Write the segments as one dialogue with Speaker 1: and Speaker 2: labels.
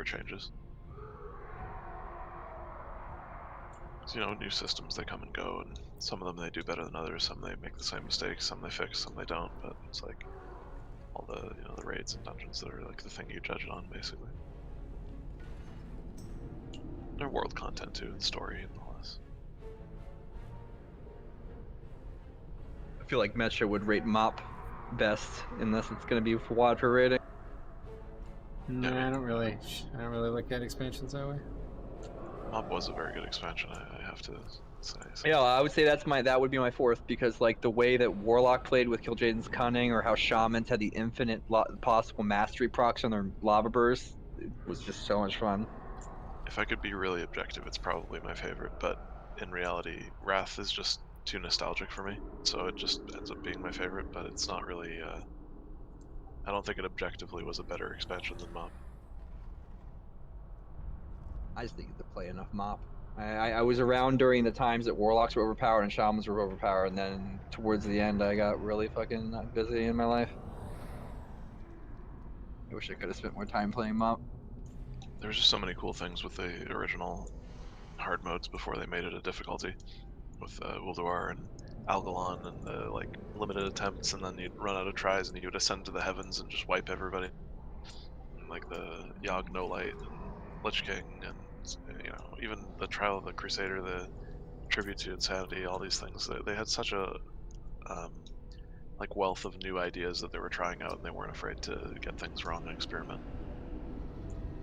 Speaker 1: changes. So, you know, new systems, they come and go, and some of them they do better than others, some they make the same mistakes, some they fix, some they don't, but it's like all the, you know, the raids and dungeons that are like the thing you judge it on, basically. They're world content too, and story and all this.
Speaker 2: I feel like Metro would rate Mop best unless it's going to be for water rating.
Speaker 3: Nah, I don't really look at expansions that way.
Speaker 1: Mop was a very good expansion, I have to say. So.
Speaker 2: Yeah, I would say that would be my fourth, because like the way that Warlock played with Killjaden's Cunning, or how Shamans had the infinite possible mastery procs on their lava bursts, it was just so much fun.
Speaker 1: If I could be really objective, it's probably my favorite, but in reality, Wrath is just too nostalgic for me, so it just ends up being my favorite, but it's not really, I don't think it objectively was a better expansion than Mop.
Speaker 2: I just think to play enough Mop. I was around during the times that Warlocks were overpowered and Shamans were overpowered, and then towards the end I got really fucking busy in my life. I wish I could have spent more time playing Mop.
Speaker 1: There was just so many cool things with the original hard modes before they made it a difficulty, with Ulduar and Algalon and the like limited attempts, and then you'd run out of tries and you would ascend to the heavens and just wipe everybody. And like the Yogg No Light and Lich King, and you know, even the Trial of the Crusader, the Tribute to Insanity, all these things. They had such a like wealth of new ideas that they were trying out, and they weren't afraid to get things wrong and experiment.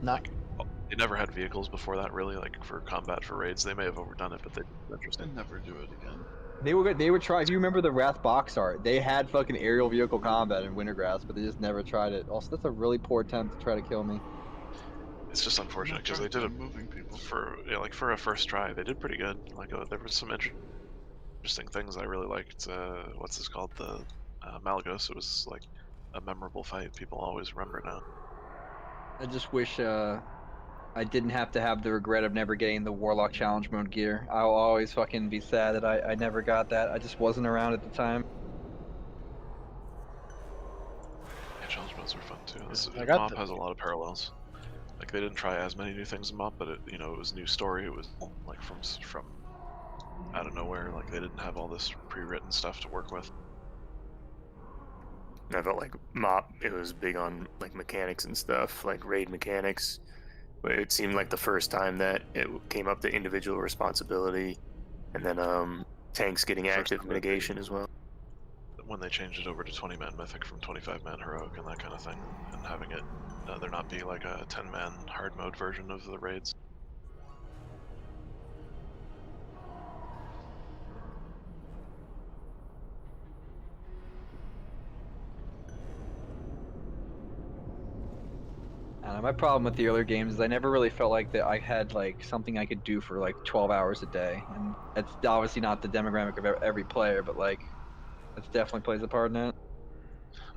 Speaker 3: Not.
Speaker 1: They never had vehicles before that, really, like for combat for raids. They may have overdone it, but they did interesting.
Speaker 4: I'd never do it again.
Speaker 2: They were good. They would try. If you remember the Wrath box art, they had fucking aerial vehicle combat in Wintergrass, but they just never tried it. Also, that's a really poor attempt to try to kill me.
Speaker 1: It's just unfortunate because they did it
Speaker 4: moving people
Speaker 1: for like for a first try. They did pretty good. Like there was some interesting things I really liked. What's this called? The Malagos. It was like a memorable fight. People always remember it now.
Speaker 2: I just wish I didn't have to have the regret of never getting the Warlock Challenge Mode gear. I'll always fucking be sad that I never got that. I just wasn't around at the time.
Speaker 1: Yeah, challenge modes are fun too.
Speaker 3: Mop
Speaker 1: has a lot of parallels. Like they didn't try as many new things in Mop, but it, you know, it was new story. It was like from out of nowhere. Like they didn't have all this pre-written stuff to work with.
Speaker 5: I felt like Mop, it was big on like mechanics and stuff, like raid mechanics. It seemed like the first time that it came up to individual responsibility, and then tanks getting active mitigation as well.
Speaker 1: When they changed it over to 20-man Mythic from 25-man Heroic and that kind of thing, and having it there not be like a 10-man hard mode version of the raids.
Speaker 2: My problem with the earlier games is I never really felt like that I had like something I could do for like 12 hours a day, and it's obviously not the demographic of every player, but like it definitely plays a part in it.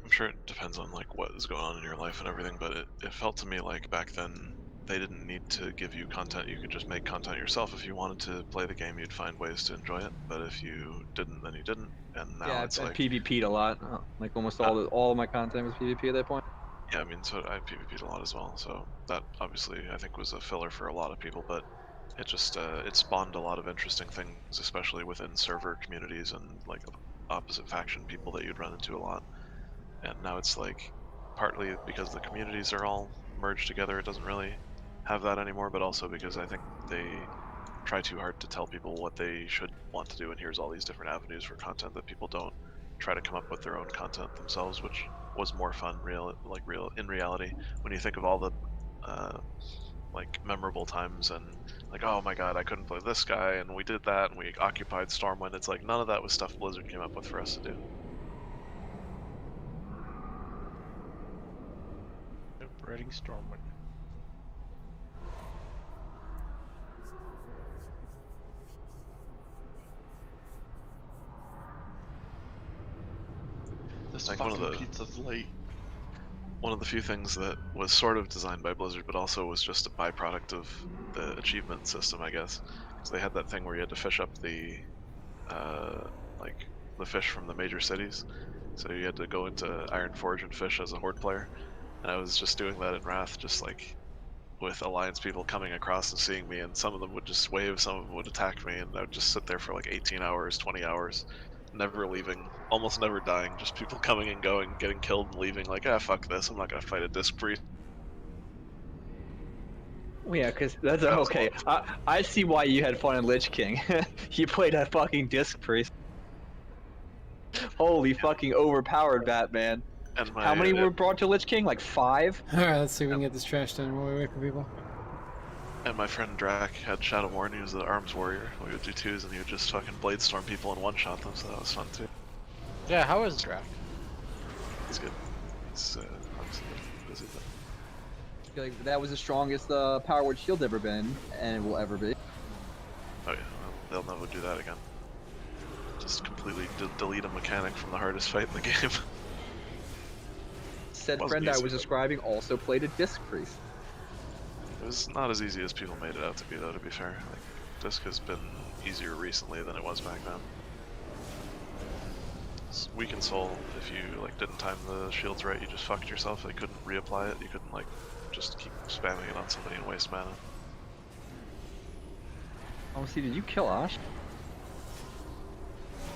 Speaker 1: I'm sure it depends on like what is going on in your life and everything, but it felt to me like back then they didn't need to give you content. You could just make content yourself. If you wanted to play the game, you'd find ways to enjoy it, but if you didn't, then you didn't. And now it's like
Speaker 2: PvP'd a lot. Like almost all of my content was PvP at that point.
Speaker 1: Yeah, I mean, so I PvP'd a lot as well, so that obviously I think was a filler for a lot of people, but it just it spawned a lot of interesting things, especially within server communities and like opposite faction people that you'd run into a lot. And now it's like partly because the communities are all merged together, it doesn't really have that anymore, but also because I think they try too hard to tell people what they should want to do, and here's all these different avenues for content that people don't try to come up with their own content themselves, which was more fun in reality when you think of all the like memorable times and like, oh my god, I couldn't play this guy and we did that and we occupied Stormwind. It's like none of that was stuff Blizzard came up with for us to do.
Speaker 4: Operating Stormwind. This
Speaker 1: like
Speaker 4: fucking pizza's late.
Speaker 1: One of the few things that was sort of designed by Blizzard, but also was just a byproduct of the achievement system, I guess. Because they had that thing where you had to fish up the, like, the fish from the major cities. So you had to go into Ironforge and fish as a Horde player. And I was just doing that in Wrath, just like with alliance people coming across and seeing me, and some of them would just wave, some of them would attack me, and I would just sit there for like 18 hours, 20 hours, never leaving, almost never dying, just people coming and going, getting killed and leaving, like, ah, fuck this, I'm not gonna fight a disc priest.
Speaker 2: Well, yeah, because that's
Speaker 1: That was
Speaker 2: okay. I see why you had fun in Lich King. You played a fucking disc priest. Holy fucking overpowered Batman.
Speaker 1: And my,
Speaker 2: How many were brought to Lich King? Like 5?
Speaker 3: Alright, let's see if we can get this trash done while we wait for people.
Speaker 1: And my friend Drac had Shadow War, and he was the arms warrior. We would do 2s, and he would just fucking blade storm people and one-shot them, so that was fun too.
Speaker 4: Yeah, how is Drac?
Speaker 1: He's good. He's obviously busy, but
Speaker 2: I feel like that was the strongest Power Word Shield ever been, and will ever be.
Speaker 1: oh yeah, well, they'll never do that again. Just completely delete a mechanic from the hardest fight in the game.
Speaker 2: Said
Speaker 1: Wasn't
Speaker 2: friend I
Speaker 1: easy,
Speaker 2: was
Speaker 1: but-
Speaker 2: describing also played a disc priest.
Speaker 1: It was not as easy as people made it out to be, though, to be fair. Like, Disc has been easier recently than it was back then. It's weak in soul. If you like didn't time the shields right, you just fucked yourself. They couldn't reapply it. You couldn't like just keep spamming it on somebody and waste mana.
Speaker 2: Oh, see, did you kill Ash?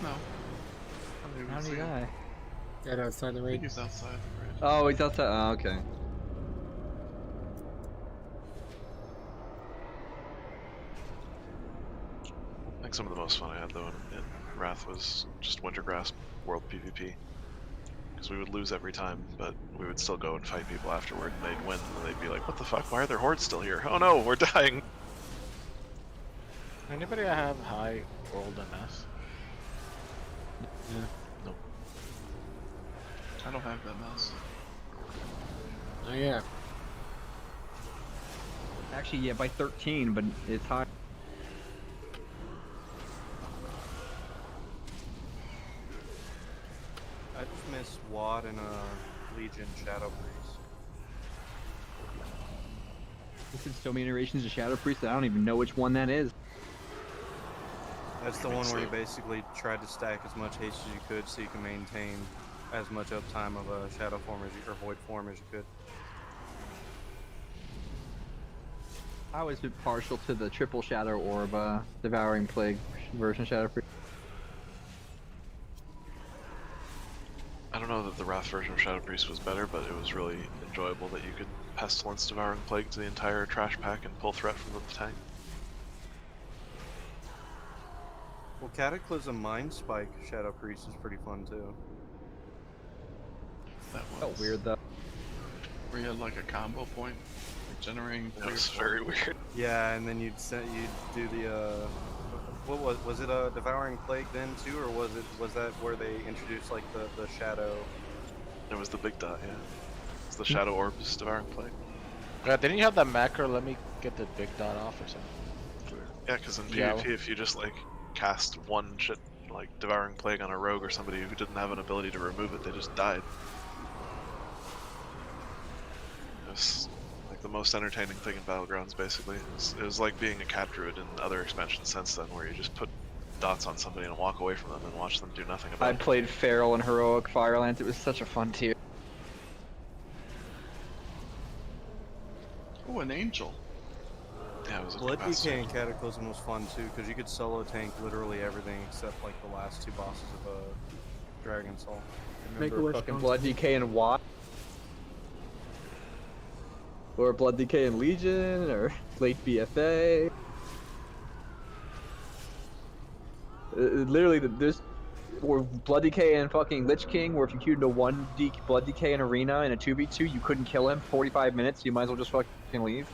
Speaker 6: No. I don't even
Speaker 2: How did
Speaker 6: see
Speaker 2: he
Speaker 6: him.
Speaker 2: die?
Speaker 3: Right outside the
Speaker 6: I think
Speaker 3: raid.
Speaker 6: he's outside the bridge.
Speaker 2: Oh, he's outside. Oh, okay.
Speaker 1: I think some of the most fun I had though in Wrath was just Wintergrass World PvP. Because we would lose every time, but we would still go and fight people afterward, and they'd win, and they'd be like, what the fuck, why are their hordes still here? Oh no, we're dying!
Speaker 4: Anybody have high world MS?
Speaker 6: I don't have that mouse.
Speaker 3: Oh yeah.
Speaker 2: Actually, yeah, by 13, but it's high.
Speaker 7: I just miss Watt and Legion Shadow Priest.
Speaker 2: This is so many iterations of Shadow Priest that I don't even know which one that is.
Speaker 7: That's the one where you basically tried to stack as much haste as you could so you can maintain as much uptime of a Shadow form as you, or Void form as you could.
Speaker 2: I always been partial to the triple Shadow Orb, Devouring Plague version of Shadow Priest.
Speaker 1: I don't know that the Wrath version of Shadow Priest was better, but it was really enjoyable that you could Pestilence Devouring Plague to the entire trash pack and pull threat from the tank.
Speaker 7: Well, Cataclysm Mind Spike Shadow Priest is pretty fun too.
Speaker 6: That
Speaker 2: Felt
Speaker 6: was
Speaker 2: weird though.
Speaker 6: where you had like a combo point, like generating.
Speaker 1: It was very weird.
Speaker 7: Yeah, and then you'd do the what was it a Devouring Plague then too, or was that where they introduced like the Shadow?
Speaker 1: It was the big dot, yeah. It's the Shadow Orbs Devouring Plague.
Speaker 4: Yeah, didn't you have that macro? Let me get the big dot off or something.
Speaker 1: Yeah, because in
Speaker 4: Yeah.
Speaker 1: PvP, if you just like cast one shit like Devouring Plague on a rogue or somebody who didn't have an ability to remove it, they just died. It was like the most entertaining thing in Battlegrounds, basically. It was like being a cat druid in other expansions since then, where you just put dots on somebody and walk away from them and watch them do nothing
Speaker 2: I
Speaker 1: about it.
Speaker 2: played Feral and Heroic Firelance. It was such a fun tier.
Speaker 6: Oh, an angel.
Speaker 1: Yeah, it was a
Speaker 7: Blood
Speaker 1: capacity.
Speaker 7: DK and Cataclysm was fun too, because you could solo tank literally everything except like the last two bosses of Dragon Soul.
Speaker 2: Remember fucking Blood DK and Watt? Or Blood DK and Legion, or late BFA. Literally, there's or Blood DK and fucking Lich King, where if you queued into one Blood DK in Arena in a 2v2, you couldn't kill him 45 minutes, you might as well just fucking leave.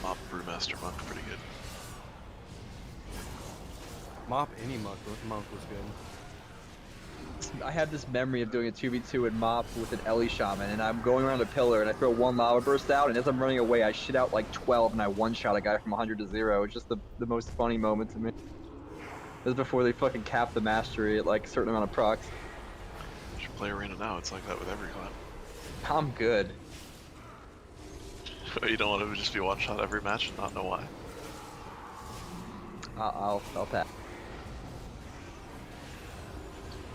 Speaker 1: Mop Brewmaster Monk, pretty good.
Speaker 7: Mop any monk was good.
Speaker 2: I have this memory of doing a 2v2 in Mop with an Ellie Shaman, and I'm going around a pillar, and I throw one lava burst out, and as I'm running away, I shit out like 12, and I one-shot a guy from 100 to 0. It's just the most funny moment to me. This is before they fucking cap the mastery at like a certain amount of procs.
Speaker 1: You should play Arena now, it's like that with every clap.
Speaker 2: I'm good.
Speaker 1: You don't want to just be one-shot every match and not know why.
Speaker 2: I'll pass.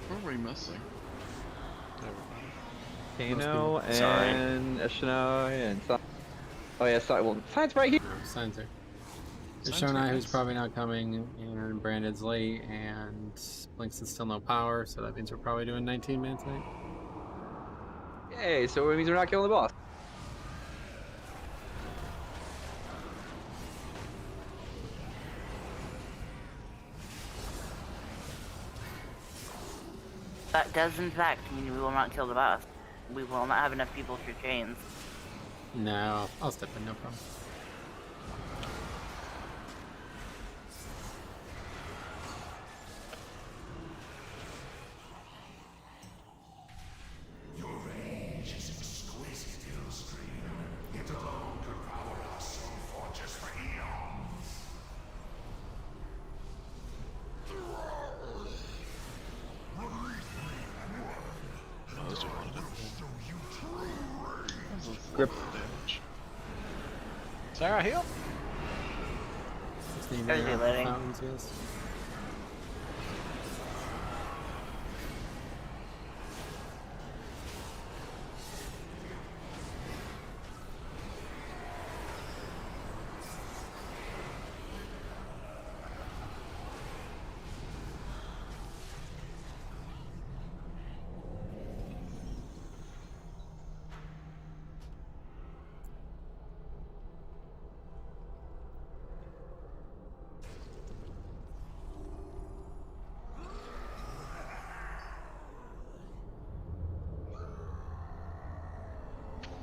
Speaker 6: What were we missing?
Speaker 1: Never mind.
Speaker 2: Kano
Speaker 5: Sorry.
Speaker 2: and Eshonai and oh yeah, well, Sign's right here.
Speaker 3: No, signs are. There's
Speaker 1: Signs are
Speaker 3: Shonai, who's
Speaker 1: nice.
Speaker 3: probably not coming, and Brandon's late, and Blinks is still no power, so that means we're probably doing 19 man tonight.
Speaker 2: Yay! So it means we're not killing the boss.
Speaker 8: That does in fact mean we will not kill the boss. We will not have enough people for chains.
Speaker 3: No, I'll step in, no problem.
Speaker 1: I was doing a lot of damage.
Speaker 2: Grip.
Speaker 1: Damage.
Speaker 4: Sarah, heal.
Speaker 3: 16
Speaker 8: There's your letting.
Speaker 3: fountains, yes.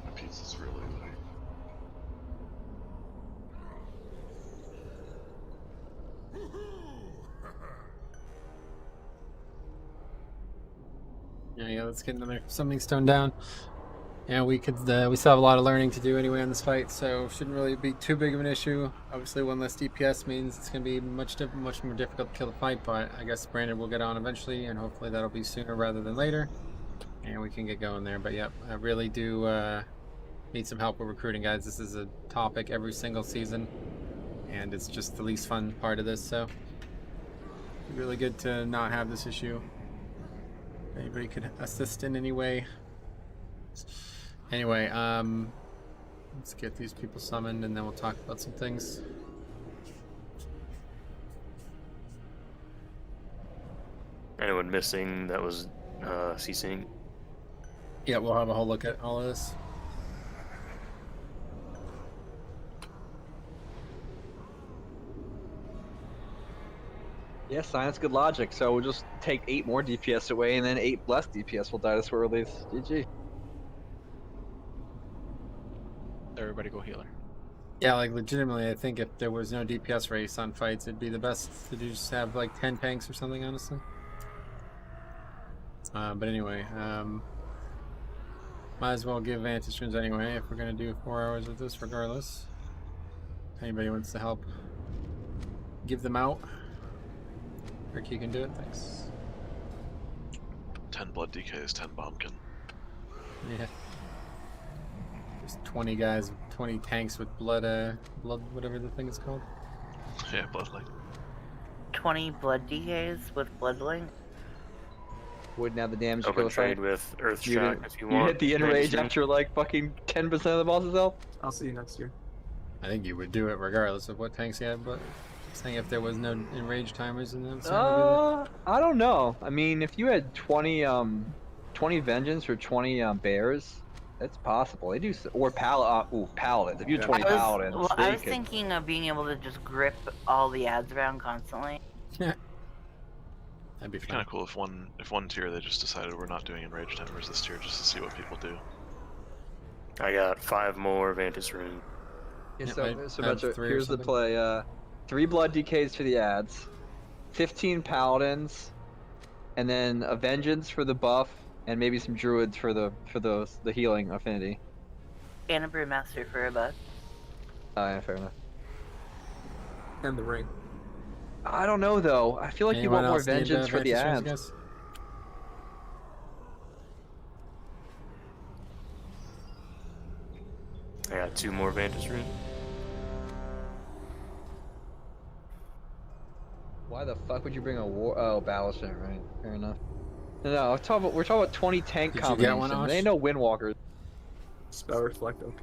Speaker 1: My pizza's really like.
Speaker 3: Yeah, let's get another summoning stone down. Yeah, we still have a lot of learning to do anyway on this fight, so shouldn't really be too big of an issue. Obviously, one less DPS means it's going to be much more difficult to kill the fight, but I guess Brandon will get on eventually, and hopefully that'll be sooner rather than later, and we can get going there. But yep, I really do need some help with recruiting, guys. This is a topic every single season, and it's just the least fun part of this, so really good to not have this issue. Anybody could assist in any way. Anyway, let's get these people summoned and then we'll talk about some things.
Speaker 5: Anyone missing that was CCing?
Speaker 3: Yeah, we'll have a whole look at all of this.
Speaker 2: Yeah, science, good logic. So we'll just take 8 more DPS away, and then 8 less DPS will die to swirl these. GG.
Speaker 4: Everybody go healer.
Speaker 3: Yeah, like legitimately, I think if there was no DPS race on fights, it'd be the best to just have like 10 tanks or something, honestly. But anyway, might as well give Vantage Runes anyway if we're gonna do 4 hours of this regardless. If anybody wants to help give them out, Rick, you can do it, thanks.
Speaker 1: 10 blood DKs, 10 bombkin.
Speaker 3: Yeah. There's 20 guys, 20 tanks with blood, whatever the thing is called.
Speaker 1: Yeah, bloodlight.
Speaker 8: 20 blood DKs with bloodling.
Speaker 2: Wouldn't have the damage to
Speaker 5: Open
Speaker 2: kill
Speaker 5: trade
Speaker 2: fight.
Speaker 5: with Earth
Speaker 2: You
Speaker 5: Shock
Speaker 2: did-
Speaker 5: if you
Speaker 2: You
Speaker 5: want.
Speaker 2: hit the enrage after like fucking 10% of the boss's health?
Speaker 9: I'll see you next year.
Speaker 3: I think you would do it regardless of what tanks you had, but saying if there was no enrage timers in them.
Speaker 2: I don't know. I mean, if you had 20 vengeance or 20 bears, that's possible. They do, or paladins. If you had 20 paladins,
Speaker 8: Well,
Speaker 2: they
Speaker 8: I was
Speaker 2: could-
Speaker 8: thinking of being able to just grip all the ads around constantly.
Speaker 3: That'd be
Speaker 1: It'd be
Speaker 3: fun.
Speaker 1: kind of cool if one tier they just decided we're not doing enraged timers this tier just to see what people do.
Speaker 5: I got 5 more Vantage Rune.
Speaker 2: Yeah,
Speaker 3: Yeah,
Speaker 2: so,
Speaker 3: I
Speaker 2: so
Speaker 3: have
Speaker 2: Metro,
Speaker 3: 3 or
Speaker 2: here's the
Speaker 3: something.
Speaker 2: play. 3 blood DKs for the ads, 15 paladins, and then a vengeance for the buff, and maybe some druids for the healing affinity.
Speaker 8: And a brewmaster for a buff.
Speaker 2: Yeah, fair enough.
Speaker 9: And the ring.
Speaker 2: I don't know though. I feel like you want more
Speaker 3: else need,
Speaker 2: vengeance for the
Speaker 3: Vantage Runes,
Speaker 2: ads.
Speaker 3: guys?
Speaker 5: I got 2 more Vantage Rune.
Speaker 2: Why the fuck would you bring a war? Oh, Ballista, right? Fair enough. No, we're talking about 20 tank
Speaker 3: Did you get
Speaker 2: combinations.
Speaker 3: one,
Speaker 2: They ain't no windwalkers.
Speaker 9: Spell reflect OP.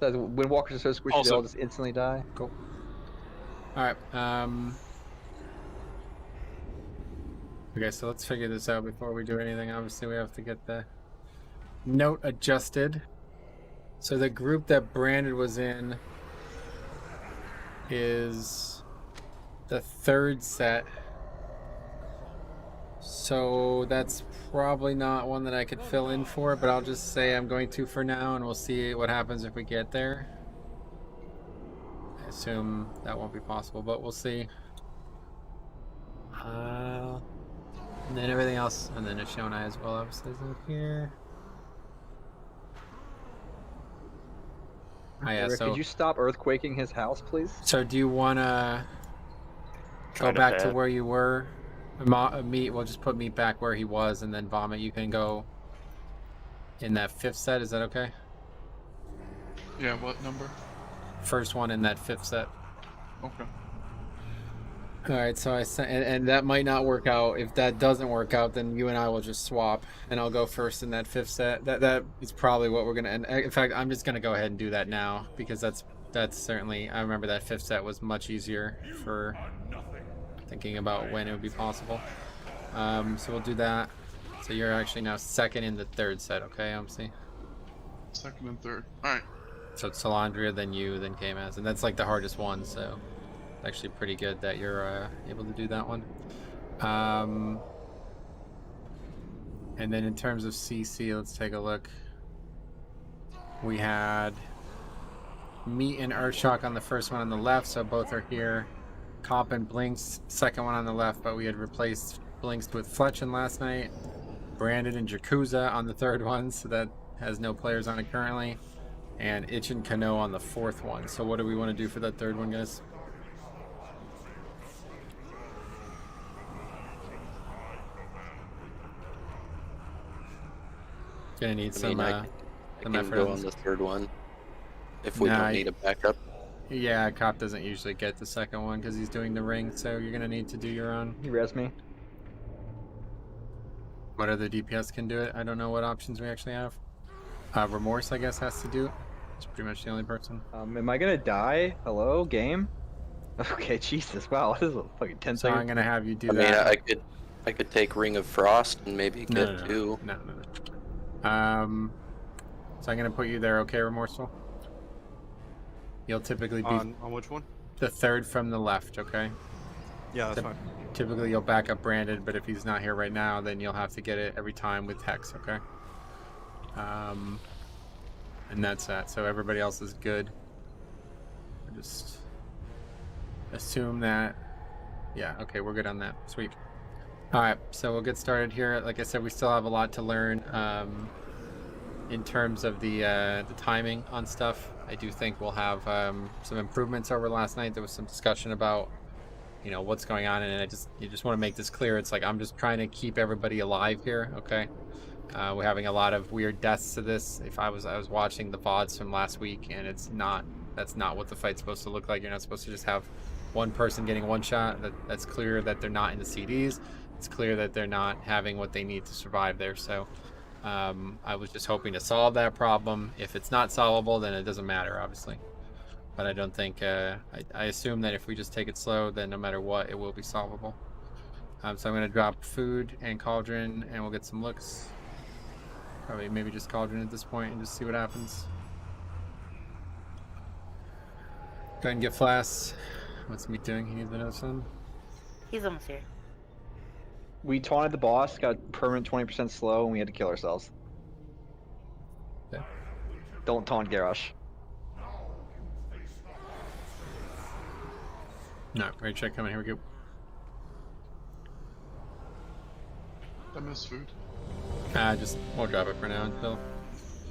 Speaker 2: Says windwalkers are so squishy they
Speaker 1: Also-
Speaker 2: all just instantly die.
Speaker 3: Cool. Alright, okay, so let's figure this out before we do anything. Obviously, we have to get the note adjusted. So the group that Brandon was in is the third set. So that's probably not one that I could fill in for, but I'll just say I'm going to for now, and we'll see what happens if we get there. I assume that won't be possible, but we'll see. And then everything else, and then Ashonai as well, obviously, is in here. Oh, yeah,
Speaker 2: Rick,
Speaker 3: so,
Speaker 2: could you stop earthquaking his house, please?
Speaker 3: so do you want to go
Speaker 5: Kinda
Speaker 3: back to
Speaker 5: bad.
Speaker 3: where you were? Meat, we'll just put Meat back where he was, and then Vomit, you can go in that fifth set. Is that okay?
Speaker 6: Yeah, what number?
Speaker 3: First one in that fifth set.
Speaker 6: Okay.
Speaker 3: All right, so I sent, and that might not work out. If that doesn't work out, then you and I will just swap, and I'll go first in that fifth set. That is probably what we're gonna. And in fact, I'm just gonna go ahead and do that now because that's certainly. I remember that fifth set was much easier for thinking about when it would be possible. So we'll do that. So you're actually now second in the third set, okay, MC?
Speaker 6: Second and third. Alright.
Speaker 3: So it's Soulrender, then you, then KMS, and that's like the hardest one, so it's actually pretty good that you're able to do that one. And then in terms of CC, let's take a look. We had Meat and Earthshock on the first one on the left, so both are here. Cop and Blinks, second one on the left, but we had replaced Blinks with Fletchin last night. Brandon and Yakuza on the third one, so that has no players on it currently. And Itch and Kano on the fourth one. So what do we want to do for that third one, guys? Gonna need some,
Speaker 10: I
Speaker 3: some
Speaker 10: can
Speaker 3: effort
Speaker 10: go
Speaker 3: on
Speaker 10: on
Speaker 3: this.
Speaker 10: the third one if we
Speaker 3: Nah,
Speaker 10: don't need a backup.
Speaker 3: Yeah, Cop doesn't usually get the second one because he's doing the ring, so you're gonna need to do your own.
Speaker 2: You res me.
Speaker 3: What other DPS can do it? I don't know what options we actually have. Remorse, I guess, has to do it. It's pretty much the only person.
Speaker 2: Am I gonna die? Hello, game? Okay, Jesus, wow, this is a fucking 10
Speaker 3: So I'm
Speaker 2: seconds.
Speaker 3: gonna have you do
Speaker 10: I mean,
Speaker 3: that.
Speaker 10: I could take Ring of Frost and maybe
Speaker 3: No,
Speaker 10: get
Speaker 3: no, no,
Speaker 10: two.
Speaker 3: no, no, no. So I'm gonna put you there, okay, Remorseful? You'll typically be
Speaker 7: On which one?
Speaker 3: the third from the left, okay?
Speaker 7: Yeah, that's
Speaker 3: So-
Speaker 7: fine.
Speaker 3: Typically you'll back up Brandon, but if he's not here right now, then you'll have to get it every time with Hex, okay? And that's that. So everybody else is good. Just assume that. Yeah, okay, we're good on that. Sweet. Alright, so we'll get started here. Like I said, we still have a lot to learn in terms of the timing on stuff. I do think we'll have some improvements over last night. There was some discussion about, you know, what's going on, and you just want to make this clear. It's like I'm just trying to keep everybody alive here, okay? We're having a lot of weird deaths to this. I was watching the VODs from last week, and that's not what the fight's supposed to look like. You're not supposed to just have one person getting one shot. That's clear that they're not in the CDs. It's clear that they're not having what they need to survive there. So I was just hoping to solve that problem. If it's not solvable, then it doesn't matter, obviously. But I don't think, I assume that if we just take it slow, then no matter what, it will be solvable. So I'm going to drop food and Cauldron, and we'll get some looks. Probably maybe just Cauldron at this point and just see what happens. Go ahead and get Flask. What's Meat doing? He needs another sun.
Speaker 8: He's almost here.
Speaker 2: We taunted the boss, got permanent 20% slow, and we had to kill ourselves.
Speaker 3: Okay.
Speaker 2: Don't taunt Garrosh.
Speaker 3: No, right check coming. Here we go.
Speaker 6: I miss food.
Speaker 3: We'll drop it for now until.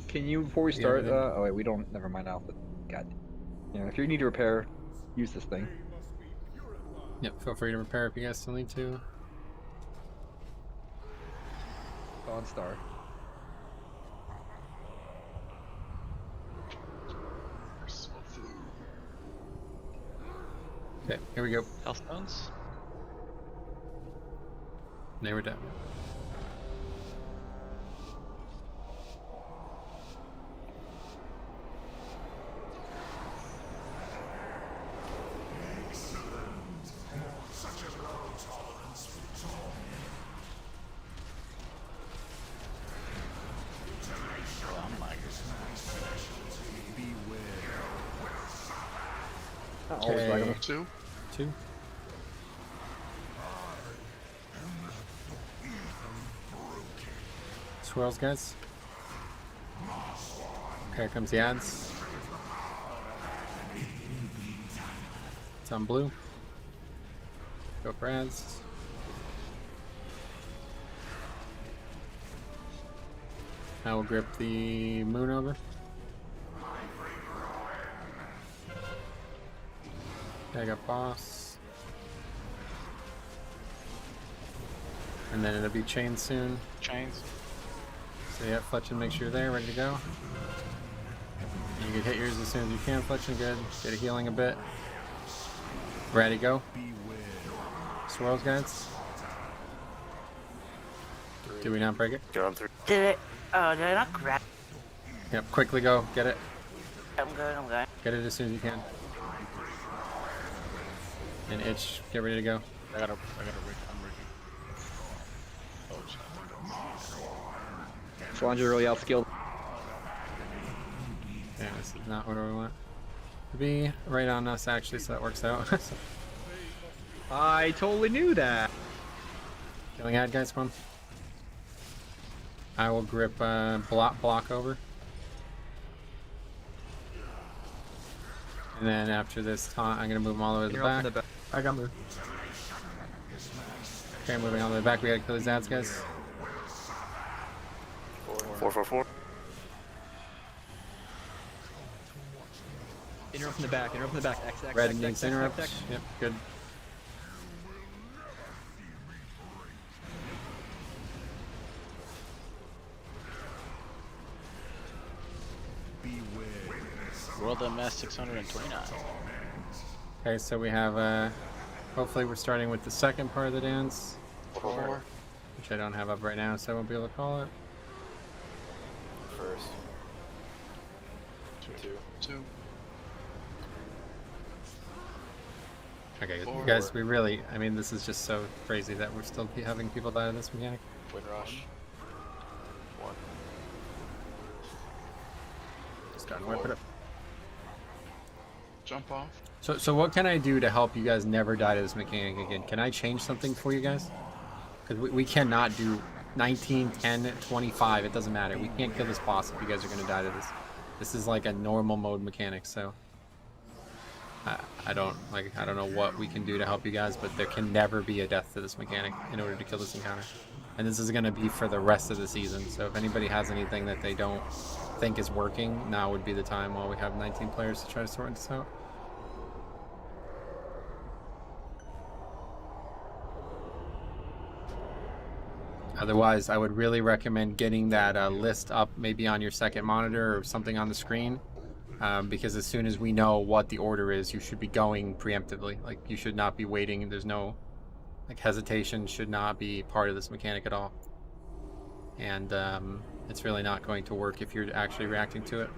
Speaker 2: Can you, before we
Speaker 3: Yeah,
Speaker 2: start,
Speaker 3: everything.
Speaker 2: oh wait, we don't, never mind now, but god. You know, if you need to repair, use this thing.
Speaker 3: Yep, feel free to repair if you guys still need to.
Speaker 2: Dawn Star.
Speaker 3: Okay, here we go.
Speaker 4: Health stones?
Speaker 3: They were down.
Speaker 2: Always flag
Speaker 3: Okay.
Speaker 6: 2.
Speaker 3: 2. Swirls, guys. Okay, here comes the ads. It's on blue. Go for ads. I will grip the moon over. I got boss. And then it'll be chain soon.
Speaker 4: Chains.
Speaker 3: So yeah, Fletchin, make sure you're there, ready to go. And you can hit yours as soon as you can, Fletchin, good. Get a healing a bit. Ready, go. Swirls, guys. Do we not break it?
Speaker 5: Go on through.
Speaker 8: Did it? Oh, did I not grab?
Speaker 3: Yep, quickly go, get it.
Speaker 8: I'm good. I'm good.
Speaker 3: Get it as soon as you can. And itch, get ready to go.
Speaker 4: I gotta rig. I'm rigging. Oh, shit.
Speaker 2: Soulrender really outskilled.
Speaker 3: Yeah, this is not what we want. To be right on us, actually, so that works out.
Speaker 2: I totally knew that.
Speaker 3: Killing ad, guys, come on. I will grip block over. And then after this taunt, I'm going to move them all the way to the back.
Speaker 9: I got moved.
Speaker 3: Okay, moving all the way back. We got to kill these ads, guys.
Speaker 5: 444.
Speaker 2: Interrupt in the back. Interrupt in the back. X, X,
Speaker 3: Red
Speaker 2: X,
Speaker 3: needs
Speaker 2: X,
Speaker 3: interrupt.
Speaker 2: X, X.
Speaker 3: Yep, good.
Speaker 4: World MS 629.
Speaker 3: Okay, so we have, hopefully we're starting with the second part of the dance,
Speaker 10: 4.
Speaker 3: which I don't have up right now, so I won't be able to call it.
Speaker 10: First. 2.
Speaker 6: 2.
Speaker 3: Okay,
Speaker 6: Forward.
Speaker 3: guys, we really, I mean, this is just so crazy that we're still having people die in this mechanic.
Speaker 10: Wind rush. 1.
Speaker 3: Just gotta wipe it up.
Speaker 6: Jump off.
Speaker 3: So what can I do to help you guys never die to this mechanic again? Can I change something for you guys? Because we cannot do 19, 10, 25, it doesn't matter. We can't kill this boss if you guys are going to die to this. This is like a normal mode mechanic, so... I don't know what we can do to help you guys, but there can never be a death to this mechanic in order to kill this encounter. And this is going to be for the rest of the season, so if anybody has anything that they don't think is working, now would be the time while we have 19 players to try to sort this out. Otherwise, I would really recommend getting that list up maybe on your second monitor or something on the screen, because as soon as we know what the order is, you should be going preemptively. Like, you should not be waiting. There's no, like, hesitation should not be part of this mechanic at all. And it's really not going to work if you're actually reacting to it.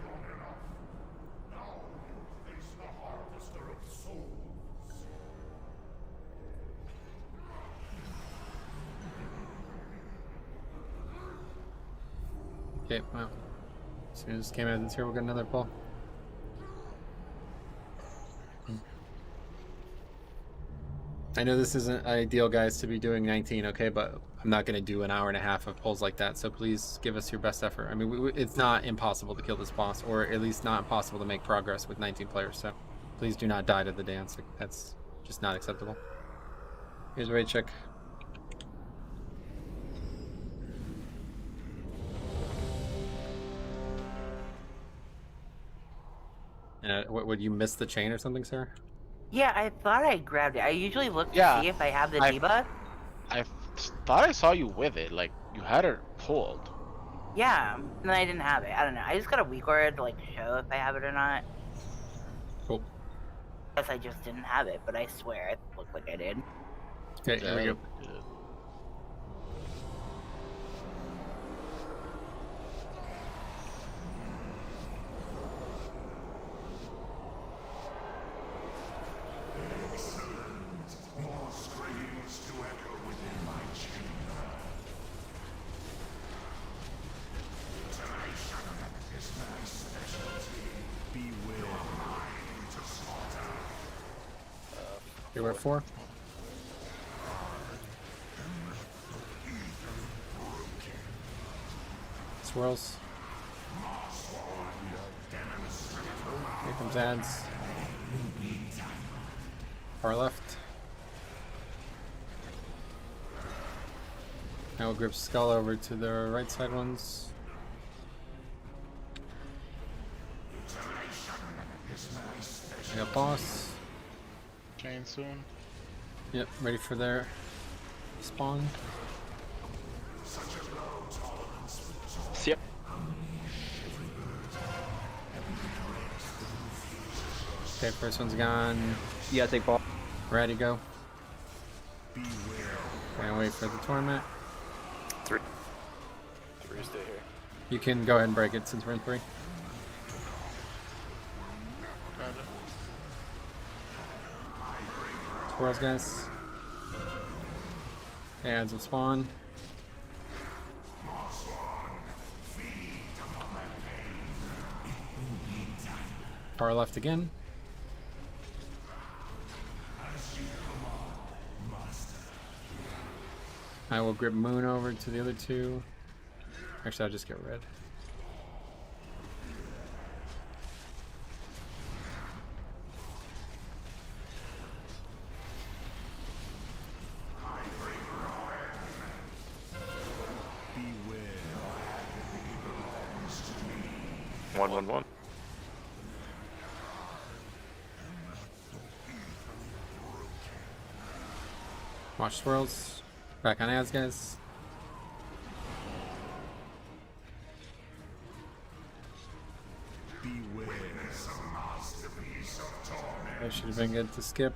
Speaker 3: Okay, well, as soon as this came out of this here, we'll get another pull. I know this isn't ideal, guys, to be doing 19, okay, but I'm not going to do an hour and a half of pulls like that, so please give us your best effort. I mean, it's not impossible to kill this boss, or at least not impossible to make progress with 19 players, so please do not die to the dance. Like, that's just not acceptable. Here's a raid check. What, would you miss the chain or something, sir?
Speaker 8: Yeah, I thought I grabbed it. I usually look to
Speaker 4: Yeah,
Speaker 8: see if I have the
Speaker 4: I-
Speaker 8: debuff.
Speaker 4: I thought I saw you with it. Like, you had it pulled.
Speaker 8: Yeah, and then I didn't have it. I don't know. I just got a weak word to like show if I have it or not.
Speaker 3: Cool.
Speaker 8: Guess I just didn't have it, but I swear it looked like I did.
Speaker 3: Okay, here we go. You're at 4. Swirls. Here comes ads. Far left. Now we'll grip skull over to the right side ones. I got boss.
Speaker 4: Chain soon.
Speaker 3: Yep, ready for their spawn.
Speaker 2: Yep.
Speaker 3: Okay, first one's gone.
Speaker 2: You gotta take ball.
Speaker 3: Ready to go. Can't wait for the torment.
Speaker 5: 3.
Speaker 10: 3 stay here.
Speaker 3: You can go ahead and break it since we're in 3.
Speaker 4: Got it.
Speaker 3: Swirls, guys. Ads will spawn. Far left again. I will grip Moon over to the other 2. Actually, I'll just get red.
Speaker 5: One.
Speaker 3: Watch swirls. Back on ads, guys. That should have been good to skip.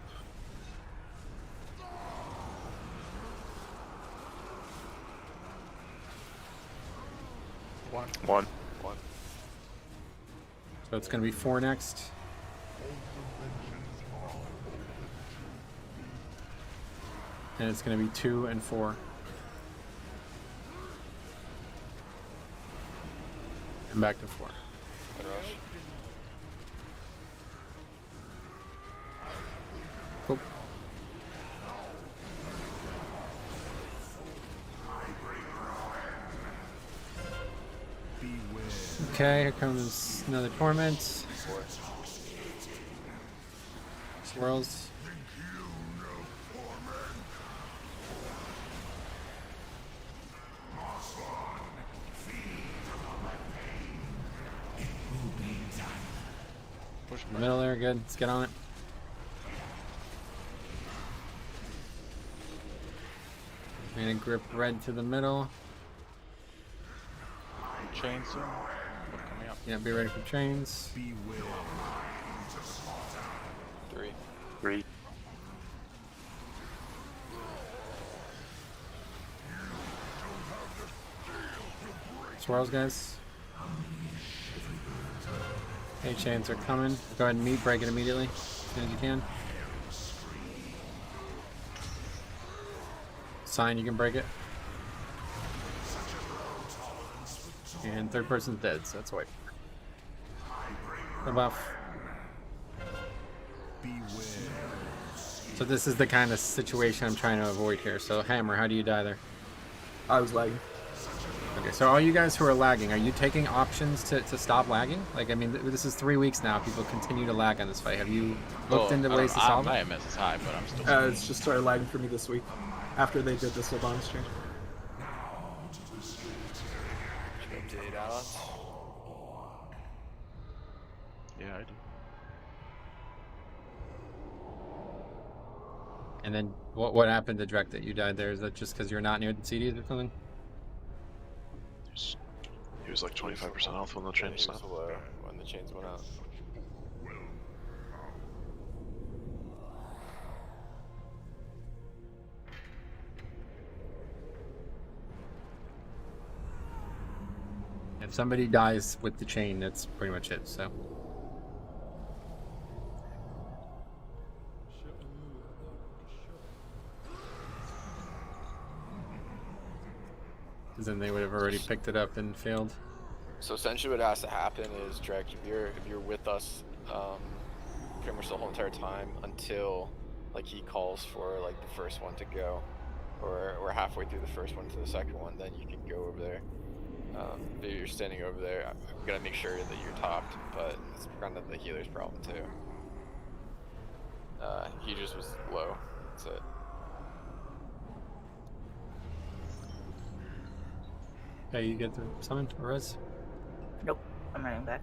Speaker 5: One.
Speaker 3: So it's going to be 4 next. And it's going to be 2 and 4. And back to 4. Cool. Okay, here comes another torment. Swirls. Push in the middle there, good. Let's get on it. I'm gonna grip red to the middle.
Speaker 4: Chain soon. What's coming up?
Speaker 3: Yeah, be ready for chains.
Speaker 10: 3.
Speaker 3: Swirls, guys. Hey, chains are coming. Go ahead and break it immediately, as soon as you can. Sign, you can break it. And third person's dead, so that's white. The buff. So this is the kind of situation I'm trying to avoid here. So Hammer, how do you die there?
Speaker 9: I was lagging.
Speaker 3: Okay, so all you guys who are lagging, are you taking options to stop lagging? Like, I mean, this is 3 weeks now. People continue to lag on this fight. Have you looked into ways to solve it?
Speaker 4: My MS is high, but I'm still.
Speaker 9: It's just started lagging for me this week after they did the Sylvanas change.
Speaker 10: Update add-ons.
Speaker 4: Yeah, I do.
Speaker 3: And then what happened to Drek that you died there? Is that just because you're not near the CDs or something?
Speaker 1: He was like 25% health when the chain
Speaker 10: He was
Speaker 1: snapped.
Speaker 10: low when the chains went out.
Speaker 3: If somebody dies with the chain, that's pretty much it, so. Because then they would have already picked it up and failed.
Speaker 10: So essentially what has to happen is, Drek, if you're with us pretty much the whole entire time until like he calls for like the first one to go, or we're halfway through the first one to the second one, then you can go over there. If you're standing over there, I'm gonna make sure that you're topped, but it's kind of the healer's problem too. He just was low. That's it.
Speaker 3: Okay, you get the summon or res?
Speaker 8: Nope, I'm running back.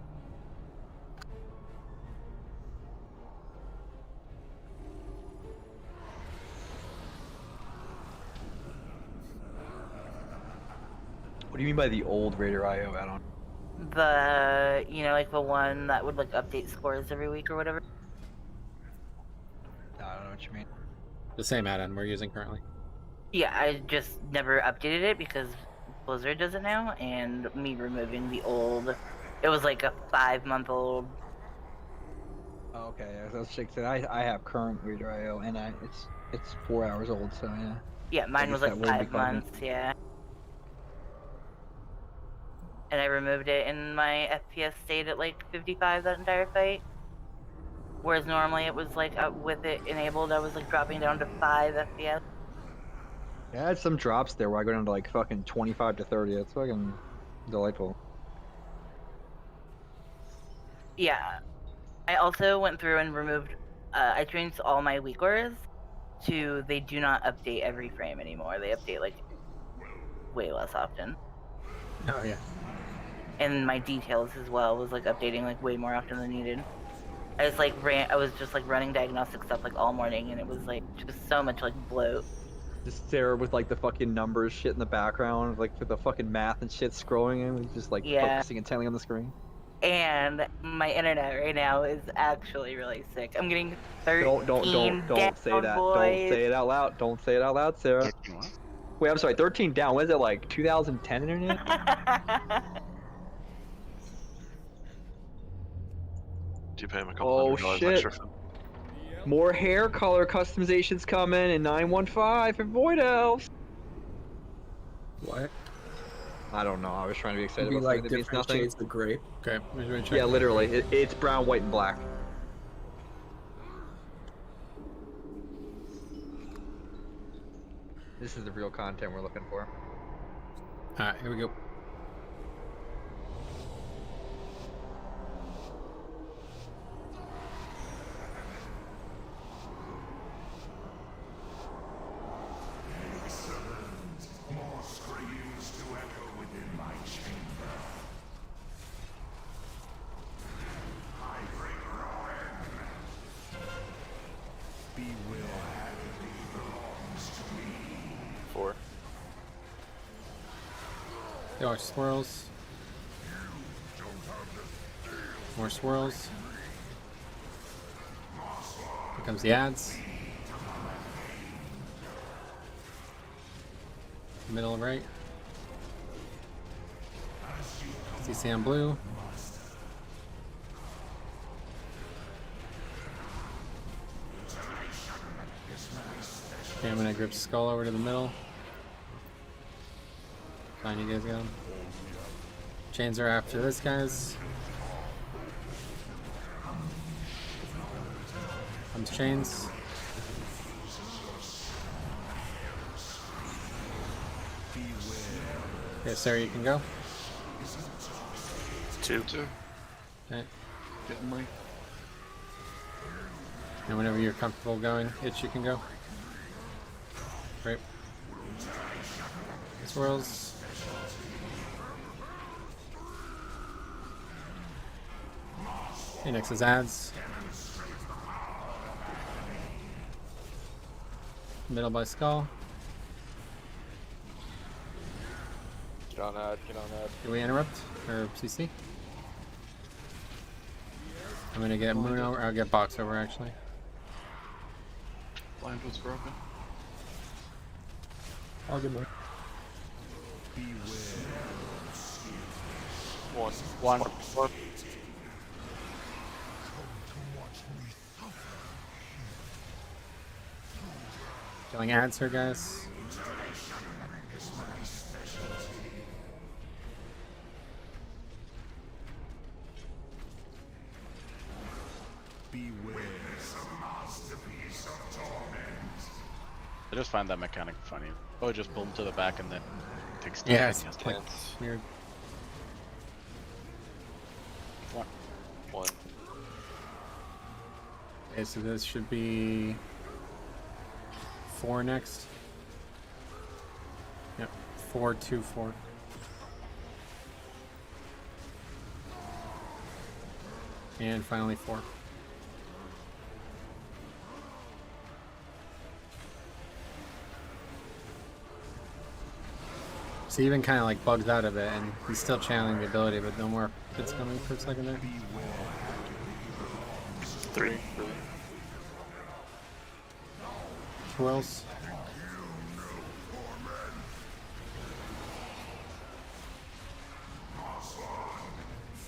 Speaker 2: What do you mean by the old Raider IO add-on?
Speaker 8: The, you know, like the one that would like update scores every week or whatever.
Speaker 2: I don't know what you mean.
Speaker 3: The same add-on we're using currently.
Speaker 8: Yeah, I just never updated it because Blizzard does it now, and me removing the old, it was like a 5-month-old.
Speaker 2: Oh, okay, I was just saying I have current Raider IO and it's 4 hours old, so yeah.
Speaker 8: Yeah, mine was like
Speaker 2: that would be
Speaker 8: 5 months, yeah. And I removed it, and my FPS stayed at like 55 that entire fight. Whereas normally it was like, with it enabled, I was like dropping down to 5 FPS.
Speaker 2: Yeah, I had some drops there where I go down to like fucking 25 to 30. It's fucking delightful.
Speaker 8: Yeah. I also went through and removed, I changed all my weak orders to they do not update every frame anymore. They update like way less often.
Speaker 3: Oh yeah.
Speaker 8: And my details as well was like updating like way more often than needed. I was just like running diagnostic stuff like all morning, and it was like just so much like bloat.
Speaker 2: Just there with like the fucking numbers shit in the background, like with the fucking math and shit scrolling in, with just like focusing intently on the screen.
Speaker 8: And my internet right now is actually really sick. I'm getting 13
Speaker 2: Don't say that.
Speaker 8: boys.
Speaker 2: Don't say it out loud. Don't say it out loud, Sarah. Wait, I'm sorry. 13 down. What is it, like 2010 internet?
Speaker 1: Do you pay him a couple $100 extra?
Speaker 2: More hair color customizations coming in 915 for Void Elves.
Speaker 9: What?
Speaker 2: I don't know. I was trying to be excited
Speaker 9: It'd be
Speaker 2: about
Speaker 9: like
Speaker 2: something that means
Speaker 9: different
Speaker 2: nothing.
Speaker 9: shades of gray.
Speaker 3: Okay.
Speaker 2: Yeah, literally. It's brown, white, and black. This is the real content we're looking for.
Speaker 3: Alright, here we go. There are swirls. More swirls. Here comes the ads. Middle right. CC on blue. Okay, I'm gonna grip skull over to the middle. Fine, you guys go. Chains are after this, guys. Comes chains. Okay, Sarah, you can go.
Speaker 5: Two.
Speaker 3: Okay.
Speaker 6: Getting my
Speaker 3: And whenever you're comfortable going, Itch, you can go. Great. Swirls. Okay, next is ads. Middle by skull.
Speaker 10: Get on ad, get on ad.
Speaker 3: Do we interrupt? Or CC? I'm gonna get Moon over, I'll get Box over actually.
Speaker 6: blind was broken.
Speaker 9: I'll get more.
Speaker 4: One.
Speaker 3: Killing ads here, guys.
Speaker 4: I just find that mechanic funny. Oh, just boom to the back and then takes time.
Speaker 3: Yeah, it's
Speaker 10: Yes.
Speaker 3: like weird.
Speaker 10: One.
Speaker 3: Okay, so this should be 4 next. Yep, 4, 2, 4. And finally 4. So even kind of like bugs out of it, and he's still channeling the ability, but no more bits coming for a second there.
Speaker 5: 3.
Speaker 3: Who else?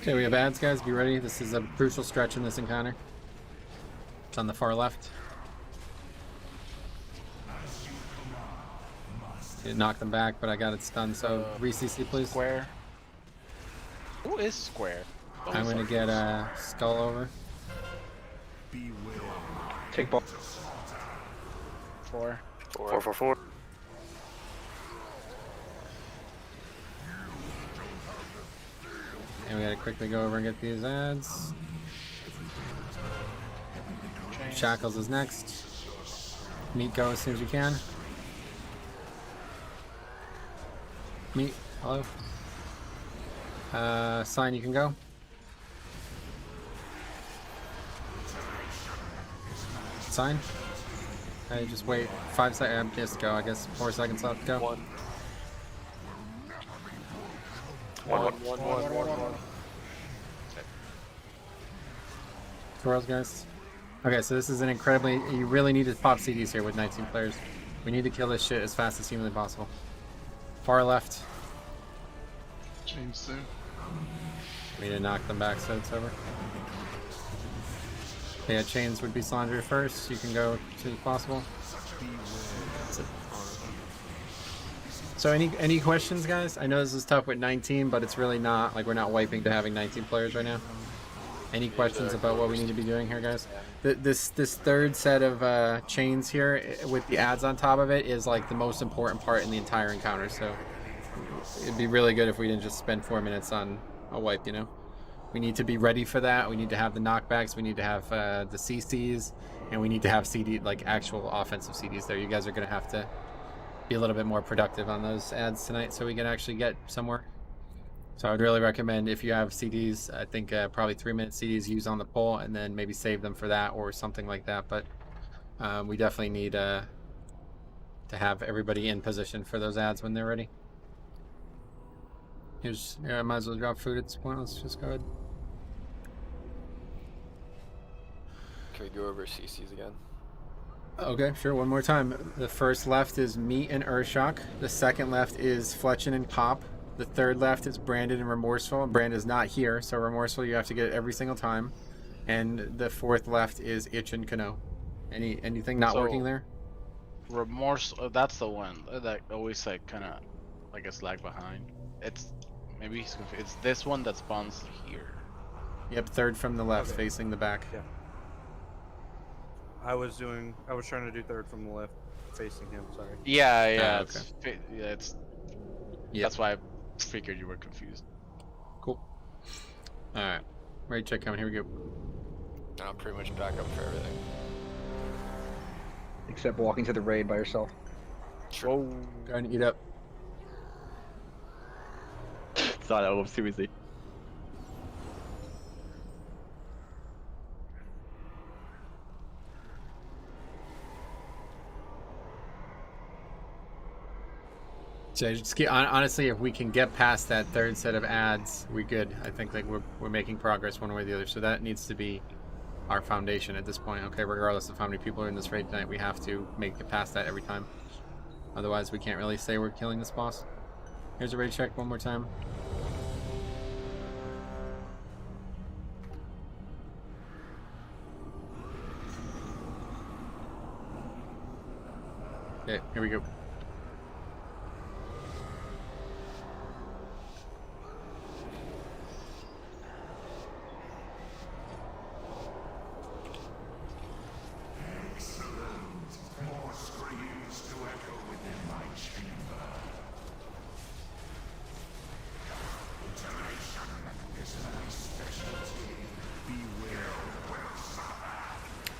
Speaker 3: Okay, we have ads, guys. Be ready. This is a crucial stretch in this encounter. It's on the far left. Didn't knock them back, but I got it stunned. So re-CC, please.
Speaker 4: Square. Who is square? Oh,
Speaker 3: I'm gonna get a skull over.
Speaker 2: Take ball.
Speaker 4: 4.
Speaker 5: 4 for 4.
Speaker 3: And we gotta quickly go over and get these ads. Shackles is next. Meat, go as soon as you can. Meat, hello. Sign, you can go. Sign. Hey, just wait 5 seconds. Just go. I guess 4 seconds left. Go.
Speaker 10: 1. 1.
Speaker 3: Squirrels, guys. Okay, so this is an incredibly. You really need to pop CDs here with 19 players. We need to kill this shit as fast as humanly possible. Far left.
Speaker 6: Change soon.
Speaker 3: We need to knock them back so it's over. Yeah, chains would be Soulrender first. You can go as soon as possible. So any questions, guys? I know this is tough with 19, but it's really not. Like, we're not wiping to having 19 players right now. Any questions about what we need to be doing here, guys? This third set of chains here with the ads on top of it is like the most important part in the entire encounter. So it'd be really good if we didn't just spend 4 minutes on a wipe, you know? We need to be ready for that. We need to have the knockbacks. We need to have the CCs, and we need to have CD, like actual offensive CDs there. You guys are going to have to be a little bit more productive on those ads tonight so we can actually get somewhere. So I would really recommend, if you have CDs, I think probably 3-minute CDs use on the poll, and then maybe save them for that or something like that. But we definitely need to have everybody in position for those ads when they're ready. Here's, I might as well drop food at this point. Let's just go ahead.
Speaker 10: Can we go over CCs again?
Speaker 3: Okay, sure. One more time. The first left is Meat and Urshock. The second left is Fletchin and Pop. The third left is Branded and Remorseful. Brand is not here, so Remorseful you have to get it every single time. And the fourth left is Itch and Kano. Anything not working there?
Speaker 4: Remorse. That's the one that always like kind of, I guess, lag behind. It's maybe he's confused. It's this one that spawns here.
Speaker 3: Yep, third from the left, facing the back.
Speaker 7: Yeah. I was trying to do third from the left, facing him. Sorry.
Speaker 4: Yeah.
Speaker 3: Okay.
Speaker 4: It's.
Speaker 3: Yep.
Speaker 4: That's why I figured you were confused.
Speaker 3: Cool. All right, ready check coming. Here we go.
Speaker 10: I'm pretty much back up for everything.
Speaker 2: Except walking to the raid by yourself.
Speaker 4: Whoa.
Speaker 3: Go ahead and eat up.
Speaker 2: Thought that was too easy.
Speaker 3: So just keep, honestly, if we can get past that third set of ads, we're good. I think like we're making progress one way or the other. So that needs to be our foundation at this point. Okay, regardless of how many people are in this raid tonight, we have to make it past that every time. Otherwise, we can't really say we're killing this boss. Here's a raid check one more time. Okay, here we go.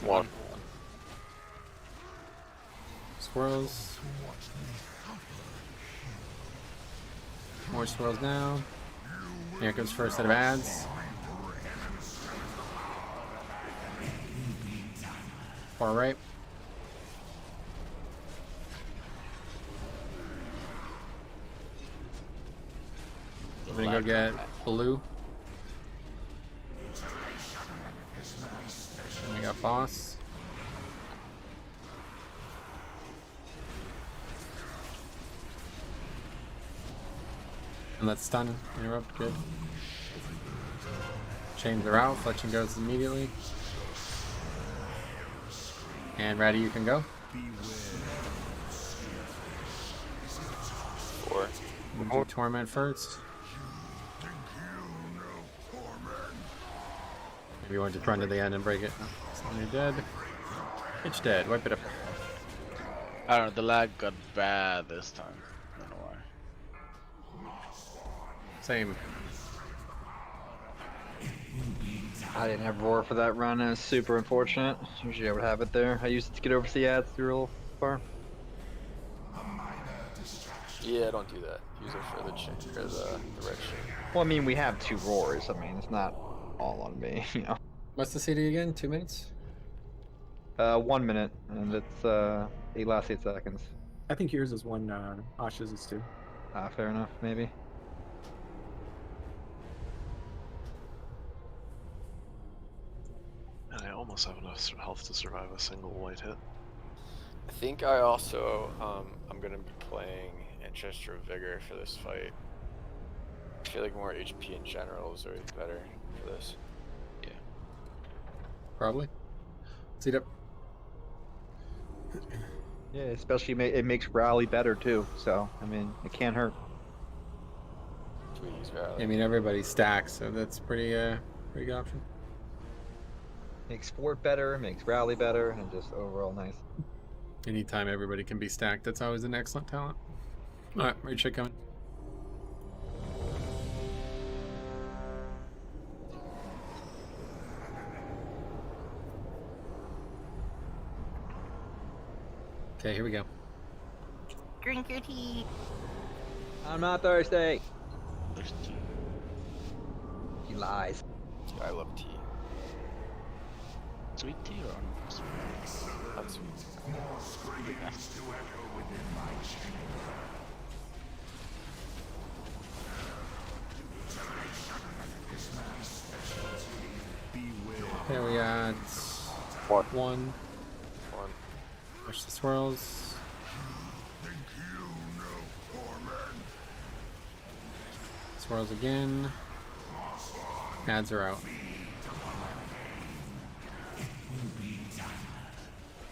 Speaker 5: One.
Speaker 3: Swirls. More swirls now. Here comes first set of ads. Far right. We're gonna go get blue. And we got boss. And let's stun, interrupt, good. Chains are out, fletching goes immediately. And ready, you can go.
Speaker 10: 4.
Speaker 3: We'll do torment first. Maybe you want to run to the end and break it. So you're dead. It's dead, wipe it up.
Speaker 4: I don't know, the lag got bad this time. I don't know why.
Speaker 3: Same.
Speaker 2: I didn't have roar for that run, and it's super unfortunate. Usually I would have it there. I used it to get over to the ads through real far.
Speaker 10: Yeah, don't do that. Use it for the change or the direction.
Speaker 2: Well, I mean, we have 2 roars. I mean, it's not all on me, you know.
Speaker 3: What's the CD again? 2 minutes?
Speaker 2: 1 minute, and it's the last 8 seconds.
Speaker 9: I think yours is 1, Ash's is 2.
Speaker 2: Fair enough, maybe.
Speaker 1: And I almost have enough health to survive a single white hit.
Speaker 10: I think I also I'm gonna be playing Ancestral Vigor for this fight. I feel like more HP in general is always better for this. Yeah.
Speaker 3: Probably. Seat up.
Speaker 2: Yeah, especially it makes rally better too. So I mean, it can't hurt.
Speaker 10: Please, rally.
Speaker 3: I mean, everybody stacks, so that's pretty good option.
Speaker 2: Makes fort better, makes rally better, and just overall nice.
Speaker 3: Anytime everybody can be stacked, that's always an excellent talent. Alright, raid shit coming. Okay, here we go.
Speaker 8: Drink your tea.
Speaker 2: I'm not thirsty.
Speaker 4: There's tea.
Speaker 2: He lies.
Speaker 10: I love tea.
Speaker 4: Sweet tea or unsweet?
Speaker 10: Unsweet.
Speaker 3: Okay, we got one. Push the swirls. Swirls again. Ads are out.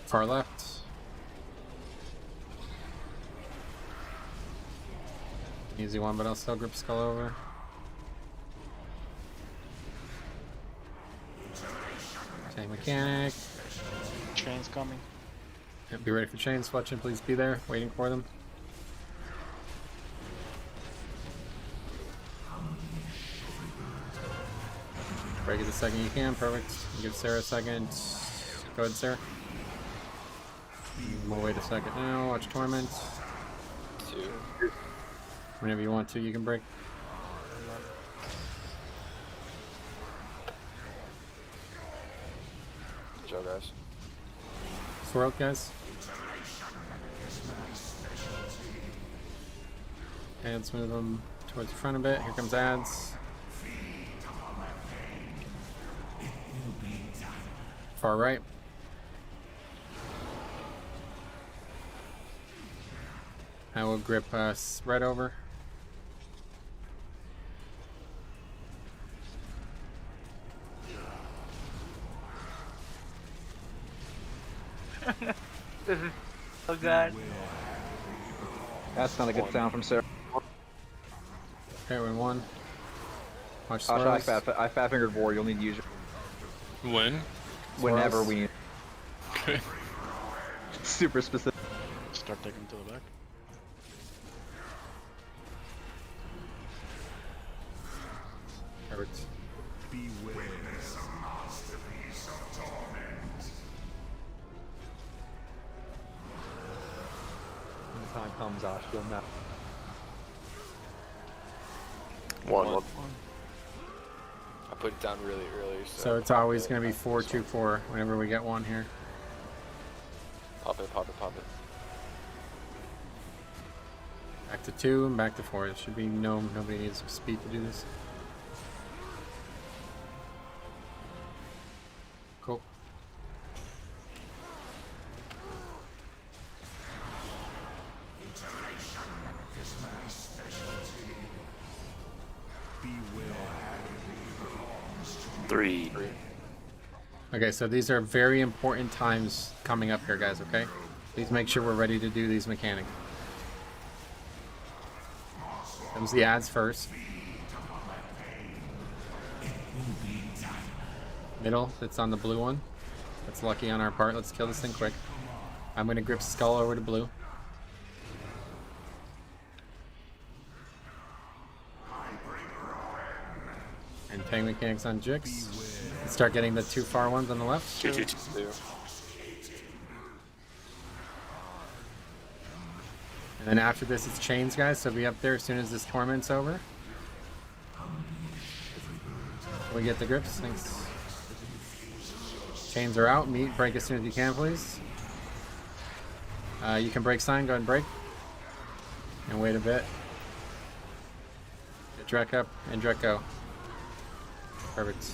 Speaker 3: Far left. Easy one, but I'll still grip skull over. Tank mechanic.
Speaker 4: Train's coming.
Speaker 3: Yep, be ready for chains. Fletching, please be there. Waiting for them. Break it the second you can. Perfect. Give Sarah a second. Go ahead, Sarah. We'll wait a second now. Watch Torment.
Speaker 10: 2.
Speaker 3: Whenever you want to, you can break.
Speaker 10: Good job, guys.
Speaker 3: Swirl, guys. Okay, let's move them towards the front a bit. Here comes ads. Far right. I will grip us right over.
Speaker 8: This is so good.
Speaker 2: That's not a good sound from Sarah.
Speaker 3: Okay, we're in one. Watch
Speaker 2: I
Speaker 3: swirls.
Speaker 2: fat fingered war. You'll need to use it
Speaker 11: When?
Speaker 2: whenever
Speaker 3: Swirls.
Speaker 2: we need.
Speaker 11: Okay.
Speaker 2: Super specific.
Speaker 4: Start taking to the back.
Speaker 3: Perfect.
Speaker 2: comes, Osh, you'll know.
Speaker 5: One.
Speaker 10: I put it down really early.
Speaker 3: So it's always going to be 4-2-4 whenever we get one here.
Speaker 10: Pop it, pop it, pop it.
Speaker 3: Back to 2 and back to 4. It should be nobody needs speed to do this. Cool.
Speaker 5: Three.
Speaker 3: Okay, so these are very important times coming up here, guys, okay? Please make sure we're ready to do these mechanics. Comes the ads first. Middle, that's on the blue one. That's lucky on our part. Let's kill this thing quick. I'm going to grip skull over to blue. And Tang mechanics on Jix. Let's start getting the 2 far ones on the left.
Speaker 10: Two.
Speaker 3: And then after this, it's chains, guys. So be up there as soon as this torment's over. We get the grips. Thanks. Chains are out. Meet. Break as soon as you can, please. You can break sign. Go ahead and break. And wait a bit. Get Drek up and Drek go. Perfect.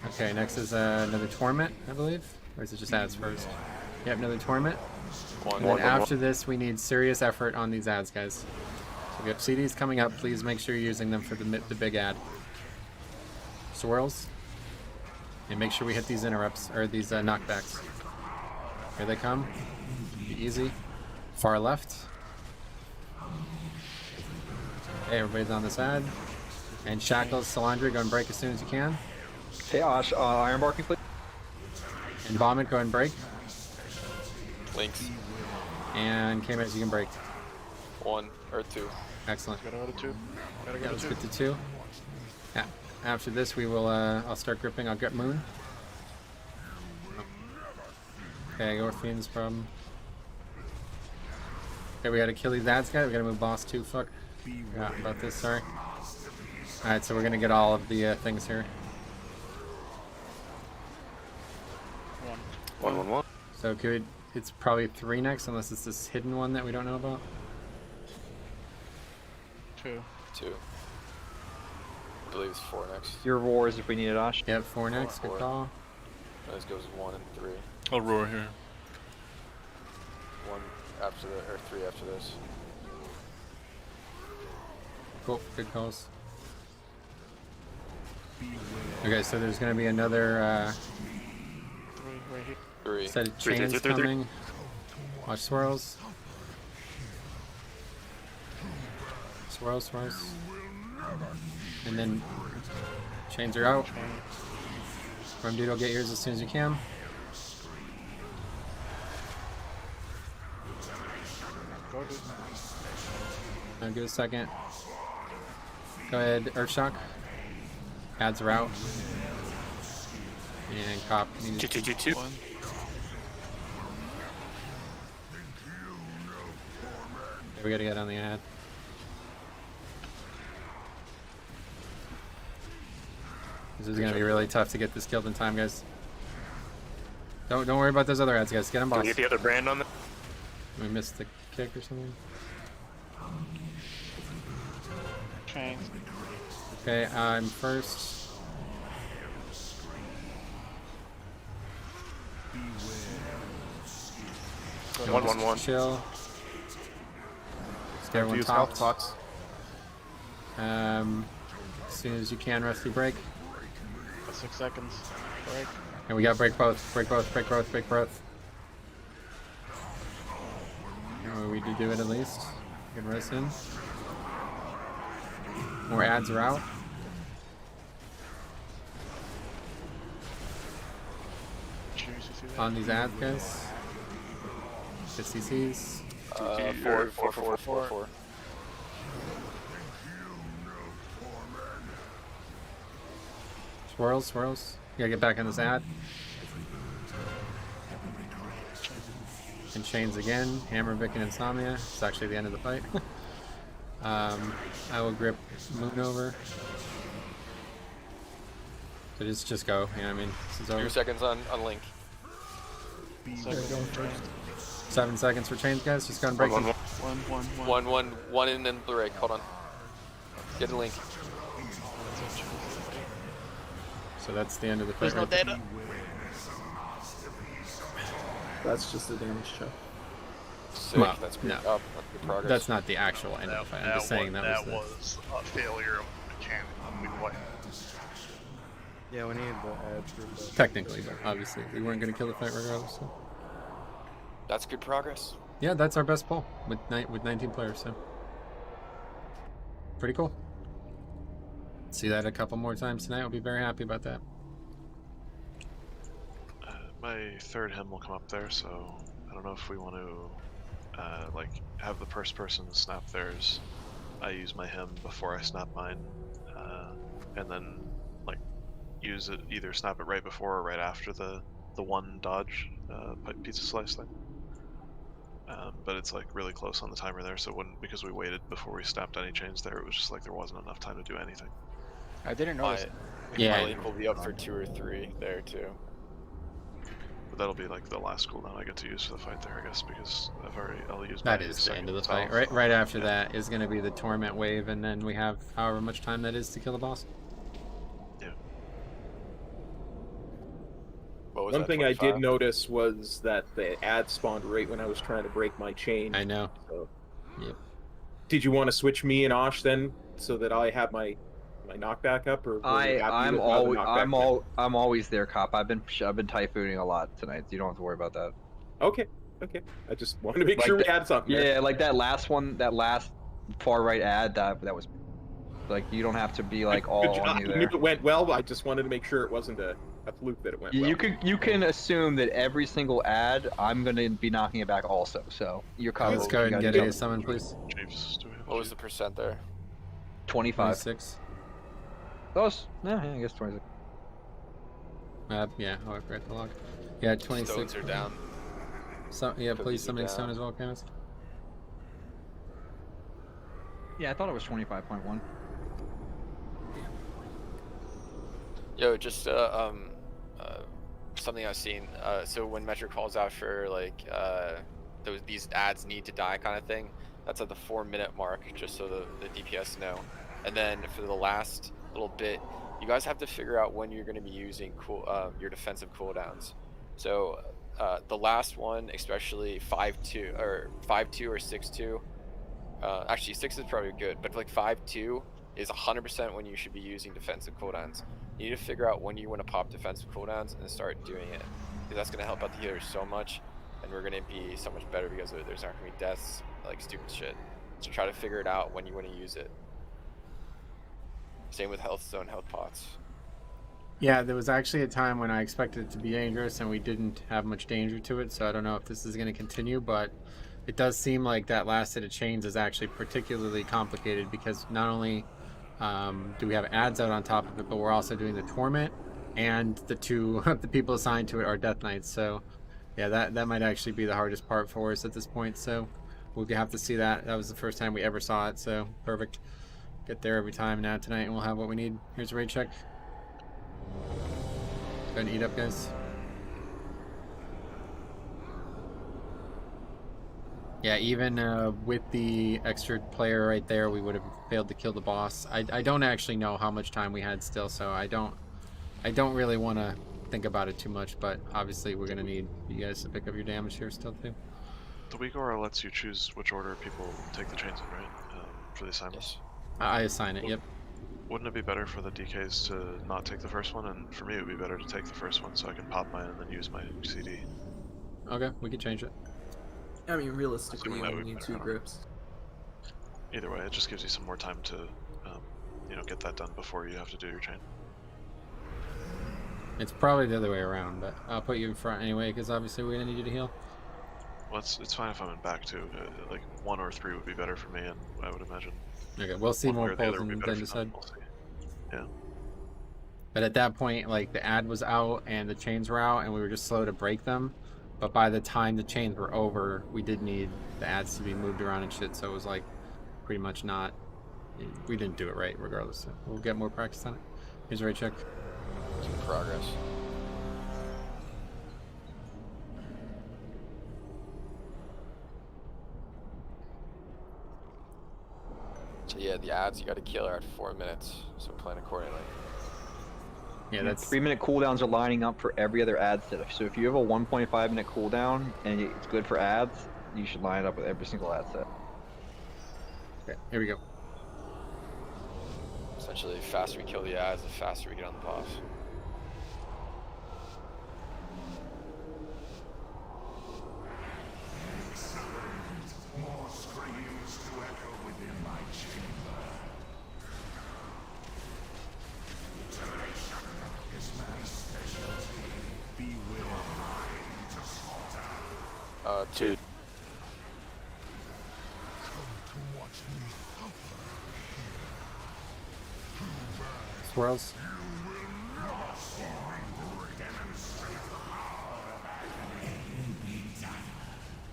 Speaker 3: Okay, next is another torment, I believe. Or is it just ads first? Yep, another torment. And then after this, we need serious effort on these ads, guys. So we have CDs coming up. Please make sure you're using them for the big ad. Swirls. And make sure we hit these interrupts, or these knockbacks. Here they come. Be easy. Far left. Okay, everybody's on this ad. And Shackles, Soulrender, go and break as soon as you can.
Speaker 2: Hey, Osh, iron barking, please.
Speaker 3: And Vomit, go and break.
Speaker 10: Links.
Speaker 3: And K-Max, you can break.
Speaker 10: 1 or 2.
Speaker 3: Excellent.
Speaker 4: Gotta go to 2. Gotta
Speaker 3: Yeah,
Speaker 4: go
Speaker 3: let's
Speaker 4: to 2.
Speaker 3: get to 2. Yeah. After this, we will. I'll start gripping. I'll get Moon. Okay, go with Fiend's problem. Okay, we gotta kill these ads, guys. We gotta move boss 2. Fuck. Forgot about this. Sorry. All right, so we're gonna get all of the things here.
Speaker 5: 1.
Speaker 3: So good. It's probably 3 next, unless it's this hidden one that we don't know about.
Speaker 4: 2.
Speaker 10: 2. I believe it's 4 next.
Speaker 2: Your roars if we need it, Osh.
Speaker 3: Yep, 4 next. Good
Speaker 10: 4.
Speaker 3: call.
Speaker 10: This goes 1 and 3.
Speaker 11: I'll roar here.
Speaker 10: 1 after the, or 3 after this.
Speaker 3: Cool. Good calls. Okay, so there's gonna be another
Speaker 4: 3 right here.
Speaker 10: 3.
Speaker 3: set of
Speaker 5: Three.
Speaker 3: chains coming. Watch swirls. Swirls. And then chains are out. Rum Dude will get yours as soon as you can.
Speaker 4: Go, dude.
Speaker 3: Now give it a second. Go ahead, Earthshock. Ads are out. And Cop. Needs
Speaker 5: 2.
Speaker 11: One.
Speaker 3: Okay, we gotta get on the ad. This is gonna be really tough to get this killed in time, guys. Don't worry about those other ads, guys. Get them,
Speaker 5: Can
Speaker 3: boss.
Speaker 5: we get the other brand on that?
Speaker 3: We missed the kick or something.
Speaker 4: Chains.
Speaker 3: Okay, I'm first.
Speaker 5: Go 1.
Speaker 3: Chill. Let's get everyone
Speaker 7: Use health
Speaker 3: topped.
Speaker 7: pots.
Speaker 3: As soon as you can, Rusty, break.
Speaker 4: 6 seconds. Break.
Speaker 3: And we got break both. Break both. Oh, we did do it at least. Good rest in. More ads are out.
Speaker 4: Cheers, you see that?
Speaker 3: On these ads, guys. Get CCs.
Speaker 10: 4.
Speaker 3: Swirls. You gotta get back on this ad. and chains again. Hammer, Vic, and Insomnia. It's actually the end of the fight. I will grip Moon over. So just go. You know what I mean? This is over.
Speaker 10: 2 seconds on Link.
Speaker 3: 7 seconds for chains, guys. Just go and break them.
Speaker 10: One in and Blue Ray. Hold on. Get a Link.
Speaker 3: So that's the end of the fight.
Speaker 4: There's no
Speaker 3: right there.
Speaker 4: data.
Speaker 9: That's just a damage check.
Speaker 10: Sick.
Speaker 3: Well,
Speaker 10: That's good.
Speaker 3: no.
Speaker 10: Up. That's good progress.
Speaker 3: That's not the actual end of the fight. I'm just saying that
Speaker 12: was a failure of mechanic. We won.
Speaker 7: Yeah, we needed the add through.
Speaker 3: technically, but obviously we weren't going to kill the fight regardless. So.
Speaker 10: That's good progress.
Speaker 3: Yeah, that's our best poll with 19 players. So pretty cool. See that a couple more times tonight. I'll be very happy about that.
Speaker 1: My third hymn will come up there, so I don't know if we want to like have the first person snap theirs. I use my hymn before I snap mine, and then like use it, either snap it right before or right after the one dodge pizza slice thing. But it's like really close on the timer there, so because we waited before we snapped any chains there, it was just like there wasn't enough time to do anything.
Speaker 4: I didn't notice it.
Speaker 3: Yeah.
Speaker 10: My Link will be up for 2 or 3 there too.
Speaker 1: But that'll be like the last cooldown I get to use for the fight there, I guess, because I'll use
Speaker 3: That
Speaker 1: my
Speaker 3: is the
Speaker 1: second
Speaker 3: end of the
Speaker 1: itself.
Speaker 3: fight. Right after that is going to be the torment wave, and then we have however much time that is to kill the boss.
Speaker 1: Yeah.
Speaker 10: What was
Speaker 9: One
Speaker 10: that,
Speaker 9: thing I
Speaker 10: 25?
Speaker 9: did notice was that the ad spawned right when I was trying to break my chain.
Speaker 3: I know.
Speaker 9: So.
Speaker 3: Yep.
Speaker 9: Did you want to switch me and Osh then, so that I have my knockback up, or were you happy with how the knockback went?
Speaker 2: I'm always there, cop. I've been typhooning a lot tonight. So you don't have to worry about that.
Speaker 9: Okay. I just wanted to make sure we had something.
Speaker 2: Yeah,
Speaker 9: there.
Speaker 2: like that last one, that last far right ad, that was like you don't have to be like
Speaker 9: Good
Speaker 2: all
Speaker 9: job.
Speaker 2: on you
Speaker 9: I
Speaker 2: there.
Speaker 9: knew it went well. I just wanted to make sure it wasn't a fluke that it went well.
Speaker 2: You can assume that every single ad I'm gonna be knocking it back also. So you're covered.
Speaker 3: Let's go ahead and get a summon, please.
Speaker 1: Chiefs, do we have
Speaker 10: What was the percent there?
Speaker 2: 25.
Speaker 3: 26.
Speaker 2: Close. Yeah, I guess 26.
Speaker 3: Yeah, oh, I forgot the log. Yeah, 26.
Speaker 10: Stones are down.
Speaker 3: So, yeah, please
Speaker 10: Cookies are
Speaker 3: summoning
Speaker 10: down.
Speaker 3: stone as well, Camus.
Speaker 2: Yeah, I thought it was 25.1.
Speaker 10: Yo, just something I've seen. So when Metro calls out for like these ads need to die kind of thing, that's at the 4-minute mark, just so the DPS know. And then for the last little bit, you guys have to figure out when you're going to be using your defensive cooldowns. So the last one, especially 5-2 or 6-2. Actually, 6 is probably good, but like 5-2 is 100% when you should be using defensive cooldowns. You need to figure out when you want to pop defensive cooldowns and start doing it, because that's going to help out the healers so much, and we're going to be so much better because there's not going to be deaths, like stupid shit. So try to figure it out when you want to use it. Same with health zone, health pots.
Speaker 3: Yeah, there was actually a time when I expected it to be dangerous, and we didn't have much danger to it, so I don't know if this is going to continue, but it does seem like that last set of chains is actually particularly complicated, because not only do we have ads out on top of it, but we're also doing the torment, and the people assigned to it are death knights. So yeah, that might actually be the hardest part for us at this point. So we'll have to see that. That was the first time we ever saw it, so perfect. Get there every time now tonight, and we'll have what we need. Here's a raid check. Go ahead and eat up, guys. Yeah, even with the extra player right there, we would have failed to kill the boss. I don't actually know how much time we had still, so I don't really want to think about it too much, but obviously we're going to need you guys to pick up your damage here still too.
Speaker 1: The weak aura lets you choose which order people take the chains in, right? For the assignments.
Speaker 3: I assign it, yep.
Speaker 1: Wouldn't it be better for the DKs to not take the first one? And for me, it would be better to take the first one so I can pop mine and then use my CD.
Speaker 3: Okay, we can change it.
Speaker 9: I mean, realistically, you
Speaker 1: Assuming that
Speaker 9: only
Speaker 1: would be
Speaker 9: need
Speaker 1: better,
Speaker 9: 2 grips.
Speaker 1: Either way, it just gives you some more time to, get that done before you have to do your chain.
Speaker 3: It's probably the other way around, but I'll put you in front anyway, because obviously we're going to need you to heal.
Speaker 1: Well, it's fine if I'm in back too. Like 1 or 3 would be better for me, and I would imagine.
Speaker 3: Okay, we'll see
Speaker 1: one
Speaker 3: more
Speaker 1: way or the
Speaker 3: polls
Speaker 1: other would be
Speaker 3: and
Speaker 1: better
Speaker 3: then
Speaker 1: for them.
Speaker 3: decide.
Speaker 1: We'll see. Yeah.
Speaker 3: But at that point, like, the ad was out and the chains were out and we were just slow to break them. But by the time the chains were over, we did need the ads to be moved around and shit, so it was like pretty much not. We didn't do it right, regardless. So we'll get more practice on it. Here's a right check.
Speaker 10: It's in progress. So yeah, the ads you got to kill are at 4 minutes, so plan accordingly.
Speaker 3: Yeah, that's
Speaker 2: 3-minute cooldowns are lining up for every other ad set. So if you have a 1.5-minute cooldown and it's good for ads, you should line it up with every single ad set.
Speaker 3: okay. Here we go.
Speaker 10: Essentially, the faster we kill the ads, the faster we get on the boss. Two.
Speaker 3: Swirls.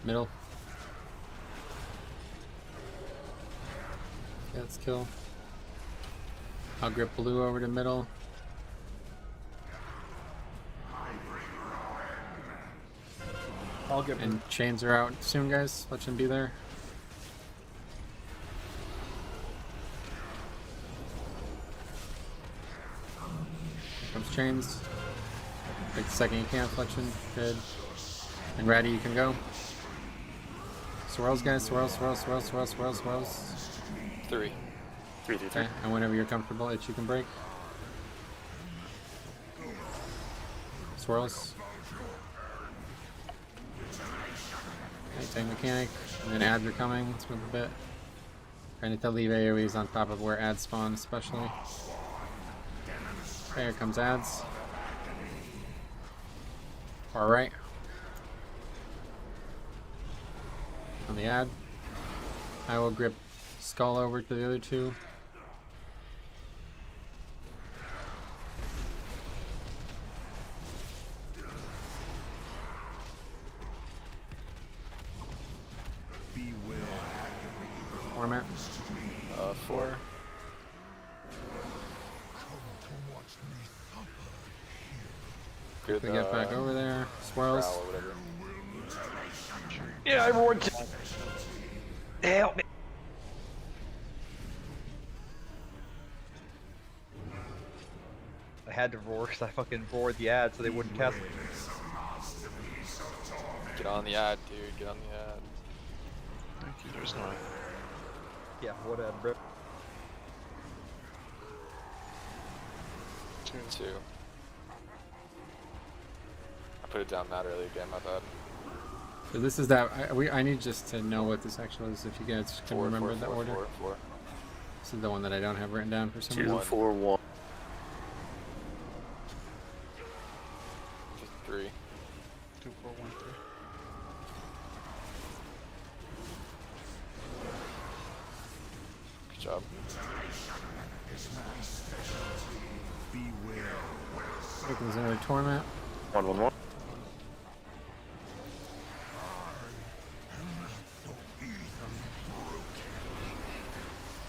Speaker 3: Middle. Okay, let's kill. I'll grip blue over to middle.
Speaker 9: I'll get
Speaker 3: And chains are out soon, guys. Let them be there. Here comes chains. Take the second you can, Fletching. Good. And Ratty, you can go. Swirls, guys. Swirls, swirls, swirls, swirls, swirls, swirls.
Speaker 10: 3.
Speaker 5: 3, 3, 3.
Speaker 3: Okay, and whenever you're comfortable, itch you can break. Swirls. Okay, take mechanic, and then ads are coming. Let's move a bit. Trying to leave AoEs on top of where ads spawn, especially. Okay, here comes ads. Far right. On the ad. I will grip Skull over to the other two. Format.
Speaker 10: 4. Good,
Speaker 3: We get back over there. Swirls.
Speaker 10: growl or whatever.
Speaker 2: Yeah, everyone. Help me. I had to roar because I fucking roared the ad so they wouldn't cast me.
Speaker 10: Get on the ad, dude. Get on the ad.
Speaker 1: Thank you. There's no.
Speaker 2: Yeah, what ad, bro?
Speaker 10: 2. I put it down that early again, my bad.
Speaker 3: So this is that. I need just to know what this actual is. If you guys can remember the order.
Speaker 10: 4.
Speaker 3: This is the one that I don't have written down for some
Speaker 5: 2,
Speaker 3: reason.
Speaker 5: 4, 1.
Speaker 10: 3.
Speaker 4: 2, 4, 1, 3.
Speaker 10: Good job.
Speaker 3: Here comes another torment.
Speaker 5: 1, 1, 1.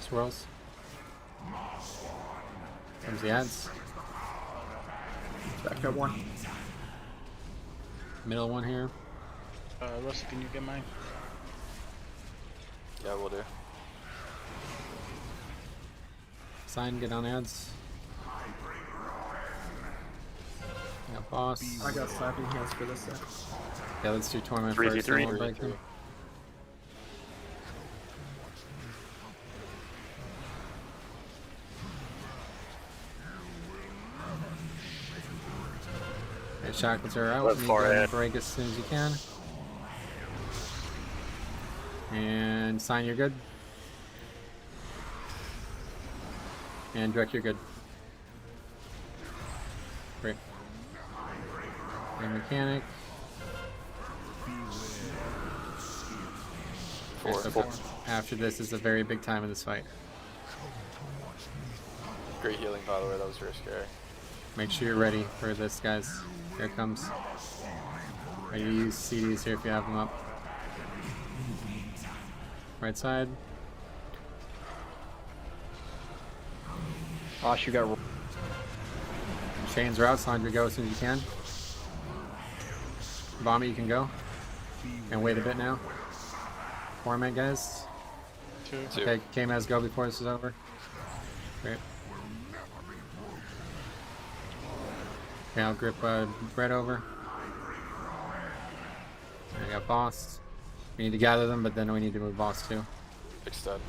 Speaker 3: Swirls. Comes the ads.
Speaker 9: back up one.
Speaker 3: Middle one here.
Speaker 4: Rusty, can you get mine?
Speaker 10: Yeah, we'll do.
Speaker 3: Sign, get on ads. Yeah, boss.
Speaker 9: I got slapping hands for this set.
Speaker 3: Yeah, let's do torment
Speaker 5: 3,
Speaker 3: first.
Speaker 5: 3,
Speaker 3: Then we'll
Speaker 5: 3.
Speaker 3: break them. Okay, shackles are out.
Speaker 5: Left
Speaker 3: You
Speaker 5: far
Speaker 3: need to
Speaker 5: ahead.
Speaker 3: break as soon as you can. And sign, you're good. And direct, you're good. Great. And mechanic.
Speaker 10: 4.
Speaker 3: Okay, so after this is a very big time in this fight.
Speaker 10: Great healing, by the way. That was very scary.
Speaker 3: Make sure you're ready for this, guys. Here it comes. Ready to use CDs here if you have them up. Right side.
Speaker 2: Osh, you got.
Speaker 3: Chains are out. Soulrender, go as soon as you can. Vomit, you can go. And wait a bit now. 4 minute, guys.
Speaker 10: 2.
Speaker 3: Okay, K-Maz, go before this is over. Great. Okay, I'll grip Brett over. I got boss. We need to gather them, but then we need to move boss too.
Speaker 10: Big stud.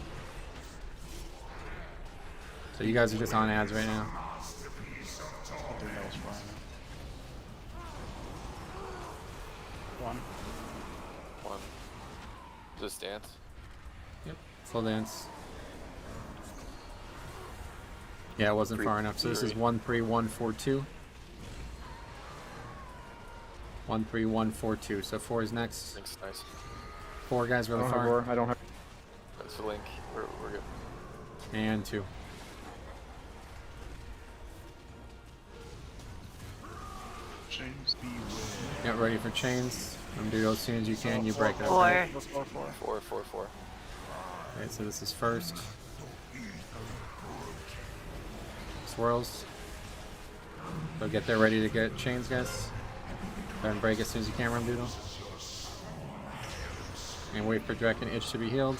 Speaker 3: So you guys are just on ads right now.
Speaker 4: I think that was fine. 1.
Speaker 10: Is this dance?
Speaker 3: Yep, full dance. Yeah, it wasn't far enough. So this is 1-3-1-4-2. 1-3-1-4-2. So 4 is next.
Speaker 10: Thanks, nice.
Speaker 3: 4 guys really far.
Speaker 2: I don't have.
Speaker 10: That's the link. We're good.
Speaker 3: And 2.
Speaker 12: Chains beware.
Speaker 3: Get ready for chains. I'm gonna do it as soon as you can. You break it.
Speaker 8: 4.
Speaker 10: 4.
Speaker 3: Okay, so this is first. Swirls. So get there ready to get chains, guys. Go ahead and break as soon as you can, Rum Doodle. And wait for Drek and Itch to be healed.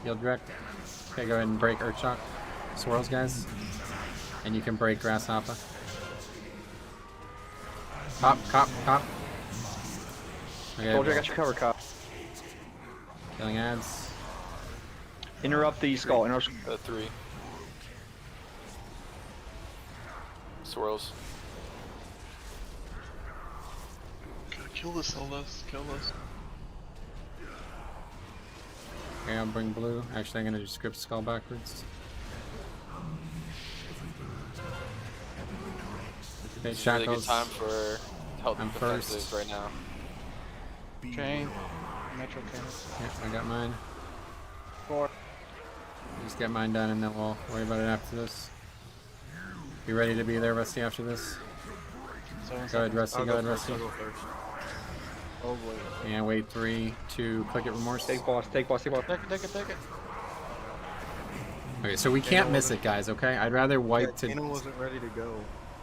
Speaker 3: Heal Drek. Okay, go ahead and break Earthshock. Swirls, guys. And you can break Grasshopper. Cop. Okay,
Speaker 2: Soldier, I got your cover, cop.
Speaker 3: killing ads.
Speaker 2: Interrupt the skull.
Speaker 10: 3. Swirls.
Speaker 6: Kill this, Celeste. Kill this.
Speaker 3: Okay, I'll bring blue. Actually, I'm gonna just script skull backwards. Okay,
Speaker 10: It's a really good
Speaker 3: shackles.
Speaker 10: time for health
Speaker 3: I'm
Speaker 10: defenses
Speaker 3: first.
Speaker 10: right now.
Speaker 4: Chain. Metro chain.
Speaker 3: Yep, I got mine.
Speaker 4: 4.
Speaker 3: Just get mine done and then we'll worry about it after this. You ready to be there, Rusty, after this?
Speaker 4: 7
Speaker 3: Go ahead, Rusty.
Speaker 7: I'll
Speaker 3: Go ahead,
Speaker 7: first,
Speaker 3: Rusty.
Speaker 7: I'll go first.
Speaker 4: Oh boy.
Speaker 3: And wait, 3, 2, click it, remorse.
Speaker 2: Take boss. Take boss.
Speaker 4: Take it.
Speaker 3: Okay, so we can't miss it, guys, okay? I'd rather wipe to...
Speaker 7: Kano wasn't ready to go.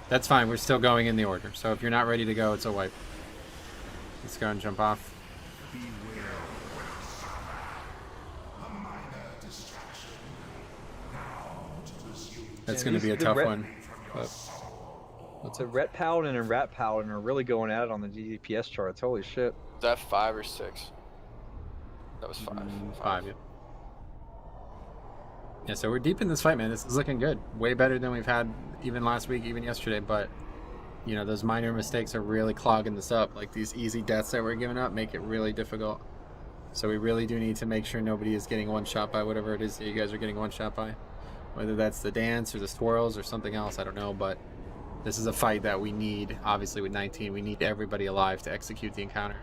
Speaker 3: That's fine, we're still going in the order. So if you're not ready to go, it's a wipe. Let's go and jump off. That's going to be a tough one. But
Speaker 2: The Ret Paladin and Rat Paladin are really going at it on the DPS charts. Holy shit.
Speaker 10: Is that 5 or 6? That was 5.
Speaker 3: 5, yeah. Yeah, so we're deep in this fight, man. This is looking good. Way better than we've had even last week, even yesterday. But, you know, those minor mistakes are really clogging this up. Like, these easy deaths that we're giving up make it really difficult. So we really do need to make sure nobody is getting one shot by whatever it is that you guys are getting one shot by. Whether that's the dance or the swirls or something else, I don't know. But this is a fight that we need, obviously, with 19. We need everybody alive to execute the encounter.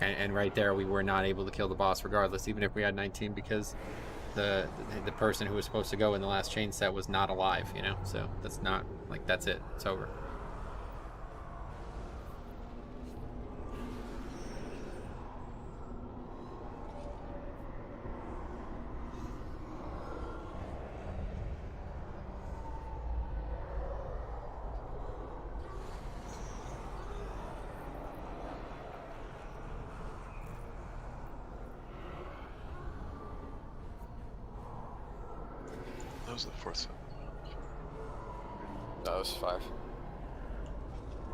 Speaker 3: And right there, we were not able to kill the boss regardless, even if we had 19, because the person who was supposed to go in the last chain set was not alive, you know? So that's not, like, that's it. It's over.
Speaker 1: That was the 4th set.
Speaker 10: That was 5.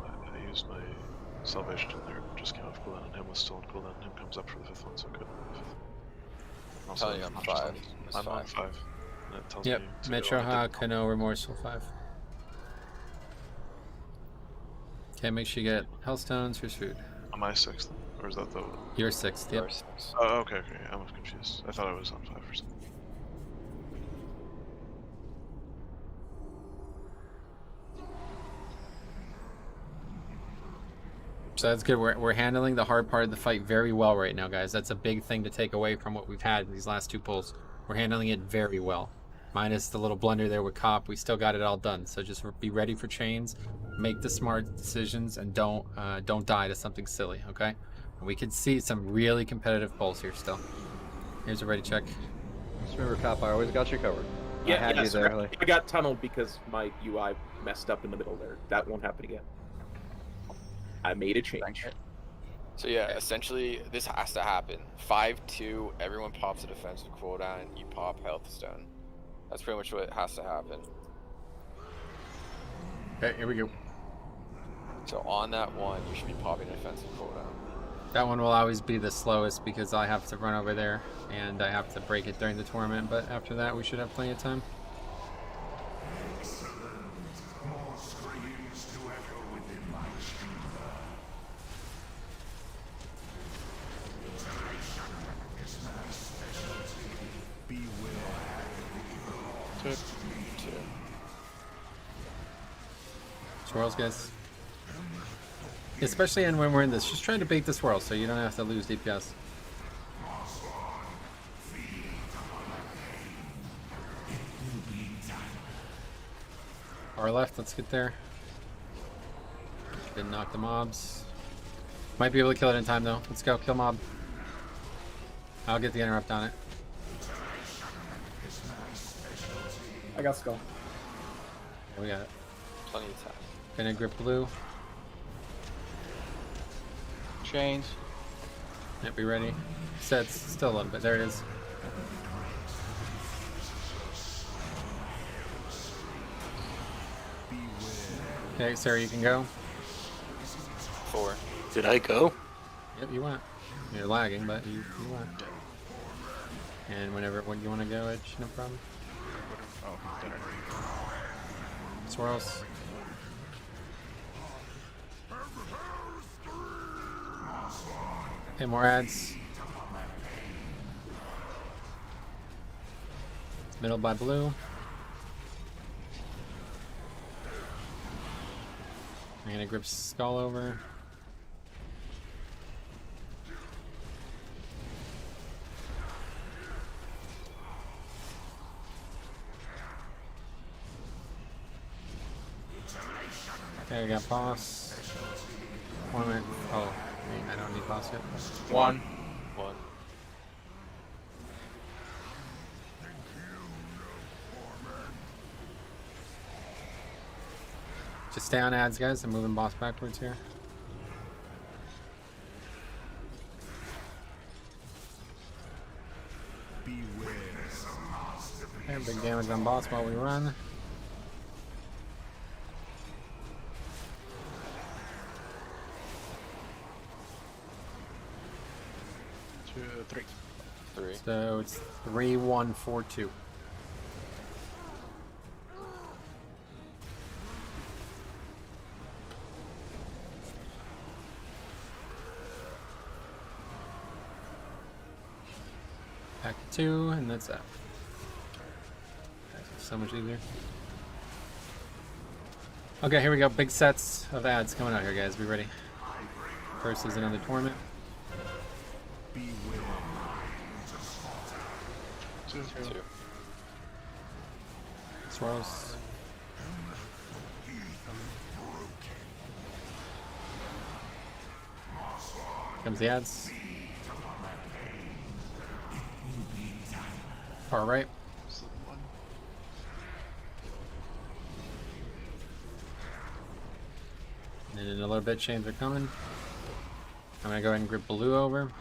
Speaker 1: I used my salvation in there, just came off cooldown, and him was still on cooldown, and him comes up for the 5th one, so good.
Speaker 10: I'm telling you, I'm 5.
Speaker 1: I'm on 5. And it tells
Speaker 3: Yep,
Speaker 1: me to
Speaker 3: Metro
Speaker 1: go on
Speaker 3: Ha, Kano, Remorseful 5. Okay, make sure you get Hellstones. Here's food.
Speaker 1: Am I 6th? Or is that the...
Speaker 3: You're 6th, yep.
Speaker 1: Oh, okay. I'm confused. I thought I was on 5 or something.
Speaker 3: So that's good. We're handling the hard part of the fight very well right now, guys. That's a big thing to take away from what we've had in these last 2 pulls. We're handling it very well. Minus the little blunder there with Cop, we still got it all done. So just be ready for chains, make the smart decisions, and don't die to something silly, okay? We can see some really competitive polls here still. Here's a ready check.
Speaker 2: Just remember, Cop, I always got you covered.
Speaker 9: Yeah,
Speaker 2: I had you there. Like...
Speaker 9: I got tunneled because my UI messed up in the middle there. That won't happen again. I made a change.
Speaker 10: So yeah, essentially this has to happen. 5-2, everyone pops a defensive cooldown, you pop health stone. That's pretty much what has to happen.
Speaker 3: Okay, here we go.
Speaker 10: So on that one, you should be popping a defensive cooldown.
Speaker 3: That one will always be the slowest because I have to run over there and I have to break it during the tournament, but after that we should have plenty of time. Swirls, guys. Especially when we're in this, just try to bait the swirl so you don't have to lose DPS. Our left, let's get there. Didn't knock the mobs. Might be able to kill it in time though. Let's go, kill mob. I'll get the interrupt on it.
Speaker 9: I got skull.
Speaker 3: Yeah, we got it.
Speaker 10: Plenty of time.
Speaker 3: Gonna grip blue.
Speaker 4: Chains.
Speaker 3: Yep, be ready. Sets still a little bit. There it is. Okay, Sarah, you can go.
Speaker 10: 4.
Speaker 5: Did I go?
Speaker 3: Yep, you went. You're lagging, but you went. And when you want to go, Edge, no problem.
Speaker 4: Oh, he's dead.
Speaker 3: Swirls. Okay, more ads. Middle by blue. I'm gonna grip skull over. Okay, we got boss. One minute. Oh, I don't need boss yet.
Speaker 4: 1.
Speaker 3: Just stay on ads, guys. I'm moving boss backwards here. Okay, big damage on boss while we run.
Speaker 10: Three.
Speaker 3: So it's 3-1-4-2. Back to 2, and that's that. That's so much easier. Okay, here we go. Big sets of ads coming out here, guys. Be ready. First is another tournament.
Speaker 10: Two.
Speaker 3: Swirls. Comes the ads. Far right. And in a little bit, chains are coming. I'm gonna go ahead and grip blue over.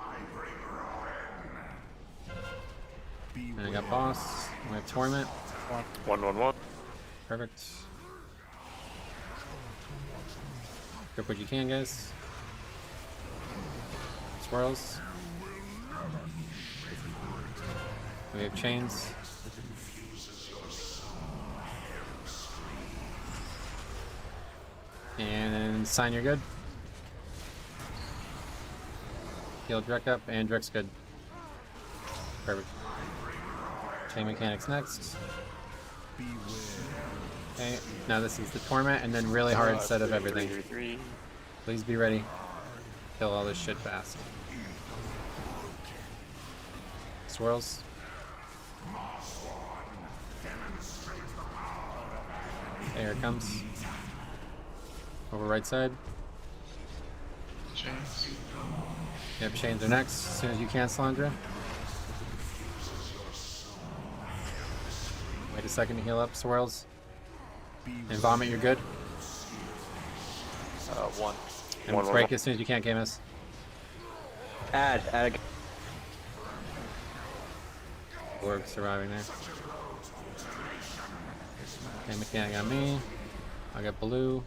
Speaker 3: And I got boss. We have torment.
Speaker 5: 1-1-1.
Speaker 3: Perfect. Grip what you can, guys. Swirls. We have chains. And sign, you're good. Heal Drek up, and Drek's good. Perfect. Chain mechanics next. Okay, now this is the torment, and then really hard set of everything. Please be ready. Kill all this shit fast. There it comes. Over right side.
Speaker 6: Chains.
Speaker 3: Yep, chains are next. As soon as you can, Soulrender. Wait a second to heal up, swirls. And vomit, you're good.
Speaker 10: One.
Speaker 3: And break as soon as you can, KMS.
Speaker 2: Add.
Speaker 3: Orb surviving there. Okay, mechanic on me. I got blue.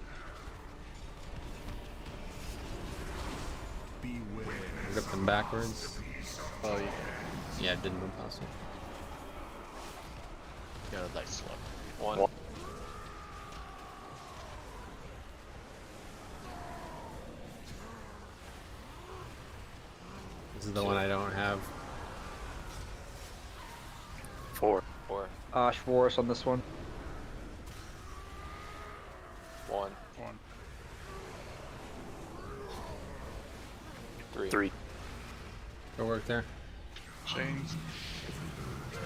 Speaker 3: Rip them backwards.
Speaker 4: Oh,
Speaker 3: yeah, it didn't move possible.
Speaker 4: got a dice slug.
Speaker 10: One.
Speaker 3: This is the one I don't have.
Speaker 5: Four.
Speaker 2: Osh Force on this one.
Speaker 10: One. Three.
Speaker 3: Go work there.
Speaker 6: Chains.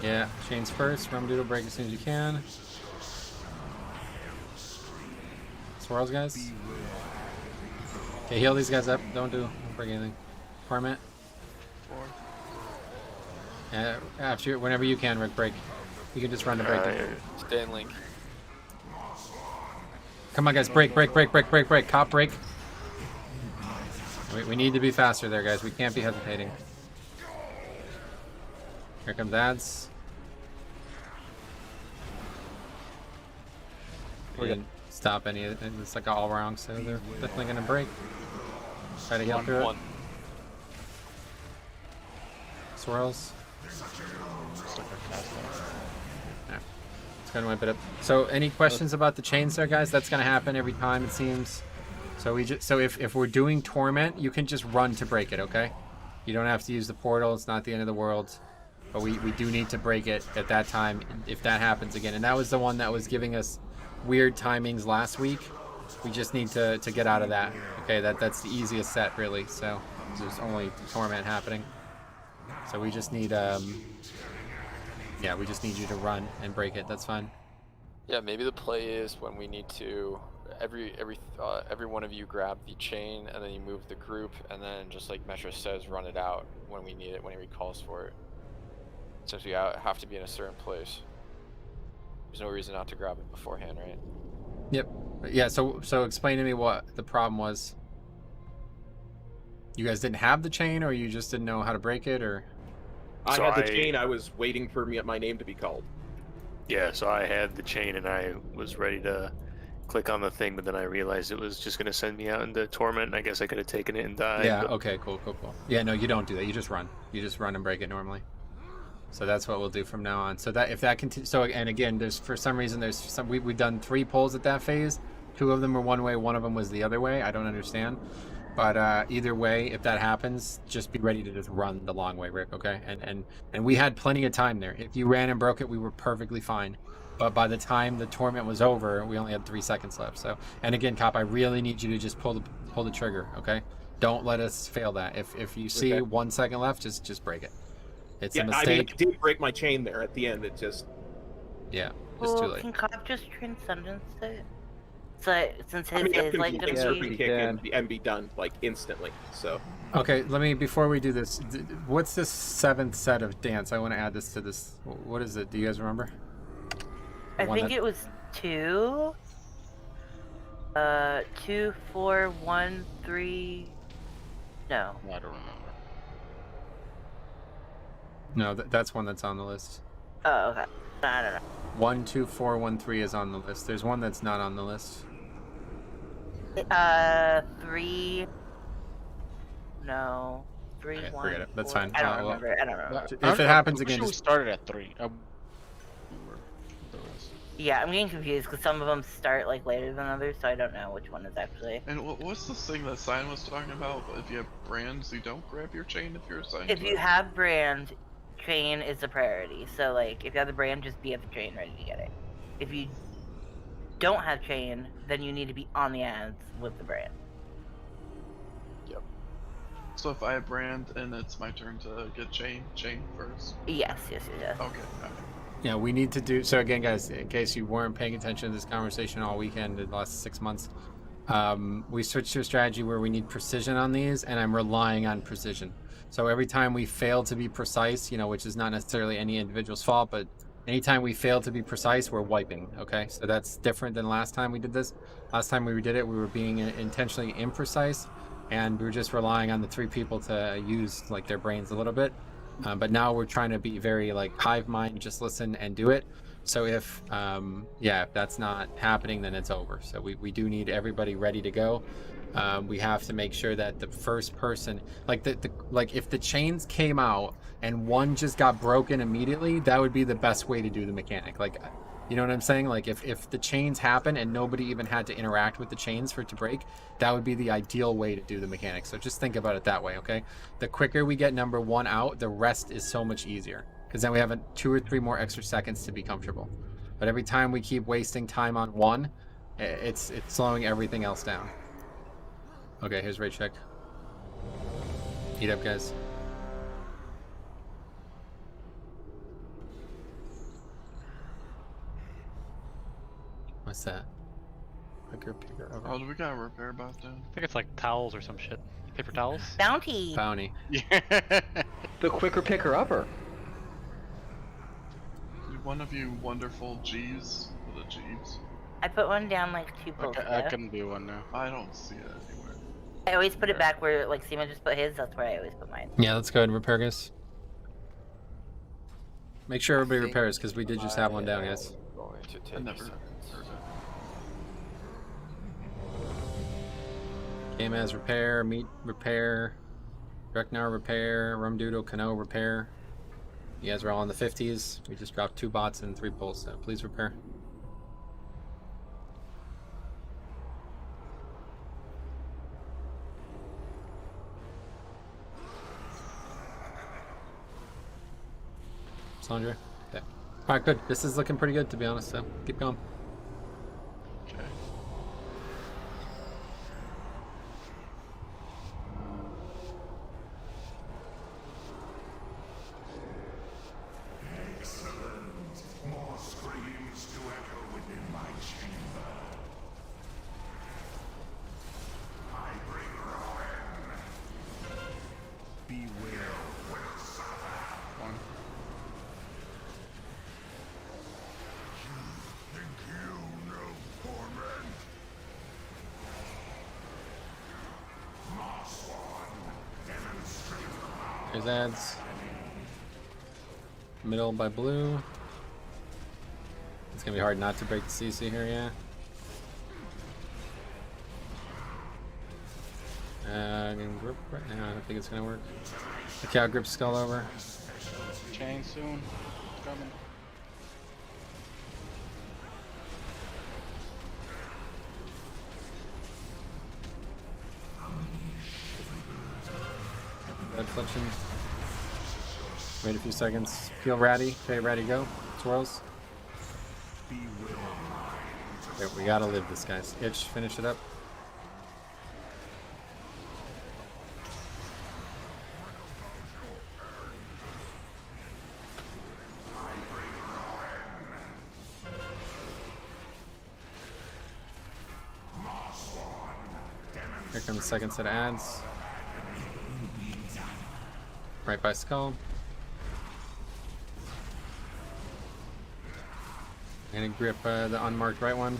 Speaker 3: Yeah, chains first. Rum Doodle, break as soon as you can. Swirls, guys. Okay, heal these guys up. Don't break anything. Torment.
Speaker 6: 4.
Speaker 3: After, whenever you can, Rick, break. You can just run to break them.
Speaker 10: Stay in link.
Speaker 3: Come on, guys, break. Cop, break. We need to be faster there, guys. We can't be hesitating. Here comes ads. We didn't stop any of it. It's like all wrong, so they're definitely going to break. Try to get through it. Swirls. Yeah. It's going to whip it up. So any questions about the chains there, guys? That's going to happen every time, it seems. So if we're doing Torment, you can just run to break it, okay? You don't have to use the portal. It's not the end of the world. But we do need to break it at that time if that happens again. And that was the one that was giving us weird timings last week. We just need to get out of that. Okay, that's the easiest set, really. So there's only Torment happening. So we just need we just need you to run and break it. That's fine.
Speaker 10: Yeah, maybe the play is when we need to every one of you grab the chain and then you move the group and then just like Metro says, run it out when we need it, when he calls for it. Since we have to be in a certain place, there's no reason not to grab it beforehand, right?
Speaker 3: Yep. Yeah. So explain to me what the problem was. You guys didn't have the chain, or you just didn't know how to break it, or?
Speaker 9: I had the chain. I was waiting for my name to be called.
Speaker 5: Yeah, so I had the chain and I was ready to click on the thing, but then I realized it was just going to send me out into torment, and I guess I could have taken it and died.
Speaker 3: Yeah.
Speaker 5: But...
Speaker 3: Okay. Cool. Yeah. No, you don't do that. You just run. You just run and break it normally. So that's what we'll do from now on. So that if that continues, and again, we've done 3 pulls at that phase. 2 of them were one way, 1 of them was the other way. I don't understand, but either way, if that happens, just be ready to just run the long way, Rick. Okay? And we had plenty of time there. If you ran and broke it, we were perfectly fine. But by the time the torment was over, we only had 3 seconds left. So, and again, Cop, I really need you to just pull the trigger. Okay? Don't let us fail that. If you see 1 second left, just break it. It's a mistake.
Speaker 9: I mean, I did break my chain there at the end. It just...
Speaker 3: Yeah, just too late.
Speaker 8: Can Cop just transcendence it? So, since his is like
Speaker 9: going to kick and be done, like, instantly, so...
Speaker 3: Okay, before we do this, what's this 7th set of dance? I want to add this to this. What is it? Do you guys remember?
Speaker 8: I think it was 2. 2, 4, 1, 3... No.
Speaker 4: I don't remember.
Speaker 3: No, that's one that's on the list.
Speaker 8: Oh, okay. I don't know.
Speaker 3: 1, 2, 4, 1, 3 is on the list. There's one that's not on the list.
Speaker 8: 3. No. 3,
Speaker 3: Okay,
Speaker 8: 1.
Speaker 3: forget it. That's
Speaker 8: 4.
Speaker 3: fine.
Speaker 8: I don't remember. I don't remember.
Speaker 3: If it happens again,
Speaker 4: We
Speaker 3: just...
Speaker 4: started at 3.
Speaker 8: Yeah, I'm getting confused because some of them start like later than others, so I don't know which one is actually.
Speaker 6: And what's this thing that Sign was talking about? If you have brands, you don't grab your chain if you're assigned
Speaker 8: If
Speaker 6: to
Speaker 8: you
Speaker 6: it?
Speaker 8: have brand, chain is the priority. So like, if you have the brand, just be at the chain ready to get it. If you don't have chain, then you need to be on the ads with the brand.
Speaker 10: Yep.
Speaker 6: So if I have brand and it's my turn to get chain first?
Speaker 8: Yes.
Speaker 6: Okay.
Speaker 3: Yeah, we need to do so again, guys. In case you weren't paying attention to this conversation all weekend in the last 6 months, we switched to a strategy where we need precision on these, and I'm relying on precision. So every time we fail to be precise, you know, which is not necessarily any individual's fault, but anytime we fail to be precise, we're wiping. Okay, so that's different than last time we did this. Last time we did it, we were being intentionally imprecise, and we were just relying on the 3 people to use like their brains a little bit. But now we're trying to be very like hive mind, just listen and do it. So if if that's not happening, then it's over. So we do need everybody ready to go. We have to make sure that the first person, like like if the chains came out and one just got broken immediately, that would be the best way to do the mechanic. Like, you know what I'm saying? Like if the chains happen and nobody even had to interact with the chains for it to break, that would be the ideal way to do the mechanic. So just think about it that way, okay? The quicker we get number 1 out, the rest is so much easier, because then we have 2 or 3 more extra seconds to be comfortable. But every time we keep wasting time on one, it's slowing everything else down. Okay, here's raid check. Eat up, guys. What's that?
Speaker 6: Oh, do we got a repair buff down?
Speaker 13: I think it's like towels or some shit. Paper towels?
Speaker 8: Bounty.
Speaker 3: Bounty.
Speaker 2: The quicker picker upper.
Speaker 6: One of you wonderful G's with a Jeeves.
Speaker 8: I put one down like 2 pulls
Speaker 4: I
Speaker 8: ago.
Speaker 4: can do one now.
Speaker 6: I don't see it anywhere.
Speaker 8: I always put it back where like Seema just put his. That's where I always put mine.
Speaker 3: Yeah, let's go ahead and repair, guys. Make sure everybody repairs, because we did just have one down, guys.
Speaker 10: Going to take
Speaker 6: I never
Speaker 10: seconds.
Speaker 6: heard it.
Speaker 3: Game as repair, meat repair, Reknar repair, Rumdoodle, Kano repair. You guys are all in the 50s. We just dropped 2 bots and 3 pulls, so please repair. Sandra? Okay. Alright, good. This is looking pretty good, to be honest, so keep going.
Speaker 6: Okay.
Speaker 12: More screams to echo within my chamber. I bring ruin. Beware. Will suffer.
Speaker 4: One.
Speaker 12: Think you know torment? Moss one. Demonstrate.
Speaker 3: There's ads. Middle by blue. It's gonna be hard not to break the CC here, yeah. Grip right now, I don't think it's gonna work. The cow grip skull over.
Speaker 4: Chain soon. Coming.
Speaker 3: Red flexion. Wait a few seconds. Feel ratty. Okay, ratty, go. Twirls. Okay, we gotta live this, guys. Itch, finish it up. Here comes the second set of ads. Right by skull. I'm gonna grip the unmarked right one.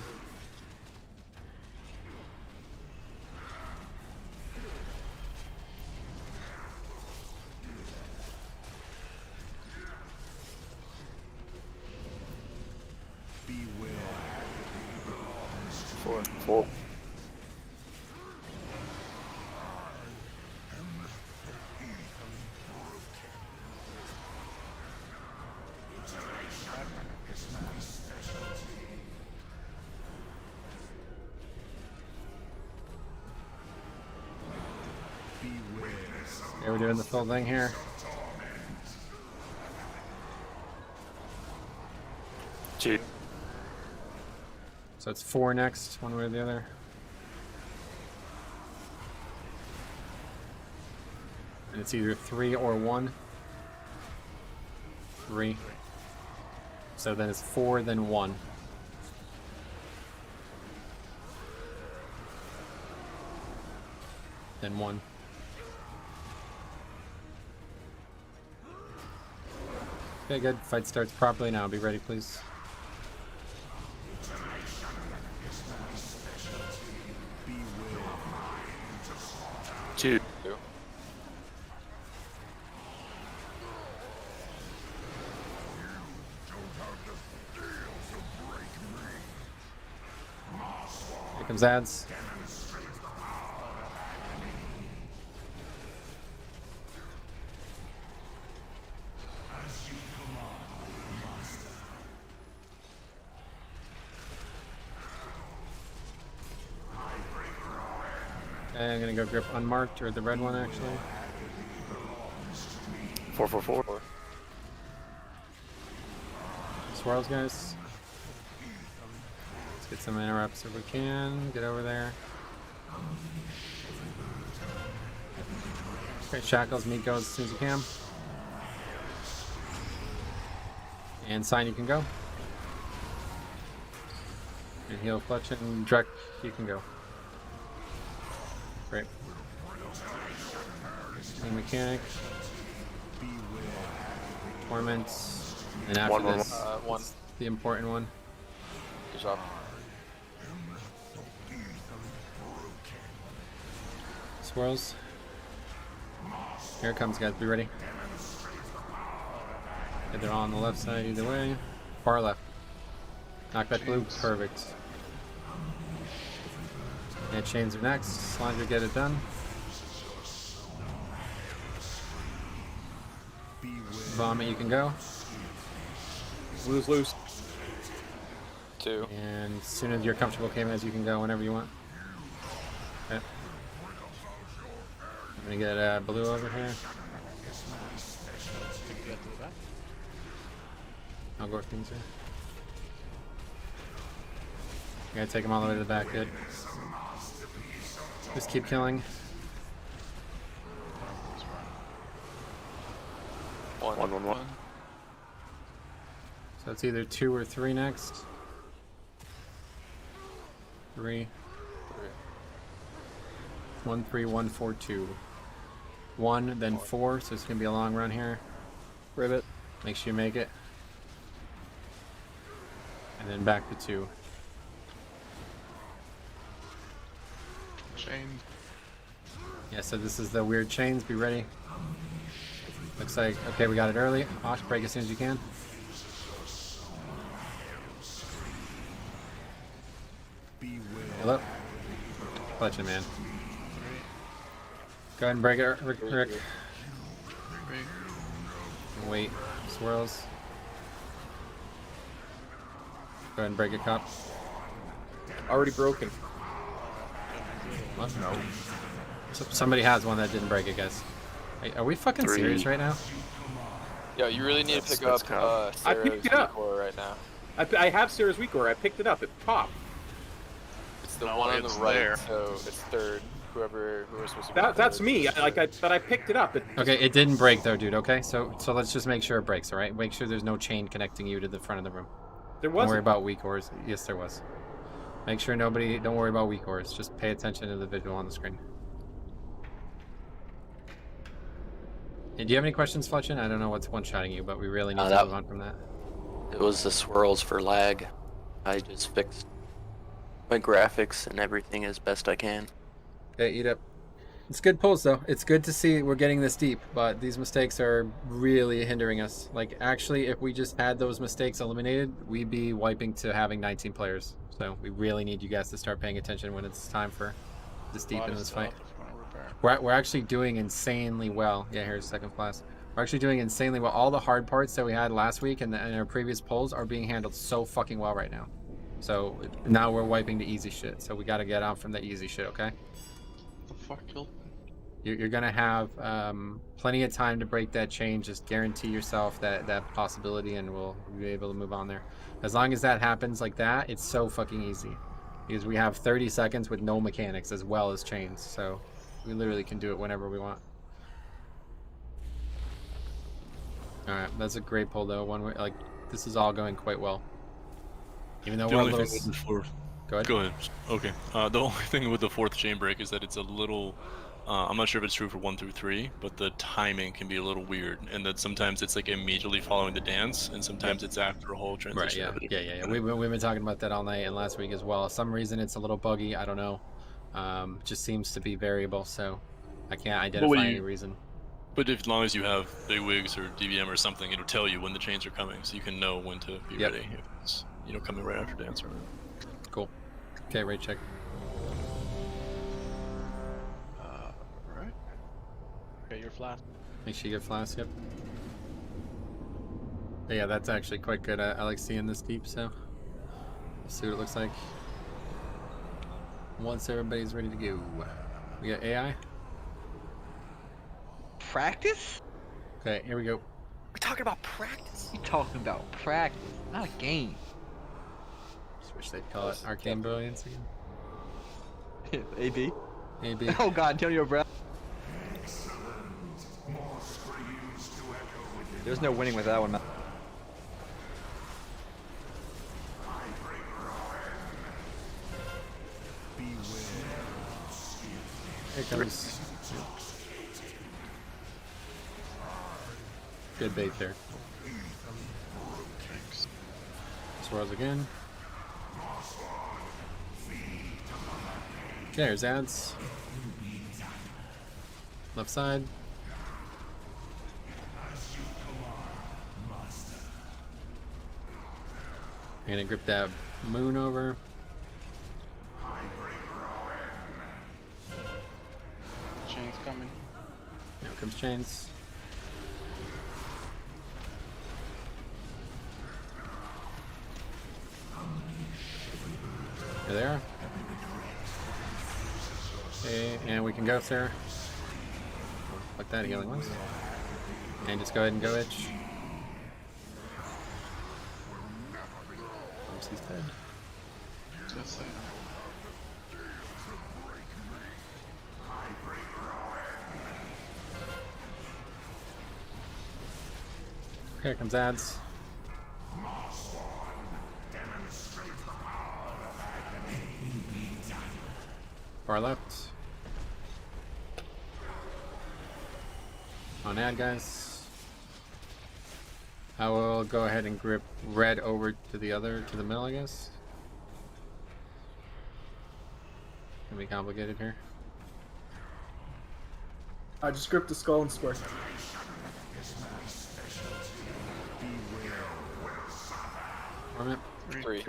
Speaker 5: Four.
Speaker 3: Okay, we're doing the full thing here.
Speaker 5: Cheat.
Speaker 3: So it's 4 next, one way or the other. And it's either 3 or 1. 3. So then it's 4, then 1. Then 1. Okay, good. Fight starts properly now. Be ready, please.
Speaker 5: Two.
Speaker 3: Here comes ads. Okay, I'm gonna go grip unmarked, or the red one actually.
Speaker 5: 444.
Speaker 3: Swirls, guys. Let's get some interrupts if we can. Get over there. Okay, shackles, meat goes as soon as you can. And sign, you can go. And heal, clutch, and Drek, you can go. Great. And mechanic. Torments. And after this,
Speaker 10: one.
Speaker 3: the important one.
Speaker 10: Good job.
Speaker 3: Swirls. Here it comes, guys. Be ready. Okay, they're all on the left side either way. Far left. Knock that blue. Perfect. And chains are next. Soulrender, get it done. Vomit, you can go.
Speaker 9: Blue's loose.
Speaker 10: 2.
Speaker 3: And as soon as you're comfortable, K-Maz, you can go whenever you want. Okay. I'm gonna get blue over here. I'll go with things here. I gotta take them all the way to the back, good. Just keep killing.
Speaker 10: 1.
Speaker 3: So it's either 2 or 3 next. 3. 1, 3, 1, 4, 2. 1, then 4, so it's gonna be a long run here. Ribbit. Make sure you make it. And then back to 2.
Speaker 6: Chained.
Speaker 3: Yeah, so this is the weird chains. Be ready. Looks like, okay, we got it early. Osh, break as soon as you can. Heal up. Clutch it, man. Go ahead and break it, Rick. Wait. Swirls. Go ahead and break it, Cop.
Speaker 9: Already broken.
Speaker 3: What? No. So somebody has one that didn't break it, guys. Hey, are we fucking
Speaker 5: 3.
Speaker 3: serious right now?
Speaker 10: Yo, you really need to pick up
Speaker 9: I picked it up.
Speaker 10: Core right now.
Speaker 9: I have Sarah's weak core. I picked it up. It popped.
Speaker 10: It's the
Speaker 6: No,
Speaker 10: one on the
Speaker 6: it's
Speaker 10: right,
Speaker 6: there.
Speaker 10: so it's third. Whoever was supposed to be
Speaker 9: That's
Speaker 10: third.
Speaker 9: me. But I picked it up.
Speaker 3: Okay, it didn't break though, dude. Okay, so let's just make sure it breaks. All right, make sure there's no chain connecting you to the front of the room.
Speaker 9: There
Speaker 3: Don't worry
Speaker 9: wasn't.
Speaker 3: about weak ores. Yes, there was. Make sure nobody. Don't worry about weak ores. Just pay attention to the visual on the screen. Hey, do you have any questions, Fletchin? I don't know what's one-shotting you, but we really need to move on from that.
Speaker 14: It was the swirls for lag. I just fixed my graphics and everything as best I can.
Speaker 3: Okay, eat up. It's good pulls though. It's good to see we're getting this deep, but these mistakes are really hindering us. Like, actually, if we just had those mistakes eliminated, we'd be wiping to having 19 players. So we really need you guys to start paying attention when it's time for this deep into this fight. We're actually doing insanely well. Yeah, here's second class. We're actually doing insanely well. All the hard parts that we had last week and in our previous polls are being handled so fucking well right now. So now we're wiping the easy shit. So we got to get out from the easy shit, okay?
Speaker 6: The fuck killed me?
Speaker 3: You're gonna have plenty of time to break that chain. Just guarantee yourself that possibility, and we'll be able to move on there. As long as that happens like that, it's so fucking easy. Because we have 30 seconds with no mechanics as well as chains. So we literally can do it whenever we want. Alright, that's a great pull though. One way, like, this is all going quite well. Even though
Speaker 11: The
Speaker 3: we're a
Speaker 11: only
Speaker 3: little...
Speaker 11: thing with the fourth...
Speaker 3: Go ahead.
Speaker 11: Go ahead. Okay. The only thing with the fourth chain break is that it's a little... I'm not sure if it's true for 1 through 3, but the timing can be a little weird, and that sometimes it's like immediately following the dance, and sometimes it's after a whole transition.
Speaker 3: Right, yeah. We've been talking about that all night and last week as well. Some reason it's a little buggy, I don't know. Just seems to be variable, so I can't identify any reason.
Speaker 11: But as long as you have big wigs or DVM or something, it'll tell you when the chains are coming, so you can know when to be ready. If it's, you know, coming right after dance or not.
Speaker 3: Cool. Okay, rate check.
Speaker 1: Right.
Speaker 4: Get your flask.
Speaker 3: Make sure you get flask, yep. But yeah, that's actually quite good. I like seeing this deep, so let's see what it looks like. Once everybody's ready to go. We got AI.
Speaker 2: Practice?
Speaker 3: Okay, here we go.
Speaker 2: We're talking about practice. You're talking about practice, not a game.
Speaker 3: Just wish they'd call it Arcane Brilliance again.
Speaker 2: AB?
Speaker 3: AB.
Speaker 2: Oh god, Antonio Brown. There's no winning with that one, man.
Speaker 3: Here comes. Good bait there. Swirls again. Okay, there's ads. Left side. I'm gonna grip that moon over.
Speaker 4: Chains coming.
Speaker 3: Now comes chains. Here they are. Okay, and we can go, sir. Like that, healing ones. And just go ahead and go itch. Oops, he's dead.
Speaker 6: Just saying.
Speaker 3: Here comes ads. Far left. On ad, guys. I will go ahead and grip red over to the middle, I guess. Gonna be complicated here.
Speaker 15: I just gripped the skull and square.
Speaker 3: Form it.
Speaker 10: 3.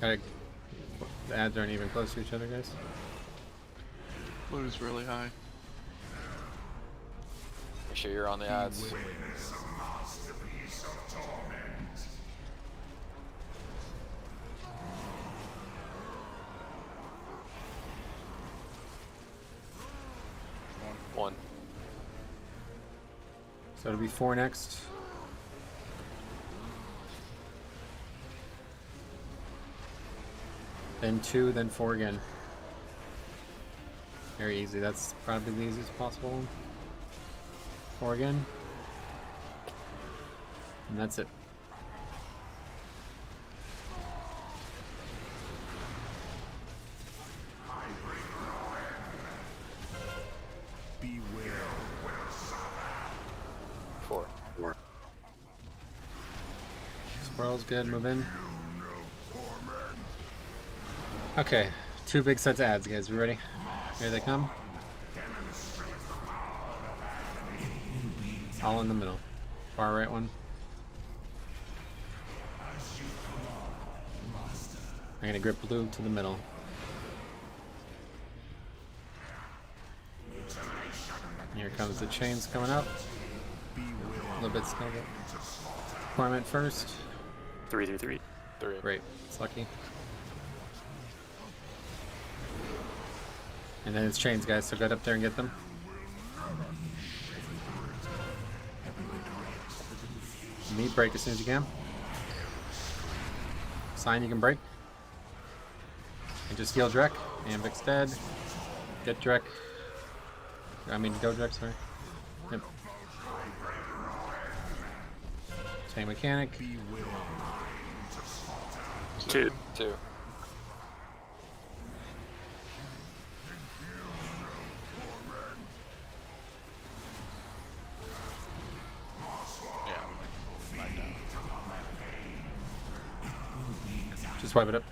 Speaker 3: Gotta, the ads aren't even close to each other, guys.
Speaker 6: Blue's really high.
Speaker 10: Make sure you're on the ads. One.
Speaker 3: So it'll be 4 next. Then 2, then 4 again. Very easy. That's probably the easiest possible one. 4 again. And that's it.
Speaker 10: Four.
Speaker 3: Swirl's good, move in. Okay, 2 big sets of ads, guys. We ready? Here they come. All in the middle. Far right one. I'm gonna grip blue to the middle. Here comes the chains coming up. A little bit still. Torment first.
Speaker 5: 3.
Speaker 3: Great. It's lucky. And then it's chains, guys, so get up there and get them. Meat break as soon as you can. Sign you can break. And just heal Drek. Ambic's dead. Get Drek. I mean, go Drek, sorry. Yep. Same mechanic.
Speaker 5: 2.
Speaker 3: Just wipe it up.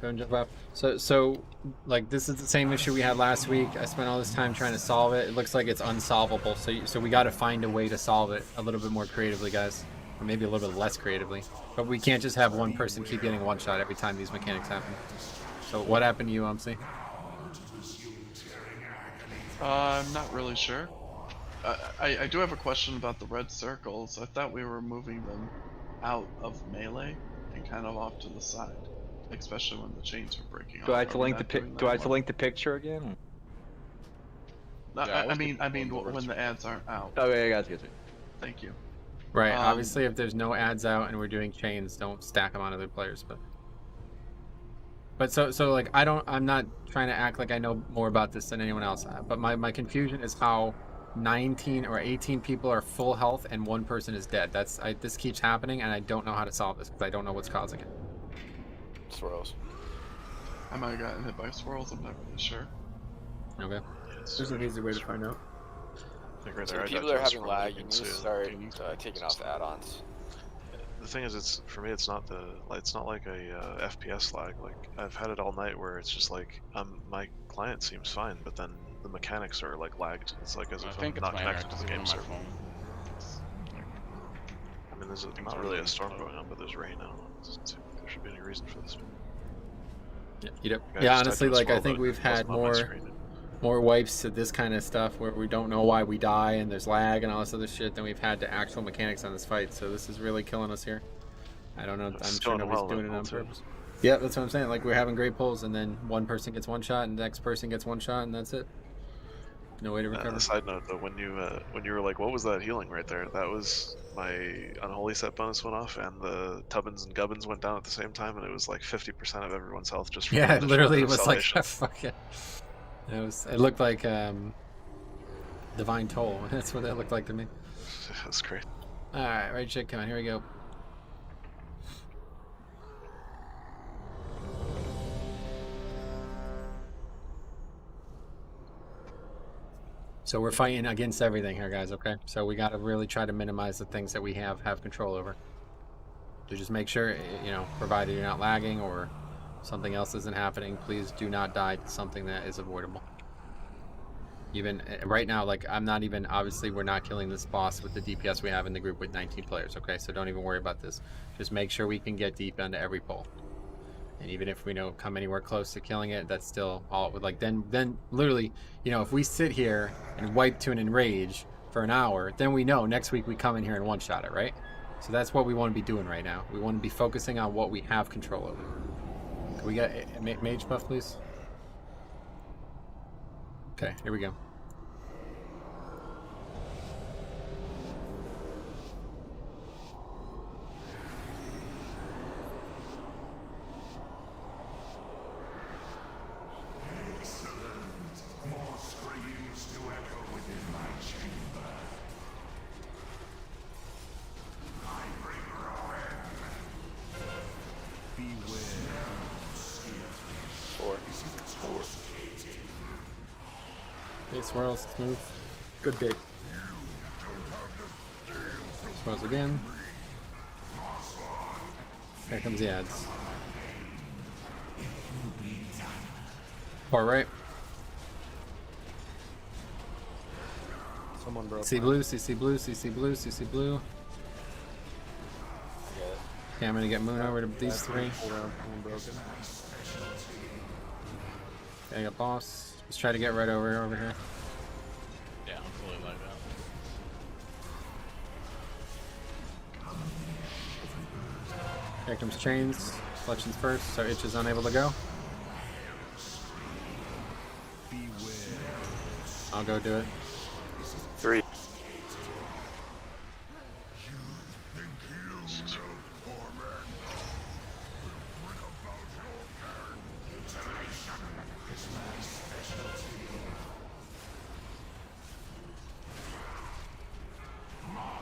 Speaker 3: Go and jump up. So, like, this is the same issue we had last week. I spent all this time trying to solve it. It looks like it's unsolvable. So we got to find a way to solve it a little bit more creatively, guys. Or maybe a little bit less creatively. But we can't just have one person keep getting one shot every time these mechanics happen. So what happened to you, Umsy?
Speaker 6: I'm not really sure. I do have a question about the red circles. I thought we were moving them out of melee and kind of off to the side, especially when the chains were breaking.
Speaker 2: Do I have to link the picture again?
Speaker 6: No, I mean when the ads aren't out.
Speaker 2: Okay, I got you.
Speaker 6: Thank you.
Speaker 3: Right. Obviously, if there's no ads out and we're doing chains, don't stack them on other players. But so like I'm not trying to act like I know more about this than anyone else. But my confusion is how 19 or 18 people are full health and one person is dead. This keeps happening and I don't know how to solve this because I don't know what's causing it.
Speaker 10: Swirls.
Speaker 6: I might have gotten hit by swirls. I'm not really sure.
Speaker 3: Okay.
Speaker 15: There's an easy way to find out.
Speaker 10: So if people are having lag, you need to start taking off add-ons.
Speaker 1: The thing is, for me, it's not like a FPS lag. Like I've had it all night where it's just like my client seems fine, but then the mechanics are like lagged. It's like as if I'm not connected to the game server. I mean, there's not really a storm going on, but there's rain. I don't know. It doesn't seem like there should be any reason for this.
Speaker 3: Yeah, honestly, like I think we've had more wipes to this kind of stuff where we don't know why we die and there's lag and all this other shit than we've had to actual mechanics on this fight. So this is really killing us here. I don't know. I'm sure nobody's doing it on purpose. Yeah, that's what I'm saying. Like we're having great pulls and then one person gets one shot and the next person gets one shot and that's it. No way to recover.
Speaker 1: Side note though, when you were like, what was that healing right there? That was my unholy set bonus went off and the Tubbins and Gubbins went down at the same time and it was like 50% of everyone's health just from
Speaker 3: it literally was like fuck it. It looked like Divine Toll. That's what that looked like to me.
Speaker 1: That's great.
Speaker 3: Alright, right shit, come on, here we go. So we're fighting against everything here, guys, okay? So we gotta really try to minimize the things that we have control over. So just make sure, provided you're not lagging or something else isn't happening, please do not die to something that is avoidable. Even right now, like obviously we're not killing this boss with the DPS we have in the group with 19 players, okay? So don't even worry about this. Just make sure we can get deep into every pull. And even if we don't come anywhere close to killing it, that's still all, like then literally, if we sit here and wipe to an enrage for an hour, then we know next week we come in here and one-shot it, right? So that's what we want to be doing right now. We want to be focusing on what we have control over. Can we get a mage buff, please? Okay, here we go. Okay, swirls, smooth.
Speaker 15: Good dig.
Speaker 3: Swirls again. Here comes the ads. Far right.
Speaker 7: Someone broke.
Speaker 3: CC blue, CC blue, CC blue, CC blue. Okay, I'm gonna get Moon over to these three. Okay, I got boss. Let's try to get right over here.
Speaker 4: Yeah, I'm fully lagged out.
Speaker 3: Here comes chains. Collections first, so Itch is unable to go. I'll go do it.
Speaker 5: 3.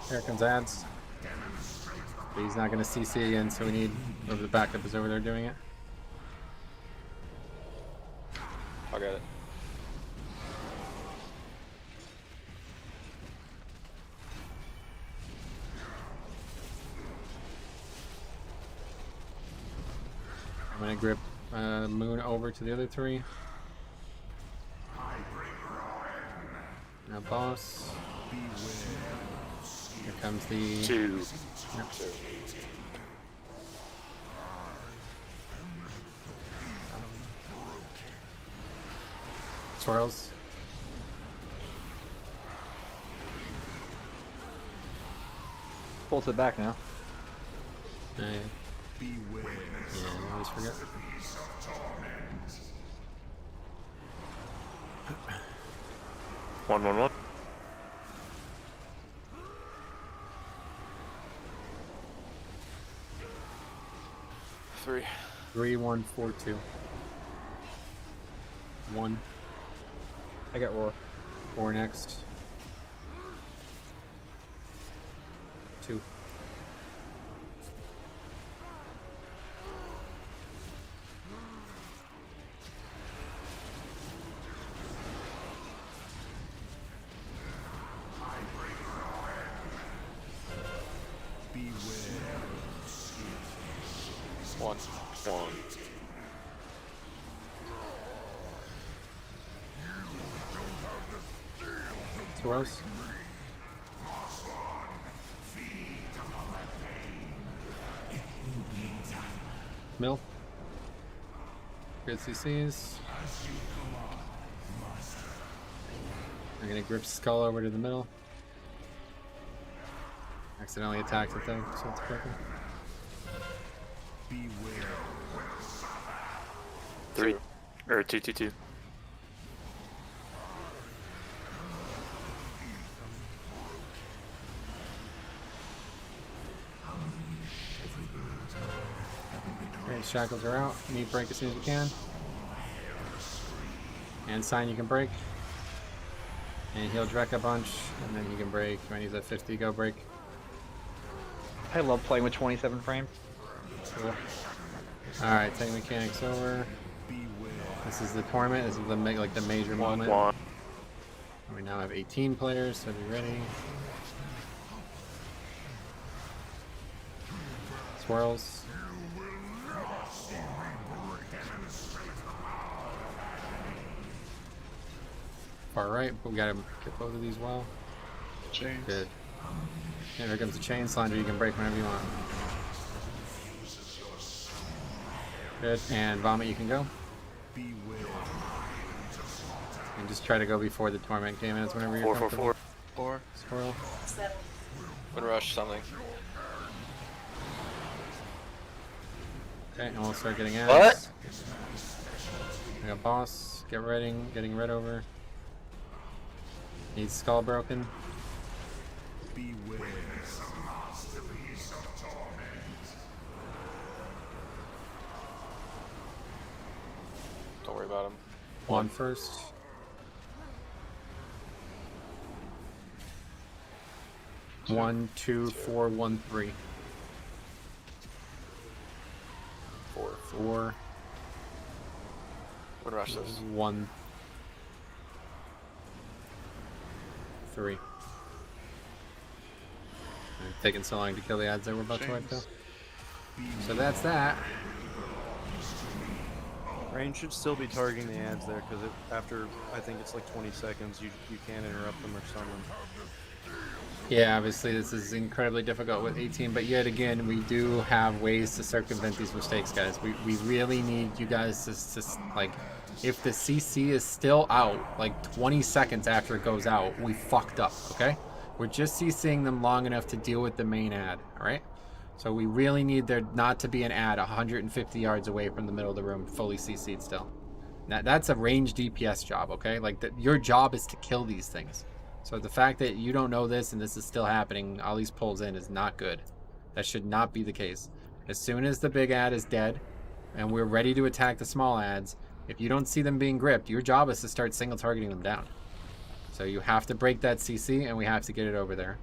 Speaker 3: Here comes ads. But he's not going to CC again, so we need whoever the backup is over there doing it.
Speaker 10: I'll get it.
Speaker 3: I'm going to grip Moon over to the other three. Now boss. Here comes the...
Speaker 5: 2.
Speaker 3: Yep. Swirls.
Speaker 2: Pull to the back now.
Speaker 3: Yeah, I always forget.
Speaker 5: One.
Speaker 10: 3.
Speaker 3: 3, 1, 4, 2. 1.
Speaker 2: I got roar.
Speaker 3: 4 next. 2.
Speaker 10: One.
Speaker 3: Swirls. Mill. Good CCs. I'm gonna grip Skull over to the middle. Accidentally attacked it though, so it's broken.
Speaker 5: 3. Or 2.
Speaker 3: Alright, shackles are out. You need to break as soon as you can. And sign you can break. And he'll Drek a bunch, and then you can break. When he's at 50, go break.
Speaker 2: I love playing with 27 frames.
Speaker 3: Cool. Alright, take mechanics over. This is the tournament. This is the the major moment. We now have 18 players, so be ready. Swirls. Far right, but we gotta get both of these well.
Speaker 6: Chains.
Speaker 3: Good. And here comes the chain Soulrender. You can break whenever you want. Good. And vomit, you can go. And just try to go before the torment game ends whenever you're comfortable.
Speaker 10: 4.
Speaker 3: Swirl.
Speaker 10: Would rush something.
Speaker 3: Okay, and we'll start getting ads. We got boss. Get ready. Getting red over. Needs skull broken.
Speaker 10: Don't worry about him.
Speaker 3: 1 first. 1, 2, 4, 1, 3. 4.
Speaker 10: Would rush this.
Speaker 3: 1, 3. It's taking so long to kill the ads that we're about to wipe though. So that's that.
Speaker 7: Rain should still be targeting the ads there because after I think it's like 20 seconds, you can't interrupt them or stun them.
Speaker 3: Yeah, obviously this is incredibly difficult with 18, but yet again, we do have ways to circumvent these mistakes, guys. We really need you guys to like, if the CC is still out, like 20 seconds after it goes out, we fucked up, okay? We're just CCing them long enough to deal with the main ad, alright? So we really need there not to be an ad 150 yards away from the middle of the room, fully CC'd still. Now, that's a range DPS job, okay? Like, your job is to kill these things. So the fact that you don't know this and this is still happening, all these pulls in, is not good. That should not be the case. As soon as the big ad is dead and we're ready to attack the small ads, if you don't see them being gripped, your job is to start single targeting them down. So you have to break that CC and we have to get it over there.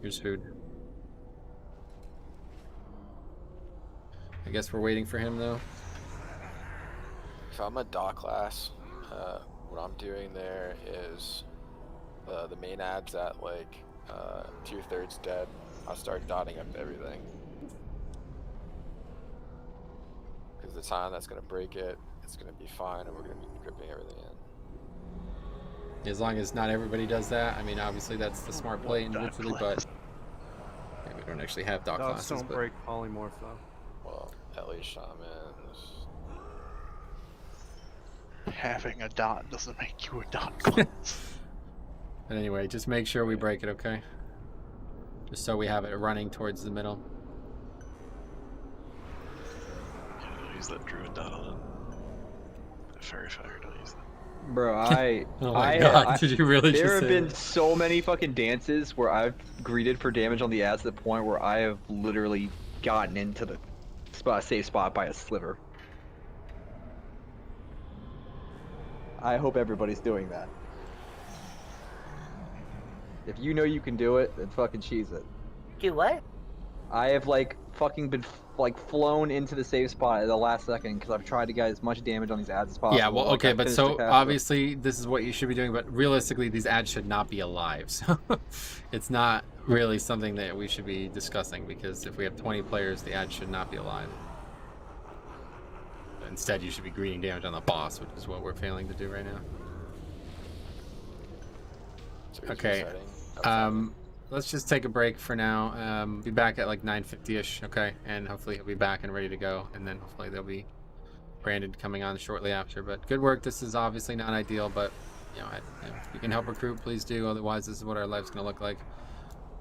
Speaker 3: Here's food. I guess we're waiting for him though.
Speaker 10: If I'm a dot class, what I'm doing there is the main ad's at like 2/3 dead. I'll start dotting up everything. Because the time that's going to break it, it's going to be fine and we're going to be gripping everything in.
Speaker 3: As long as not everybody does that. I mean, obviously that's the smart play individually, but yeah, we don't actually have dot
Speaker 7: Dots
Speaker 3: classes.
Speaker 7: don't
Speaker 3: But
Speaker 7: break polymorph though.
Speaker 10: Well, at least shamans.
Speaker 4: Having a dot doesn't make you a dot class.
Speaker 3: But anyway, just make sure we break it, okay? Just so we have it running towards the middle.
Speaker 1: Yeah, don't use that druid dot on it. That fairy fire, don't use that.
Speaker 2: Bro,
Speaker 3: Oh my god, did you really just
Speaker 2: There have
Speaker 3: say
Speaker 2: been
Speaker 3: that?
Speaker 2: so many fucking dances where I've greeted for damage on the ads to the point where I have literally gotten into the safe spot by a sliver. I hope everybody's doing that. If you know you can do it, then fucking cheese it.
Speaker 8: Do what?
Speaker 2: I have like fucking been like flown into the safe spot at the last second because I've tried to get as much damage on these ads as possible.
Speaker 3: Yeah, well,
Speaker 2: Like,
Speaker 3: okay,
Speaker 2: I
Speaker 3: but
Speaker 2: finished
Speaker 3: so
Speaker 2: the cast,
Speaker 3: obviously this is what you should be doing, but realistically these ads should not be alive. So it's not really something that we should be discussing because if we have 20 players, the ads should not be alive. Instead, you should be greeting damage on the boss, which is what we're failing to do right now. Okay, let's just take a break for now. Be back at like 9:50ish, okay? And hopefully he'll be back and ready to go, and then hopefully there'll be Brandon coming on shortly after. But good work. This is obviously not ideal, but you know, if you can help recruit, please do. Otherwise, this is what our life's gonna look like.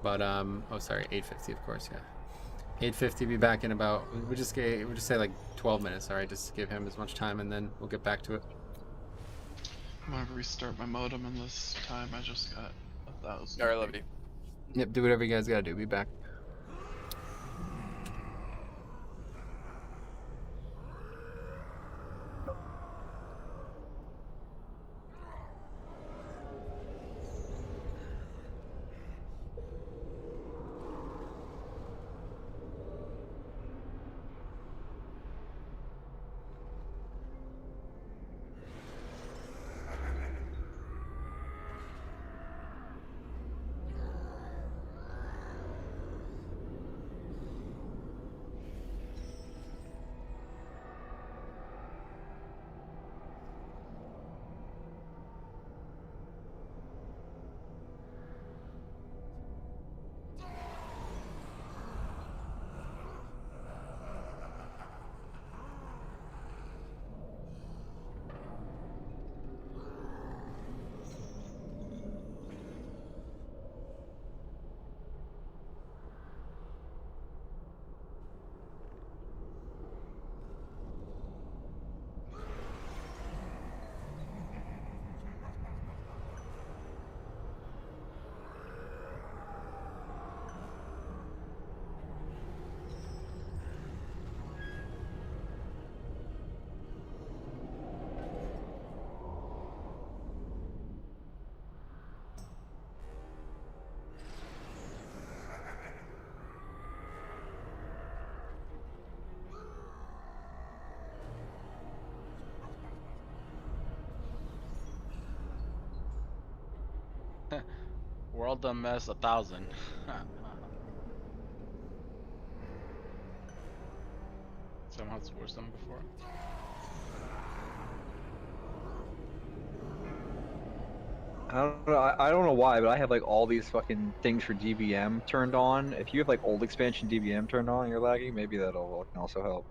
Speaker 3: But oh, sorry, 8:50, of course, yeah. 8:50. Be back in about. We'll just say like 12 minutes. All right, just give him as much time, and then we'll get back to it.
Speaker 6: I'm gonna restart my modem in this time. I just got 1,000.
Speaker 10: Alright, love you.
Speaker 3: Yep, do whatever you guys gotta do. Be back.
Speaker 4: World MS 1,000. Somehow it's worse than before.
Speaker 2: I don't know why, but I have like all these fucking things for DVM turned on. If you have like old expansion DVM turned on and you're lagging, maybe that'll can also help.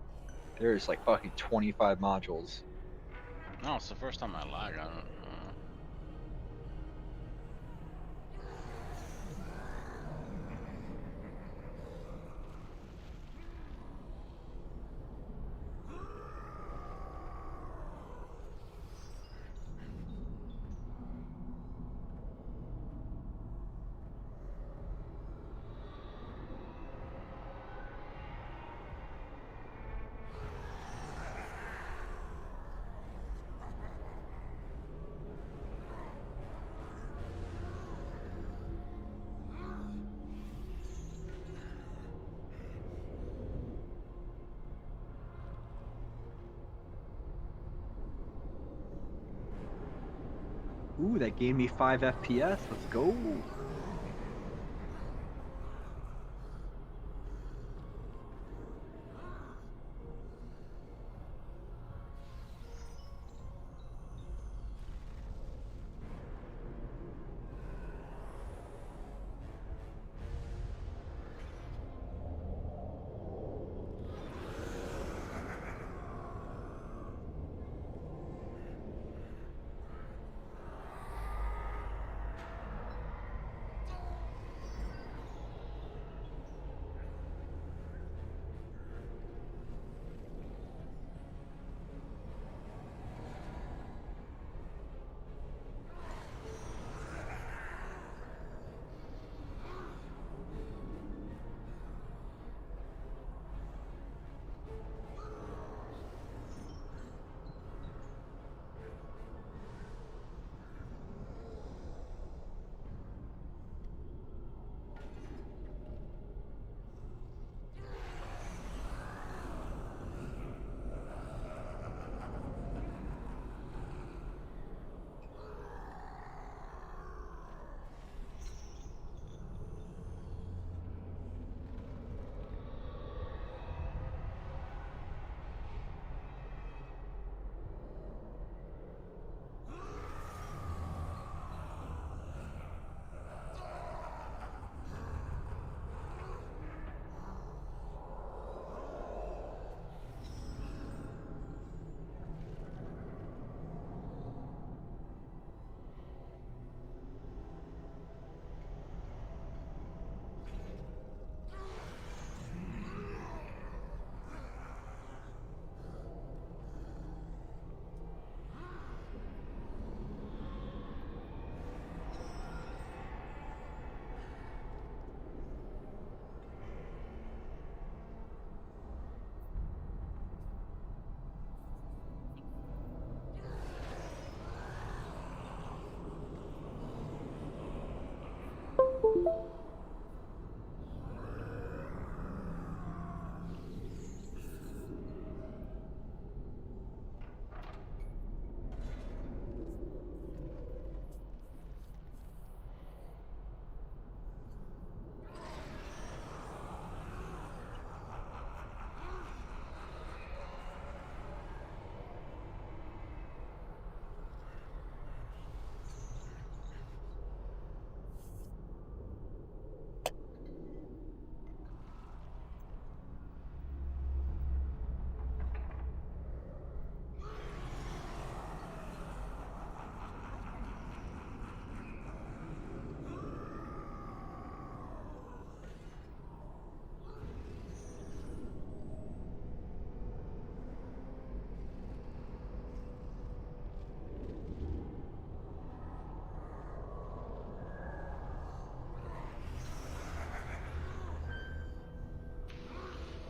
Speaker 2: There's like fucking 25 modules.
Speaker 4: No, it's the first time I lag. I don't know.
Speaker 2: Ooh, that gave me 5 FPS. Let's go.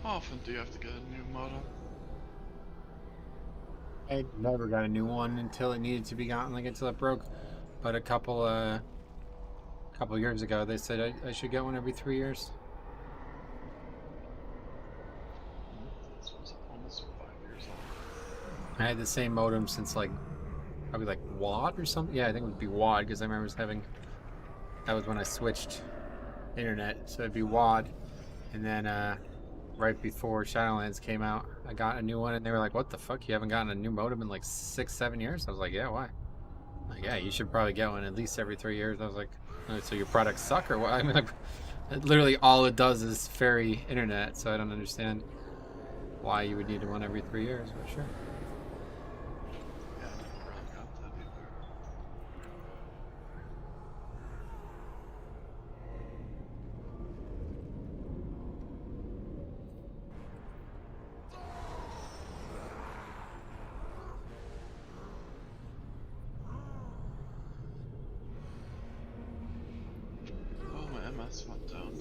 Speaker 6: How often do you have to get a new modem?
Speaker 3: I never got a new one until it needed to be gotten, like until it broke. But a couple years ago, they said I should get one every 3 years.
Speaker 6: This was almost 5 years old.
Speaker 3: I had the same modem since like probably like WAD or something. Yeah, I think it would be WAD because I remember having. That was when I switched internet, so it'd be WAD, and then right before Shadowlands came out, I got a new one, and they were like, "What the fuck? You haven't gotten a new modem in like 6-7 years?" I was like, "Yeah, why?" Like, yeah, you should probably get one at least every 3 years. I was like, "Oh, so your products suck or what?" I mean, like, literally all it does is ferry internet, so I don't understand why you would need one every 3 years, but sure.
Speaker 6: Yeah, I never really got that either. Oh, my MS went down.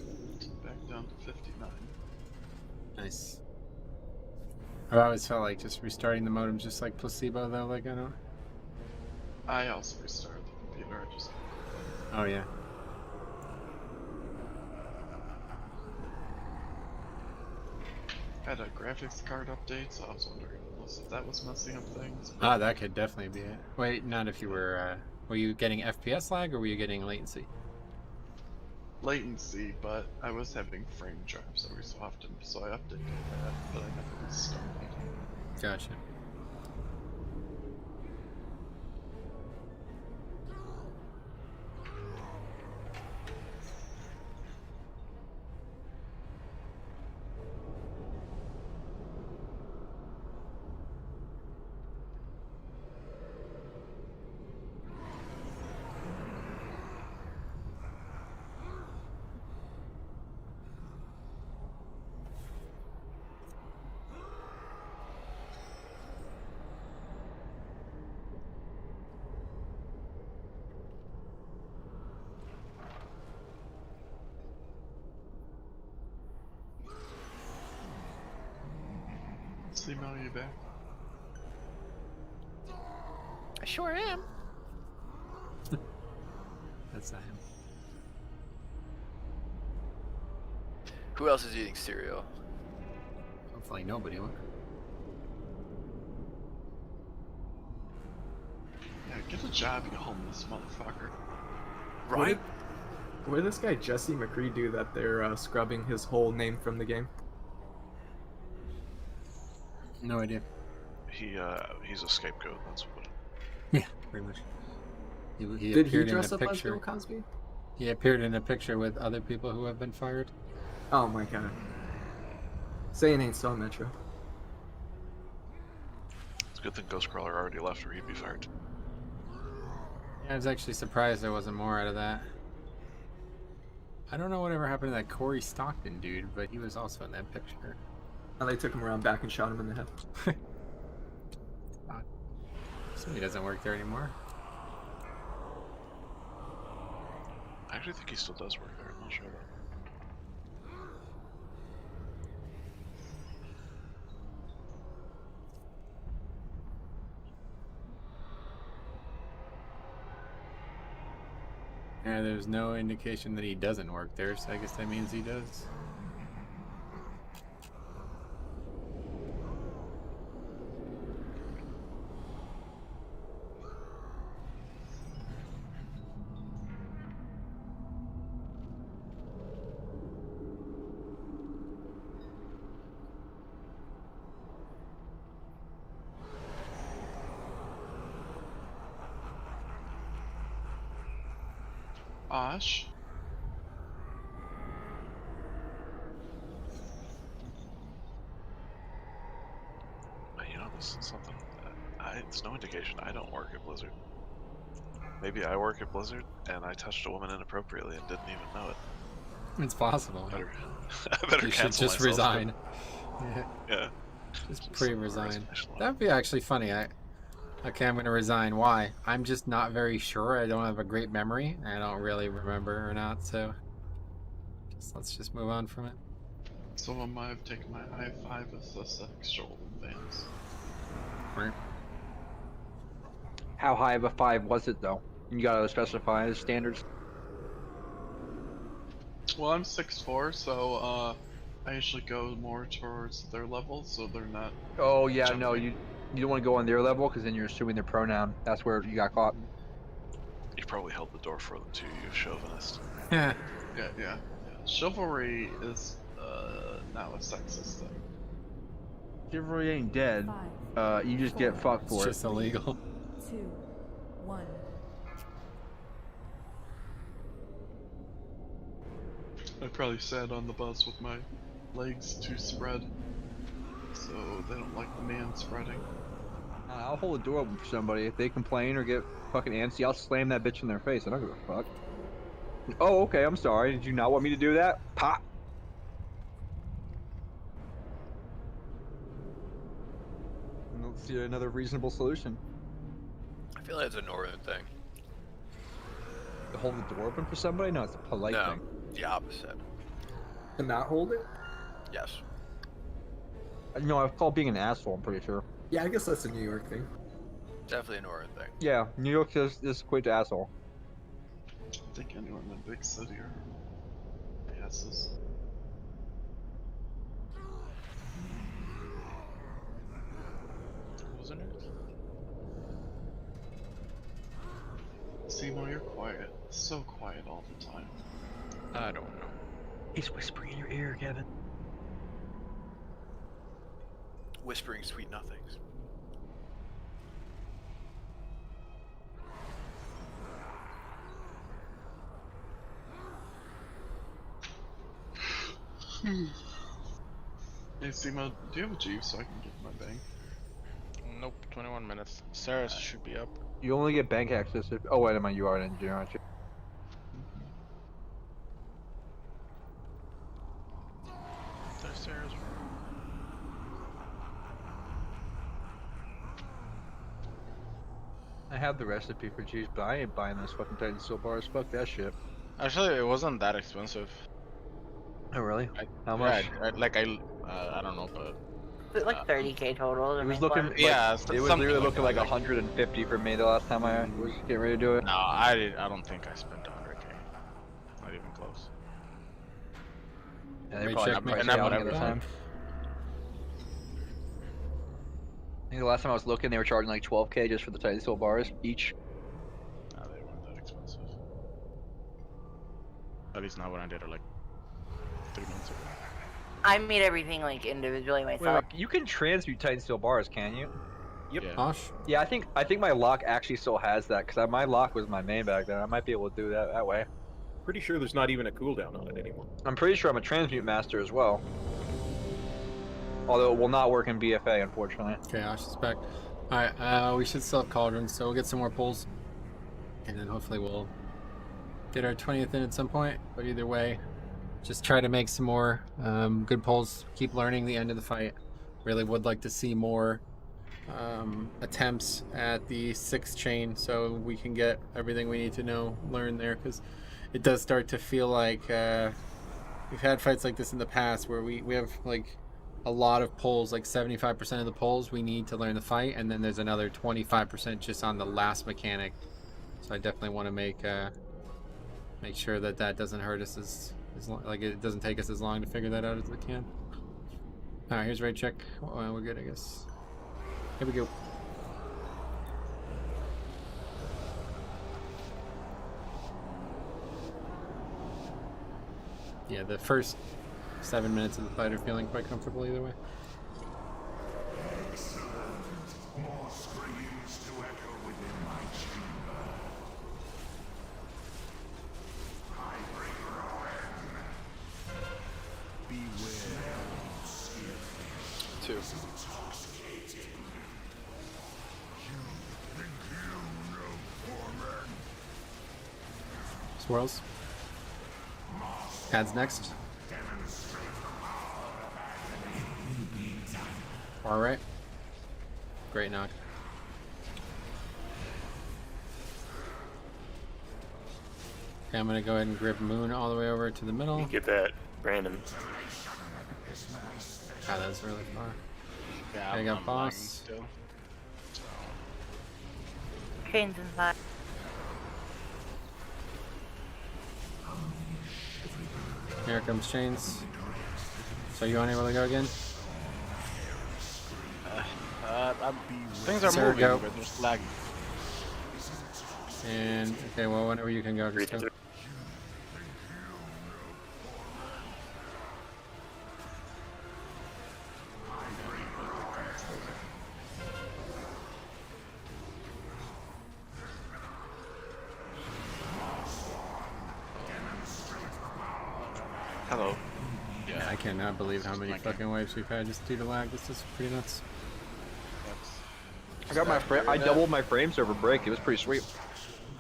Speaker 6: Back down to 59.
Speaker 3: Nice. I've always felt like just restarting the modem just like placebo though, like I don't.
Speaker 6: I also restarted the computer, I just...
Speaker 3: Oh yeah.
Speaker 6: had a graphics card update, so I was wondering if that was messing up things.
Speaker 3: Ah, that could definitely be it. Wait, not if you were Were you getting FPS lag or were you getting latency?
Speaker 6: Latency, but I was having frame drops every so often, so I updated that, but I never restarted.
Speaker 3: Gotcha.
Speaker 6: See, Mel, you back?
Speaker 10: I sure am.
Speaker 3: That's not him.
Speaker 10: Who else is eating cereal?
Speaker 3: Hopefully nobody will.
Speaker 6: Yeah, get a job, you homeless motherfucker.
Speaker 10: Right?
Speaker 15: What did this guy Jesse McCree do that they're scrubbing his whole name from the game?
Speaker 3: No idea.
Speaker 1: He's a scapegoat. That's what.
Speaker 3: Yeah, pretty much. He
Speaker 15: Did he
Speaker 3: appeared in
Speaker 15: dress
Speaker 3: a
Speaker 15: up as
Speaker 3: picture.
Speaker 15: Bill Cosby?
Speaker 3: He appeared in a picture with other people who have been fired.
Speaker 15: Oh my god. Saying ain't so Metro.
Speaker 1: It's a good thing Ghostcrawler already left, or he'd be fired.
Speaker 3: Yeah, I was actually surprised there wasn't more out of that. I don't know whatever happened to that Corey Stockton dude, but he was also in that picture.
Speaker 15: And they took him around back and shot him in the head.
Speaker 3: So he doesn't work there anymore.
Speaker 1: I actually think he still does work there. I'm not sure though.
Speaker 3: Yeah, there's no indication that he doesn't work there, so I guess that means he does.
Speaker 6: Osh?
Speaker 1: You know, this is something. It's no indication I don't work at Blizzard. Maybe I work at Blizzard and I touched a woman inappropriately and didn't even know it.
Speaker 3: It's possible.
Speaker 1: I better
Speaker 3: You should
Speaker 1: cancel
Speaker 3: just
Speaker 1: myself.
Speaker 3: resign.
Speaker 1: Yeah.
Speaker 3: Just pre-resign. That'd be actually funny. Okay, I'm gonna resign. Why? I'm just not very sure. I don't have a great memory. I don't really remember or not. So, let's just move on from it.
Speaker 6: Someone might have taken my I-5 as a sexual advance.
Speaker 3: Right.
Speaker 2: How high of a 5 was it though? You gotta specify the standards.
Speaker 6: Well, I'm 6'4", so I usually go more towards their level, so they're not.
Speaker 2: Oh yeah,
Speaker 6: jumping.
Speaker 2: no, you don't want to go on their level because then you're assuming their pronoun. That's where you got caught.
Speaker 1: You probably held the door for them too, you chauvinist.
Speaker 3: Yeah.
Speaker 6: Yeah. Chivalry is now a sexist thing.
Speaker 2: Chivalry ain't dead. You just get fucked for
Speaker 3: It's
Speaker 2: it.
Speaker 3: just illegal.
Speaker 16: 2, 1.
Speaker 6: I probably sat on the bus with my legs too spread, so they don't like the man spreading.
Speaker 2: I'll hold the door open for somebody. If they complain or get fucking antsy, I'll slam that bitch in their face. I don't give a fuck. Oh, okay, I'm sorry. Did you not want me to do that? Pop! Let's see another reasonable solution.
Speaker 10: I feel like it's a northern thing.
Speaker 2: To hold the door open for somebody? No, it's a polite
Speaker 10: No,
Speaker 2: thing.
Speaker 10: the opposite.
Speaker 15: To not hold it?
Speaker 10: Yes.
Speaker 2: No, I've called being an asshole, I'm pretty sure.
Speaker 15: Yeah, I guess that's a New York thing.
Speaker 10: Definitely a northern thing.
Speaker 2: Yeah, New York is equate to asshole.
Speaker 6: I think anyone in a big city are asses.
Speaker 10: Wasn't it?
Speaker 6: Simo, you're quiet. So quiet all the time.
Speaker 10: I don't know.
Speaker 2: He's whispering in your ear, Kevin.
Speaker 17: Whispering sweet nothings.
Speaker 6: Hey Simo, do you have a Jeep so I can get my bank?
Speaker 10: Nope, 21 minutes. Saris should be up.
Speaker 2: You only get bank access if. Oh wait, you are an engineer, aren't you?
Speaker 10: There's Saris.
Speaker 2: I have the recipe for cheese, but I ain't buying those fucking Titan Steel bars. Fuck that shit.
Speaker 4: Actually, it wasn't that expensive.
Speaker 2: Oh really? How
Speaker 4: Yeah,
Speaker 2: much?
Speaker 4: I don't know, but
Speaker 8: Is it like 30k total?
Speaker 2: It was looking. Like,
Speaker 4: yeah,
Speaker 2: it was literally looking like 150 for me the last time I was getting ready to do it.
Speaker 4: No, I don't think I spent 100k. Not even close.
Speaker 2: Yeah, they
Speaker 3: Let me
Speaker 2: probably
Speaker 3: check
Speaker 2: not
Speaker 3: my
Speaker 2: priced out
Speaker 3: account.
Speaker 2: the other time. I think the last time I was looking, they were charging like 12k just for the Titan Steel bars each.
Speaker 4: No, they weren't that expensive. At least not when I did it like 3 months ago.
Speaker 8: I made everything like individually myself.
Speaker 2: Wait, you can transmute Titan Steel bars, can you?
Speaker 9: Yep.
Speaker 4: Yeah.
Speaker 3: Osh?
Speaker 2: Yeah, I think my lock actually still has that because my lock was my main back then. I might be able to do that way.
Speaker 9: Pretty sure there's not even a cooldown on it anymore.
Speaker 2: I'm pretty sure I'm a transmute master as well. Although it will not work in BFA, unfortunately.
Speaker 3: Okay, Osh is back. Alright, we should still have cauldrons, so we'll get some more pulls. And then hopefully we'll get our 20th in at some point. But either way, just try to make some more good pulls. Keep learning the end of the fight. Really would like to see more attempts at the 6th chain so we can get everything we need to learn there, because it does start to feel like we've had fights like this in the past where we have like a lot of pulls, like 75% of the pulls we need to learn the fight, and then there's another 25% just on the last mechanic. So I definitely want to make sure that doesn't hurt us as like it doesn't take us as long to figure that out as it can. All right, here's raid check. We're good, I guess. Here we go. Yeah, the first 7 minutes of the fight are feeling quite comfortable either way.
Speaker 12: More screams to echo within my chamber. I bring ruin. Beware.
Speaker 10: 2.
Speaker 12: Intoxicating. You think you know torment?
Speaker 3: Swirls. Pads next. Alright. Great knock. Okay, I'm gonna go ahead and grip Moon all the way over to the middle.
Speaker 5: You get that, Brandon.
Speaker 3: God, that's really far.
Speaker 4: Yeah,
Speaker 3: I got
Speaker 4: I'm
Speaker 3: boss.
Speaker 4: still.
Speaker 8: Chains inside.
Speaker 3: Here comes chains. So you unable to go again?
Speaker 4: Things are
Speaker 3: Sarah,
Speaker 4: moving,
Speaker 3: go.
Speaker 4: but they're just lagging.
Speaker 3: And okay, well, whenever you can go, just go.
Speaker 1: Hello.
Speaker 3: Yeah, I cannot believe how many fucking waves we've had just due to lag. This is pretty nuts.
Speaker 2: I got my I doubled my frames over break. It was pretty sweet.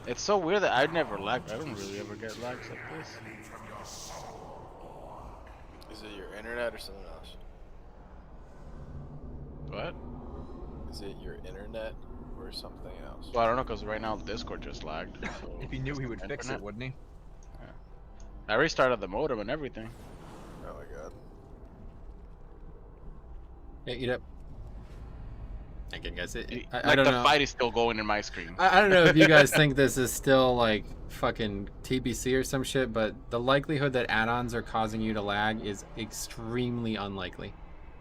Speaker 4: It's so weird that I'd never lag. I don't really ever get lags like this.
Speaker 10: Is it your internet or something else?
Speaker 4: What?
Speaker 10: Is it your internet or something else?
Speaker 4: Well, I don't know, because right now Discord just lagged. So
Speaker 2: If he knew, he would fix it, wouldn't he?
Speaker 4: Yeah. I restarted the modem and everything.
Speaker 10: Oh my god.
Speaker 3: Yeah, eat up. Again, guys, I
Speaker 4: Like
Speaker 3: don't
Speaker 4: the
Speaker 3: know.
Speaker 4: fight is still going in my screen.
Speaker 3: I don't know if you guys think this is still like fucking TBC or some shit, but the likelihood that add-ons are causing you to lag is extremely unlikely.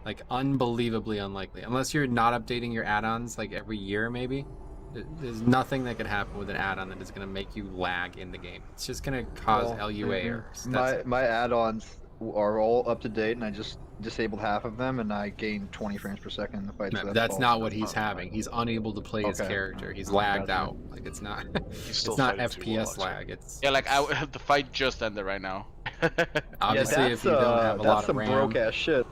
Speaker 3: Like unbelievably unlikely. Unless you're not updating your add-ons like every year maybe. There's nothing that could happen with an add-on that is going to make you lag in the game. It's just going to cause LUA errors.
Speaker 2: My add-ons are all up to date, and I just disabled half of them, and I gained 20 frames per second in the fight.
Speaker 3: No,
Speaker 2: so
Speaker 3: that's not what he's having. He's unable to play his character. He's lagged out. Like it's not. It's not FPS lag. It's
Speaker 4: Yeah, like the fight just ended right now.
Speaker 3: obviously if you don't have a lot of RAM.
Speaker 2: Broke ass shit.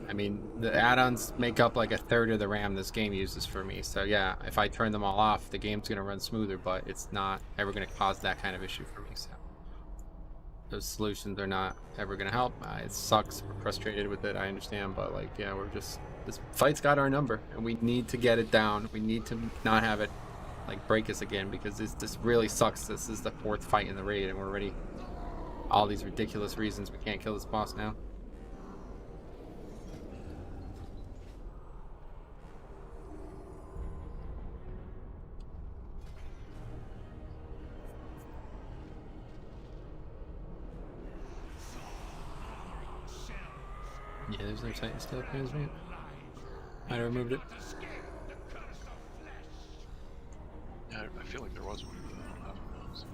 Speaker 3: I mean, the add-ons make up like a third of the RAM this game uses for me. So yeah, if I turn them all off, the game's gonna run smoother. But it's not ever gonna cause that kind of issue for me. So those solutions are not ever gonna help. It sucks. We're frustrated with it. I understand, but like, yeah, we're just this fight's got our number, and we need to get it down. We need to not have it like break us again because this really sucks. This is the 4th fight in the raid, and we're already all these ridiculous reasons we can't kill this boss now. Yeah, there's no Titan stuff, man. I removed it.
Speaker 1: Yeah, I feel like there was one, but I don't have one of those.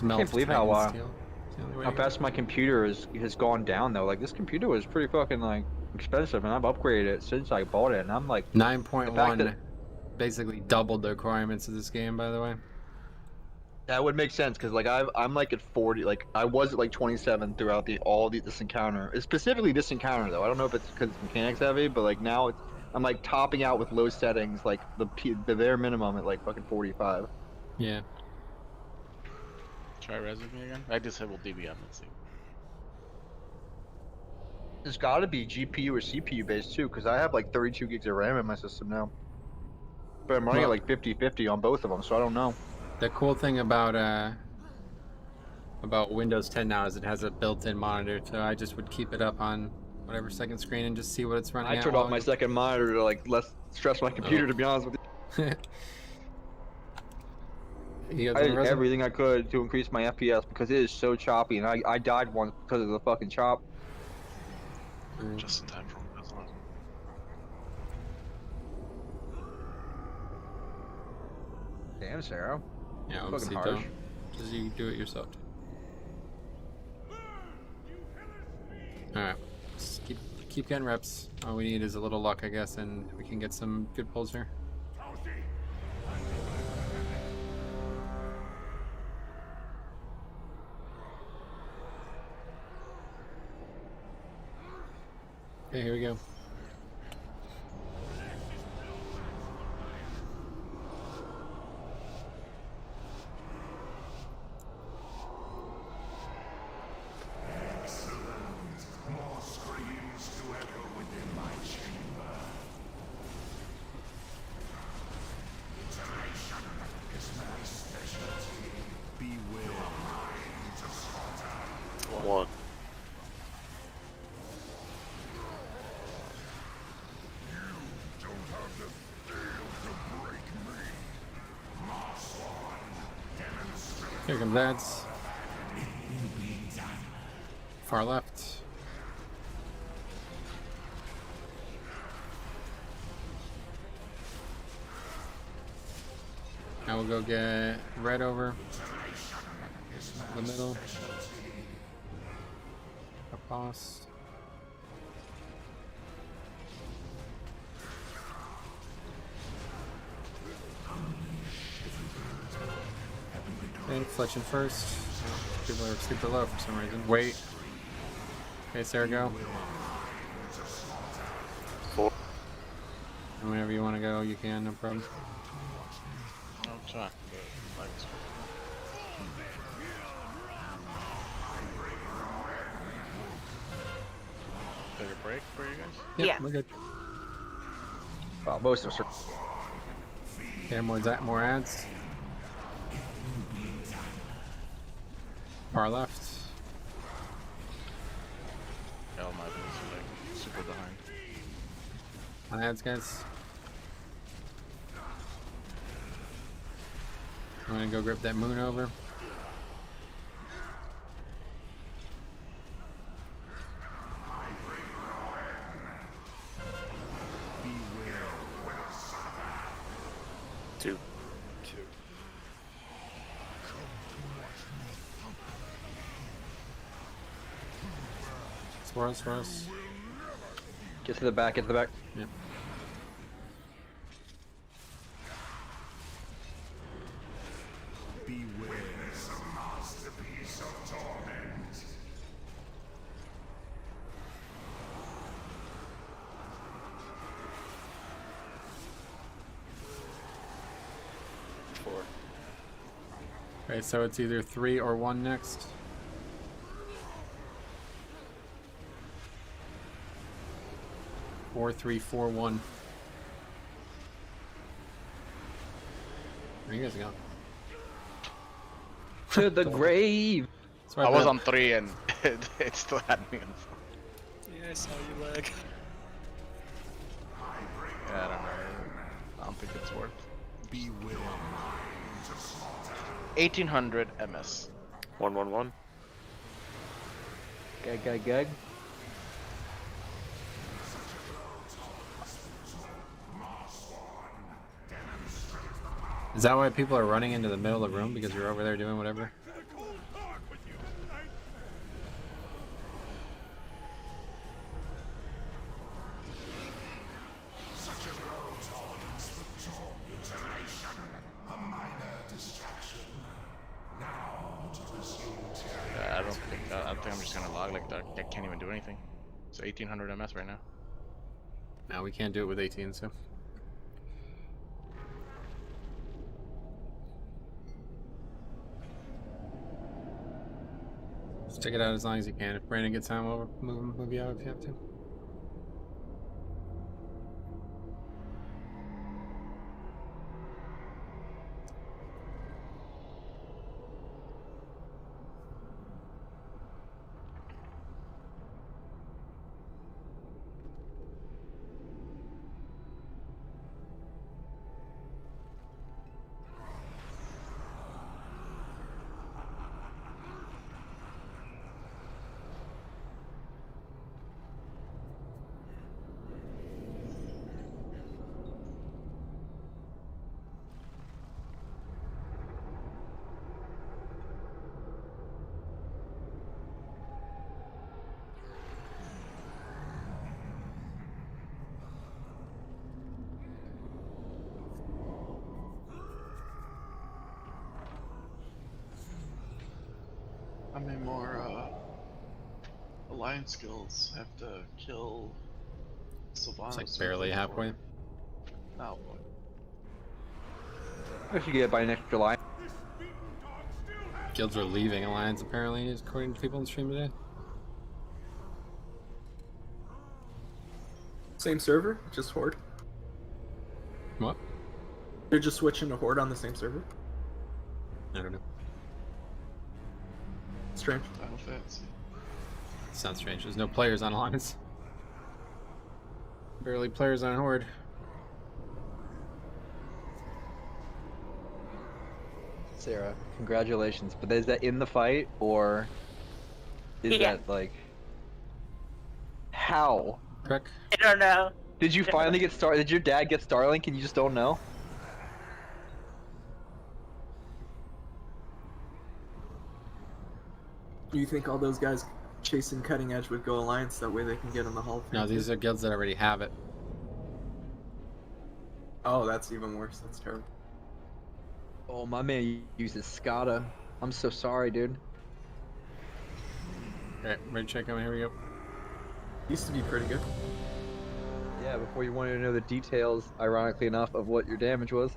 Speaker 2: I can't believe how fast my computer has gone down though. Like this computer was pretty fucking like expensive, and I've upgraded it since I bought it, and I'm like
Speaker 3: 9.1 basically doubled the requirements of this game, by the way.
Speaker 2: That would make sense because like I'm like at 40, like I was at like 27 throughout this encounter. It's specifically this encounter though. I don't know if it's because it's mechanics heavy, but like now I'm like topping out with low settings, like the bare minimum at like fucking 45.
Speaker 3: Yeah.
Speaker 4: Try res with me again. I disabled DBM. Let's see.
Speaker 2: It's got to be GPU or CPU based too, because I have like 32 gigs of RAM in my system now. But I'm running at like 50/50 on both of them, so I don't know.
Speaker 3: The cool thing about Windows 10 now is it has a built-in monitor, so I just would keep it up on whatever second screen and just see what it's running at.
Speaker 2: I turned off my second monitor to like less stress my computer, to be honest with you. I did everything I could to increase my FPS because it is so choppy, and I died once because of the fucking chop.
Speaker 1: Just in time for Windows 11.
Speaker 2: Damn, Sarah.
Speaker 3: Yeah,
Speaker 2: fucking
Speaker 3: obviously
Speaker 2: harsh.
Speaker 3: don't. Just you do it yourself. Alright. Just keep getting reps. All we need is a little luck, I guess, and we can get some good pulls here. Okay, here we go.
Speaker 12: More screams to echo within my chamber. Iteration is my specialty. Beware mind to slaughter.
Speaker 14: One.
Speaker 3: Here comes ads. Far left. Now we'll go get red over the middle. Across. And fletching first. People are super low for some reason. Wait. Okay, Sarah, go. And whenever you want to go, you can, no problem.
Speaker 4: I'll try. Thanks. Take a break for you guys?
Speaker 3: Yep,
Speaker 8: Yeah.
Speaker 3: we're good.
Speaker 2: Well, most of us are.
Speaker 3: Okay, more ads. Far left.
Speaker 4: Hell, my business is like super behind.
Speaker 3: On ads, guys. I'm gonna go grip that moon over.
Speaker 5: 2.
Speaker 10: 2.
Speaker 3: Swirls.
Speaker 2: Get to the back,
Speaker 3: Yep.
Speaker 12: Beware the masterpiece of torment.
Speaker 3: Okay, so it's either 3 or 1 next. Four, 3, 4, 1. Where are you guys going?
Speaker 2: To the grave.
Speaker 4: I was on 3 and it still had me on 4.
Speaker 11: Yeah, I saw you lag.
Speaker 4: Yeah, I don't know. I don't think it's worth.
Speaker 12: Beware.
Speaker 4: 1800 MS.
Speaker 5: 111.
Speaker 2: Gag.
Speaker 3: Is that why people are running into the middle of the room? Because you're over there doing whatever?
Speaker 4: I think I'm just gonna log like that. I can't even do anything. It's 1800 MS right now.
Speaker 3: No, we can't do it with 18, so. Stick it out as long as you can. If Brandon gets time, we'll move you out if you have to.
Speaker 6: How many more alliance skills have to kill Sylvanas?
Speaker 3: It's like barely halfway.
Speaker 6: No.
Speaker 2: I should get it by next July.
Speaker 3: Guilds are leaving Alliance apparently, according to people in the stream today.
Speaker 15: Same server, just Horde.
Speaker 3: What?
Speaker 15: They're just switching to Horde on the same server.
Speaker 3: I don't know.
Speaker 15: Strange.
Speaker 6: Final Fantasy.
Speaker 3: Sounds strange. There's no players on Alliance. Barely players on Horde.
Speaker 2: Sarah, congratulations. But is that in the fight, or is that like how?
Speaker 3: Correct.
Speaker 8: I don't know.
Speaker 2: Did you finally get Star? Did your dad get Starlink and you just don't know?
Speaker 15: Do you think all those guys chasing Cutting Edge would go Alliance? That way they can get in the Hall of Fame?
Speaker 3: No, these are guilds that already have it.
Speaker 15: Oh, that's even worse. That's terrible.
Speaker 2: Oh, my man uses Skada. I'm so sorry, dude.
Speaker 3: Alright, ready to check out. Here we go.
Speaker 15: Used to be pretty good.
Speaker 2: Yeah, before you wanted to know the details, ironically enough, of what your damage was.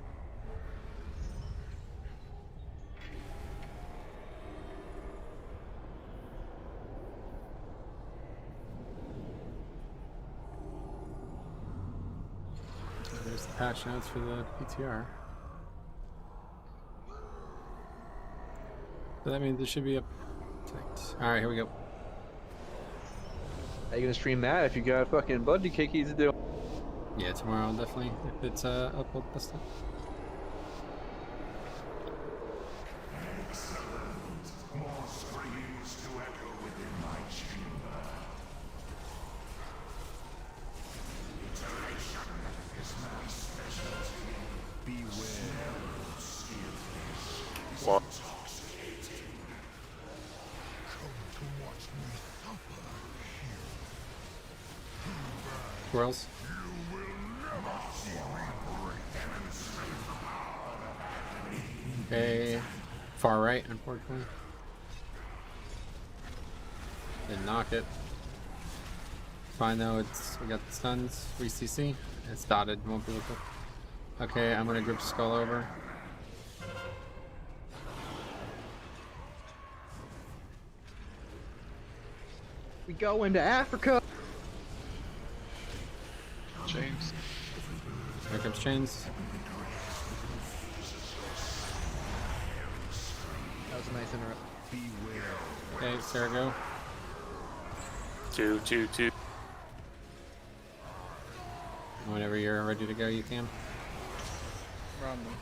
Speaker 3: There's the patch notes for the PTR. So that means there should be a... Alright, here we go.
Speaker 2: How you gonna stream that if you got fucking buddy kickies to do?
Speaker 3: Yeah, tomorrow definitely. If it's up, we'll post it.
Speaker 12: More screams to echo within my chamber. Iteration is my specialty. Beware.
Speaker 5: One.
Speaker 3: Swirls. Okay, far right, unfortunately. Didn't knock it. Fine though, we got the stuns, 3 CC. It's dotted, won't be able to. Okay, I'm gonna grip skull over.
Speaker 2: We go into Africa.
Speaker 6: Chains.
Speaker 3: Here comes chains.
Speaker 13: That was a nice interrupt.
Speaker 3: Okay, Sarah, go.
Speaker 5: 2, 2, 2.
Speaker 3: Whenever you're ready to go, you can.
Speaker 2: Run them.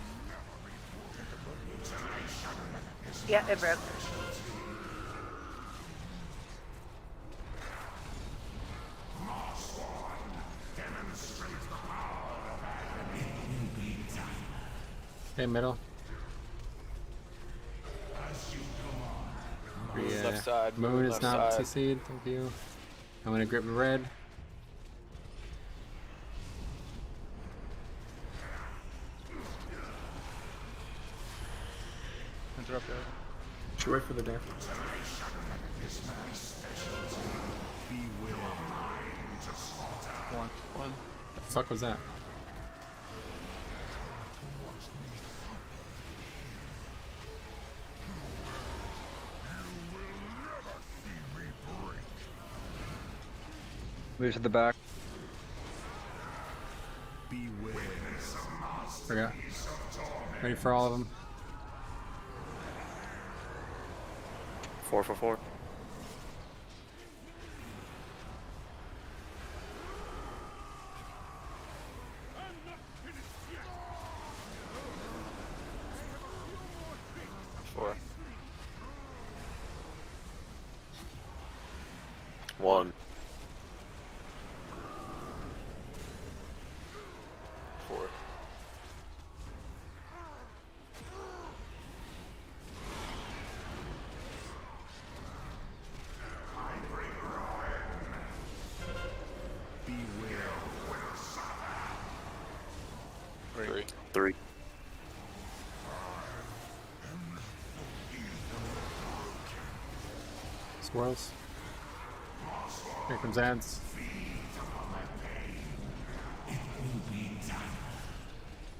Speaker 8: Yeah, it broke.
Speaker 3: Okay, middle.
Speaker 10: Left side,
Speaker 3: Moon is
Speaker 10: left
Speaker 3: not
Speaker 10: side.
Speaker 3: CC'd, thank you. I'm gonna grip red.
Speaker 13: Interrupt, guys.
Speaker 15: Should wait for the damage.
Speaker 6: One.
Speaker 3: The fuck was that?
Speaker 2: Move to the back.
Speaker 3: Forgot. Ready for all of them.
Speaker 5: 4 for 4.
Speaker 10: Four.
Speaker 5: 1.
Speaker 10: 4. 3.
Speaker 5: 3.
Speaker 3: Swirls. Here comes ads.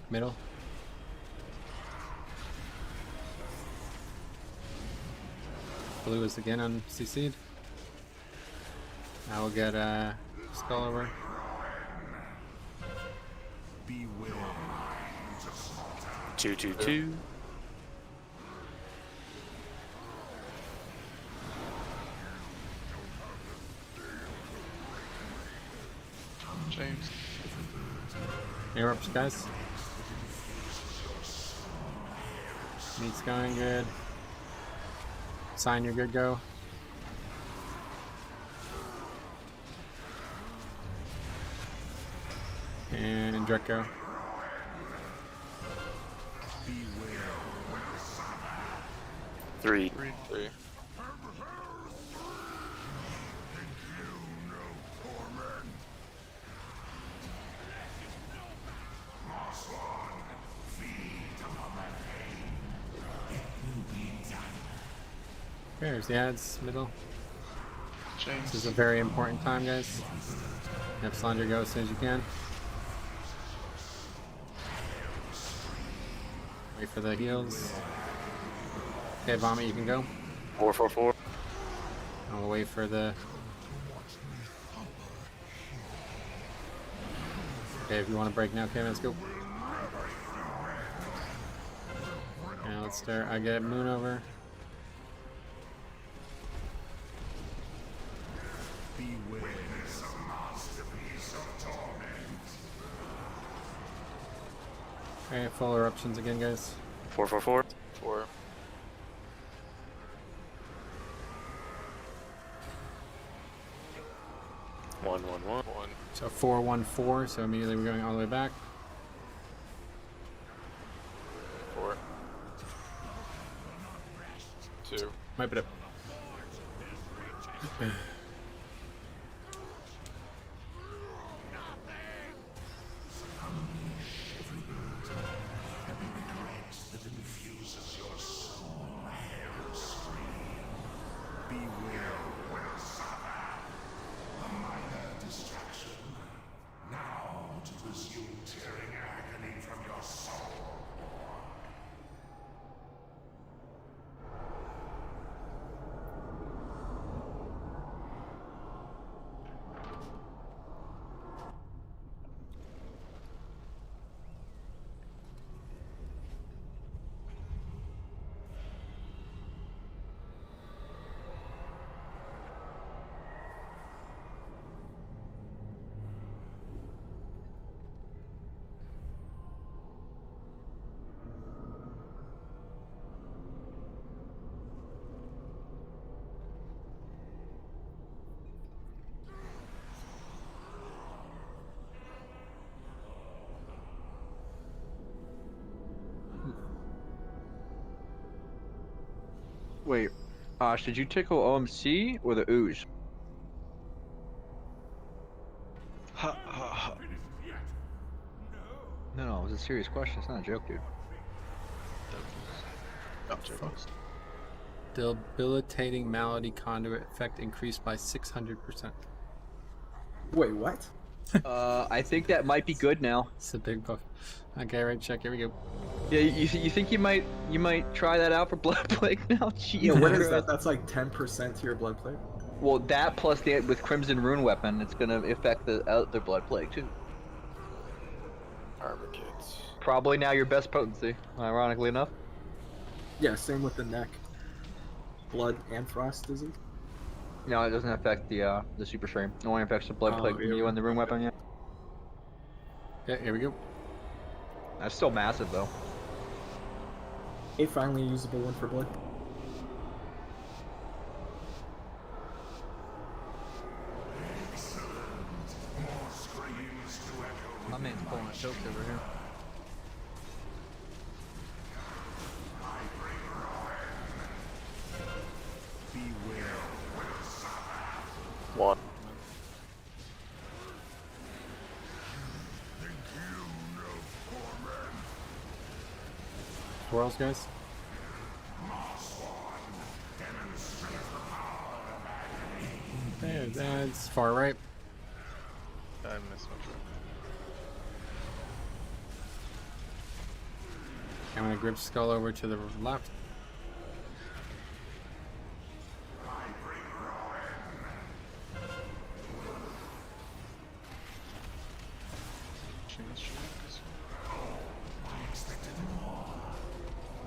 Speaker 3: Middle. Blue is again on CC'd. I will get skull over.
Speaker 5: Two, 2, 2.
Speaker 6: Chains.
Speaker 3: Interrupts, guys. Meat's going good. Sign, you're good, go. And Draco.
Speaker 5: Three.
Speaker 10: 3.
Speaker 3: There's the ads, middle.
Speaker 6: Chains.
Speaker 3: This is a very important time, guys. Have Soulrender go as soon as you can. Wait for the heals. Okay, Vomit, you can go.
Speaker 5: 4 for 4.
Speaker 3: I'll wait for the... Okay, if you want to break now, okay, let's go. Yeah, let's start. I get Moon over. Okay, full eruptions again, guys.
Speaker 5: 4 for 4.
Speaker 10: 4.
Speaker 5: 1, 1, 1.
Speaker 10: 1.
Speaker 3: So 4, 1, 4. So immediately we're going all the way back.
Speaker 10: 4.
Speaker 3: Wipe it up.
Speaker 2: Wait, Ash, did you tickle OMC or the ooze? No, it was a serious question. It's not a joke, dude.
Speaker 3: Debilitating malady conduit effect increased by 600%.
Speaker 15: Wait, what?
Speaker 2: I think that might be good now.
Speaker 3: It's a big buff. Okay, right, check. Here we go.
Speaker 2: Yeah, you think you might try that out for blood plague now? Jeez,
Speaker 15: Yeah, what is that? That's like 10% to your blood plague.
Speaker 2: Well, that plus the with Crimson Rune weapon, it's gonna affect the other blood plague too.
Speaker 10: Armor kits.
Speaker 2: Probably now your best potency, ironically enough.
Speaker 15: Yeah, same with the neck. Blood and frost disease.
Speaker 2: No, it doesn't affect the super frame. It only affects the blood plague from you and the rune weapon. Yeah.
Speaker 3: Yeah, here we go.
Speaker 2: That's still massive though.
Speaker 15: A finally usable one for blood.
Speaker 2: My man's pulling a choke over here.
Speaker 14: One.
Speaker 3: Swirls, guys. That's far right.
Speaker 4: I missed my turn.
Speaker 3: I'm gonna grip skull over to the left.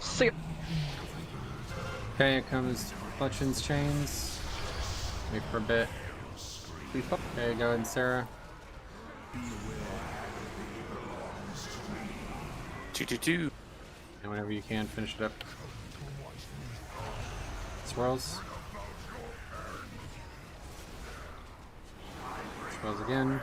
Speaker 2: Sick.
Speaker 3: Okay, here comes Clutchin's chains. Wait for a bit. Okay, go ahead and Sarah.
Speaker 5: 222.
Speaker 3: And whenever you can, finish it up. Swirls. Swirls again.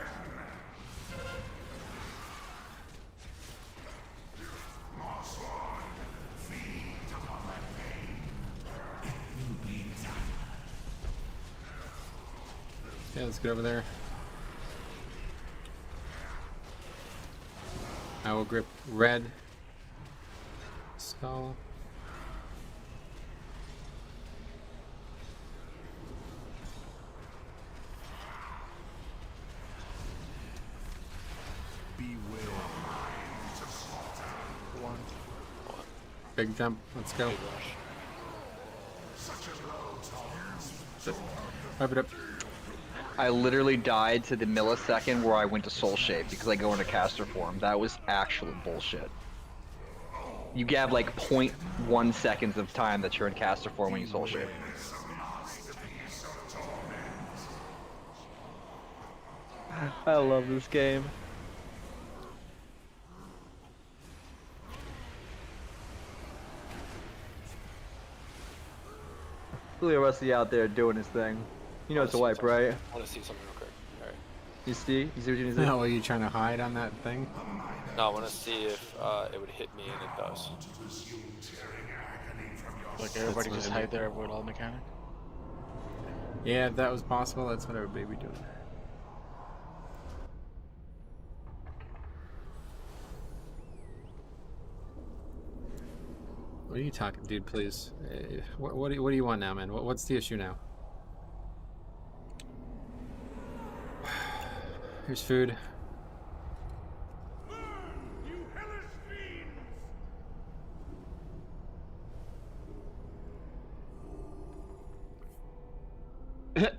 Speaker 3: Yeah, let's get over there. I will grip red skull. Big jump. Let's go. Wipe it up.
Speaker 2: I literally died to the millisecond where I went to soul shape because I go into caster form. That was actual bullshit. You have like 0.1 seconds of time that you're in caster form when you soul shape. I love this game. Look at Rusty out there doing his thing. You know it's a wipe, right?
Speaker 10: I want to see something real quick. Alright.
Speaker 2: You see? You see what you need to see?
Speaker 3: No, are you trying to hide on that thing?
Speaker 10: No, I want to see if it would hit me, and it does.
Speaker 4: Like everybody
Speaker 3: what
Speaker 4: just
Speaker 3: I
Speaker 4: hide
Speaker 3: did.
Speaker 4: there, avoid all mechanic.
Speaker 3: Yeah, if that was possible, that's what I would be doing. What are you talking, dude? Please. What do you want now, man? What's the issue now? Here's food.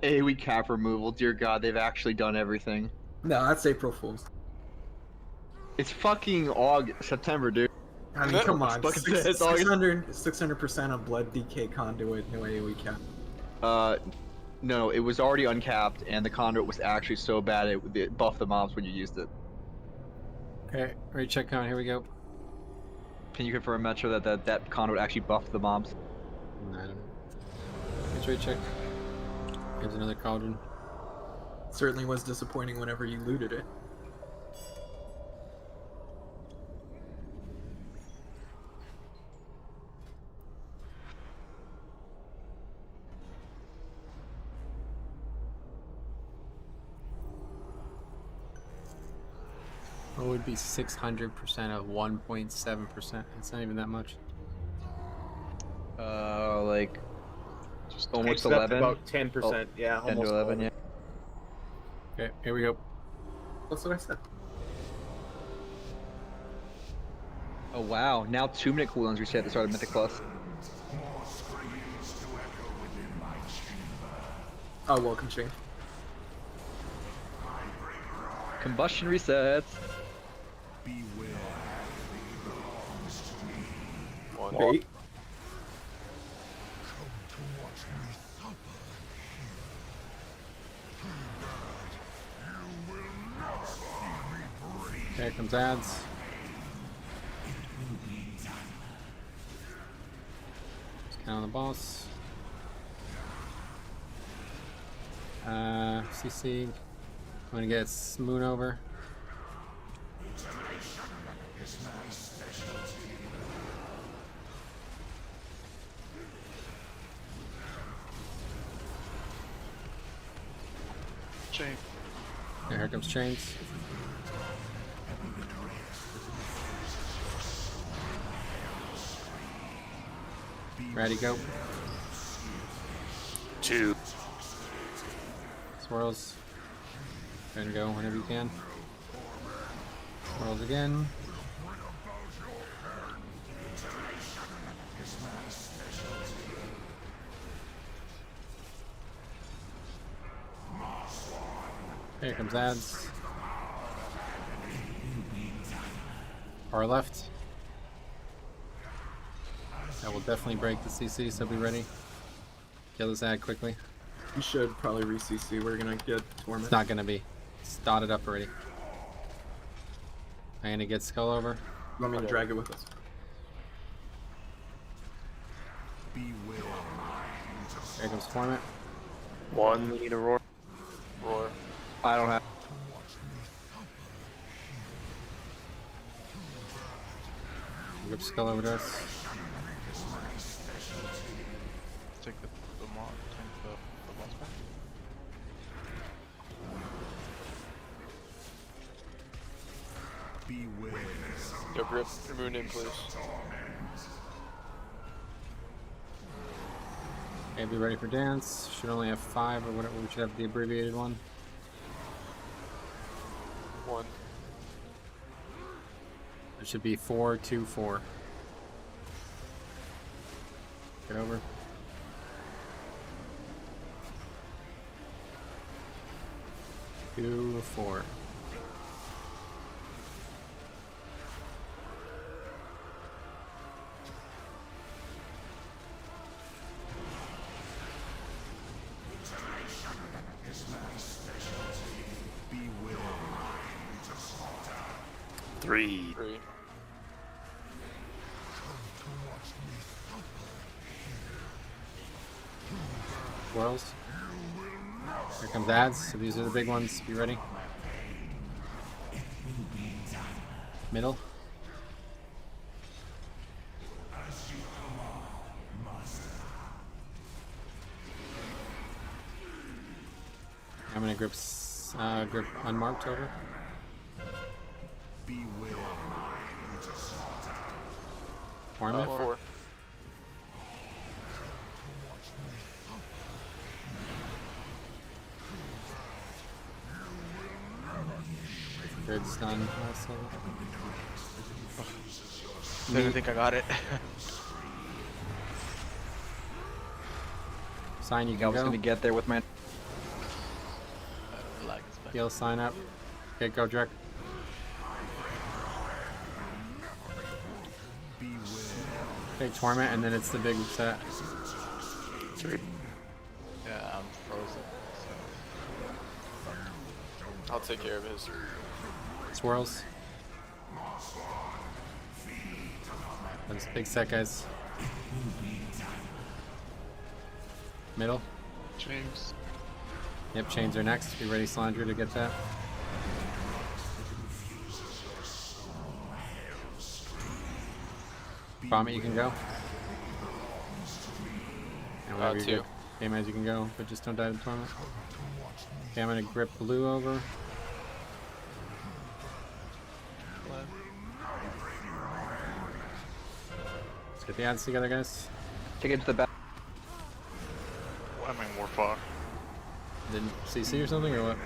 Speaker 2: AoE cap removal. Dear God, they've actually done everything.
Speaker 15: No, that's April Fool's.
Speaker 2: It's fucking September, dude.
Speaker 15: I mean, come on.
Speaker 2: Fucking it's August.
Speaker 15: 600% on Blood DK Conduit, no AoE cap.
Speaker 2: No, it was already uncapped, and the conduit was actually so bad it buffed the mobs when you used it.
Speaker 3: Okay, ready check count. Here we go.
Speaker 2: Can you confirm, Metro, that conduit actually buffed the mobs?
Speaker 3: I don't know. Let's ready check. Here's another cauldron.
Speaker 15: Certainly was disappointing whenever you looted it.
Speaker 3: What would be 600% of 1.7%? It's not even that much.
Speaker 2: Like
Speaker 1: Just
Speaker 2: almost
Speaker 9: That's
Speaker 2: 11.
Speaker 9: about 10%. Yeah,
Speaker 2: 10 to
Speaker 9: almost
Speaker 2: 11. Yeah.
Speaker 3: Okay, here we go.
Speaker 15: That's what I said.
Speaker 2: Oh wow! Now 2-minute cooldowns reset at the start of Mythic Plus.
Speaker 12: More screams to echo within my chamber.
Speaker 15: Oh, welcome, change.
Speaker 2: Combustion resets.
Speaker 12: Beware, it belongs to me.
Speaker 10: One.
Speaker 15: Wait.
Speaker 12: Come to watch me suffer here. You will not see me breathe.
Speaker 3: Okay, here comes ads. Just count on the boss. CC. I'm gonna get Moon over.
Speaker 12: Is my specialty.
Speaker 6: Chain.
Speaker 3: Okay, here comes chains. Ready, go.
Speaker 5: 2.
Speaker 3: Swirls. Ready to go whenever you can. Swirls again. Here comes ads. Far left. That will definitely break the CC, so be ready. Kill this ad quickly.
Speaker 15: You should probably re-CC. We're gonna get Torment.
Speaker 3: It's not gonna be. It's dotted up already. I'm gonna get Skull over.
Speaker 15: You want me to drag it with us?
Speaker 3: Here comes Torment.
Speaker 5: 1. We need a roar.
Speaker 10: Roar.
Speaker 2: I don't have.
Speaker 3: Rip Skull over to us.
Speaker 4: Take the mod, take the boss back.
Speaker 10: Yo, Grip, your moon in, please.
Speaker 3: Okay, be ready for dance. Should only have 5 or whatever. We should have the abbreviated one.
Speaker 10: 1.
Speaker 3: It should be 4, 2, 4. Get over. Two, 4.
Speaker 5: Three.
Speaker 10: 3.
Speaker 3: Swirls. Here comes ads. So these are the big ones. Be ready. Middle. grip unmarked over. Torment.
Speaker 10: 4.
Speaker 3: Good stun.
Speaker 4: Didn't think I got it.
Speaker 3: Sign, you
Speaker 2: I
Speaker 3: can
Speaker 2: was
Speaker 3: go.
Speaker 2: gonna get there with my.
Speaker 3: Heal, sign up. Okay, go, Drek. Okay, Torment, and then it's the big set.
Speaker 10: Yeah, I'm frozen. So. I'll take care of his.
Speaker 3: Swirls. That's big set, guys. Middle.
Speaker 6: Chains.
Speaker 3: Yep, chains are next. Be ready, Soulrender, to get that. Vomit, you can go. And whenever you get game as you can go, but just don't die to Torment. Okay, I'm gonna grip blue over. Let's get the ads together, guys.
Speaker 2: Take it to the back.
Speaker 18: I mean, we're fucked.
Speaker 3: Didn't CC or something, or what?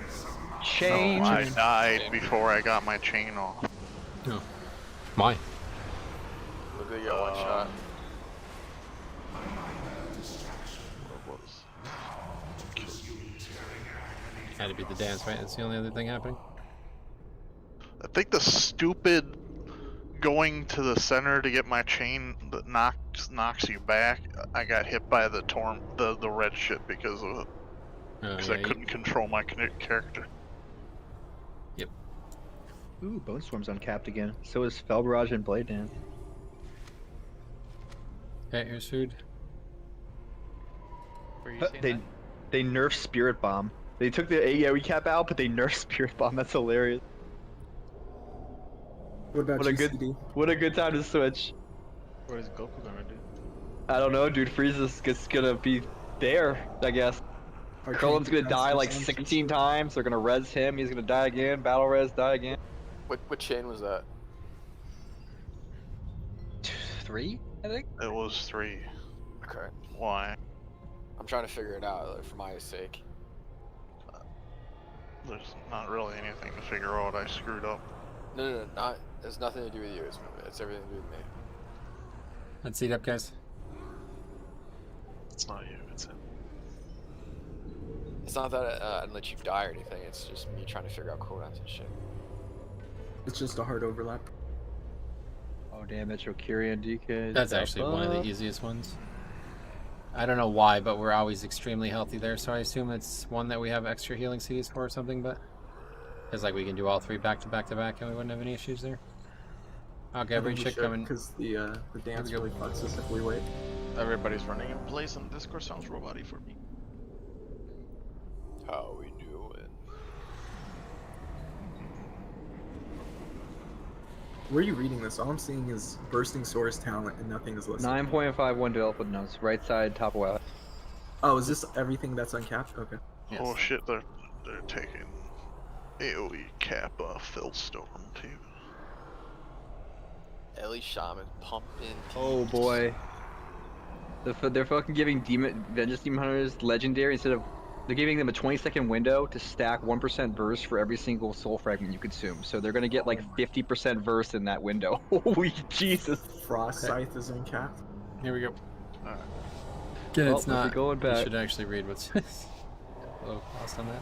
Speaker 2: Chain.
Speaker 18: No, I died before I got my chain off.
Speaker 3: No. Why?
Speaker 10: Look at you got one shot.
Speaker 3: Had to be the dance, right? That's the only other thing happening.
Speaker 18: I think the stupid going to the center to get my chain that knocks you back. I got hit by the the red shit because of it. Because I couldn't control my character.
Speaker 3: Yep.
Speaker 2: Ooh, Bone Storm's uncapped again. So is Fel Barrage and Blade Dance.
Speaker 3: Okay, here's food.
Speaker 2: They nerfed Spirit Bomb. They took the AEOE cap out, but they nerfed Spirit Bomb. That's hilarious.
Speaker 15: What about
Speaker 2: What a good time to switch.
Speaker 4: What is Goku gonna do?
Speaker 2: I don't know, dude. Frieza's just gonna be there, I guess. Krilllin's gonna die like 16 times. They're gonna res him. He's gonna die again. Battle res, die again.
Speaker 10: What chain was that?
Speaker 2: 3, I think.
Speaker 18: It was 3.
Speaker 10: Okay.
Speaker 18: Why?
Speaker 10: I'm trying to figure it out, like, for my sake.
Speaker 18: There's not really anything to figure out. I screwed up.
Speaker 10: No, not. It's nothing to do with you. It's everything to do with me.
Speaker 3: Let's eat up, guys.
Speaker 1: It's not you, it's him.
Speaker 10: It's not that I didn't let you die or anything. It's just me trying to figure out cooldowns and shit.
Speaker 15: It's just a hard overlap.
Speaker 2: Oh damn it, Kyrian DK.
Speaker 3: That's actually one of the easiest ones. I don't know why, but we're always extremely healthy there, so I assume it's one that we have extra healing CDs for or something, but... Because like we can do all 3 back to back to back and we wouldn't have any issues there. Okay, every chick coming.
Speaker 15: Because the dance really fucks us if we wait.
Speaker 4: Everybody's running in place and Discord sounds roboty for me.
Speaker 10: How we doing?
Speaker 15: Where are you reading this? All I'm seeing is bursting source talent and nothing is listed.
Speaker 2: 9.51 development notes. Right side, top left.
Speaker 15: Oh, is this everything that's uncapped? Okay.
Speaker 3: Yes.
Speaker 18: Oh shit, they're taking AoE cap off Philstorm too.
Speaker 10: Ellie Shaman pumping.
Speaker 2: Oh boy. They're fucking giving Vengeance Demon Hunters legendary instead of. They're giving them a 20-second window to stack 1% burst for every single soul fragment you consume. So they're gonna get like 50% burst in that window. Holy Jesus!
Speaker 15: Frost Scythe is uncapped.
Speaker 3: Here we go.
Speaker 18: Alright.
Speaker 3: Again, it's
Speaker 2: Well,
Speaker 3: not.
Speaker 2: going back.
Speaker 3: You should actually read what's low cost on that.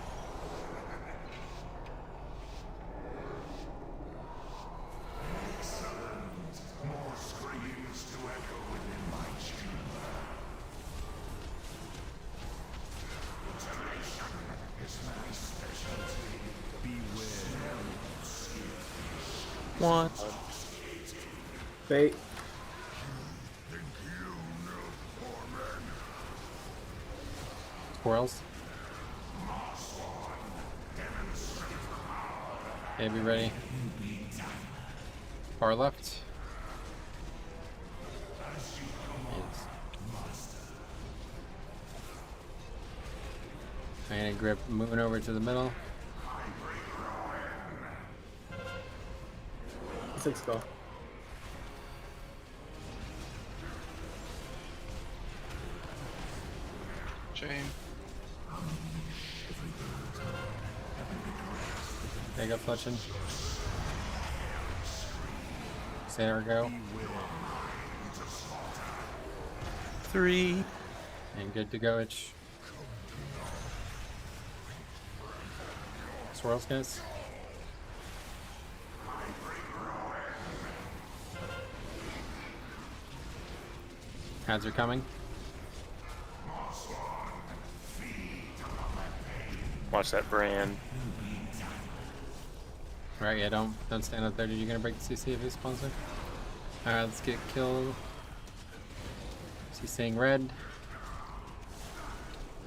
Speaker 12: More screams to echo within my chamber. Mutilation is my specialty. Beware.
Speaker 3: What?
Speaker 15: Fate.
Speaker 3: Squirrels. Okay, be ready. Far left. Yes. I'm gonna grip moving over to the middle.
Speaker 15: 6 go.
Speaker 6: Chain.
Speaker 3: There you go, fletching. There we go.
Speaker 11: 3.
Speaker 3: And good to go, itch. Swirls, guys. Ads are coming.
Speaker 5: Watch that brand.
Speaker 3: Right, yeah, don't stand up there. Dude, you gonna break the CC if it's sponsor? Alright, let's get killed. He's saying red.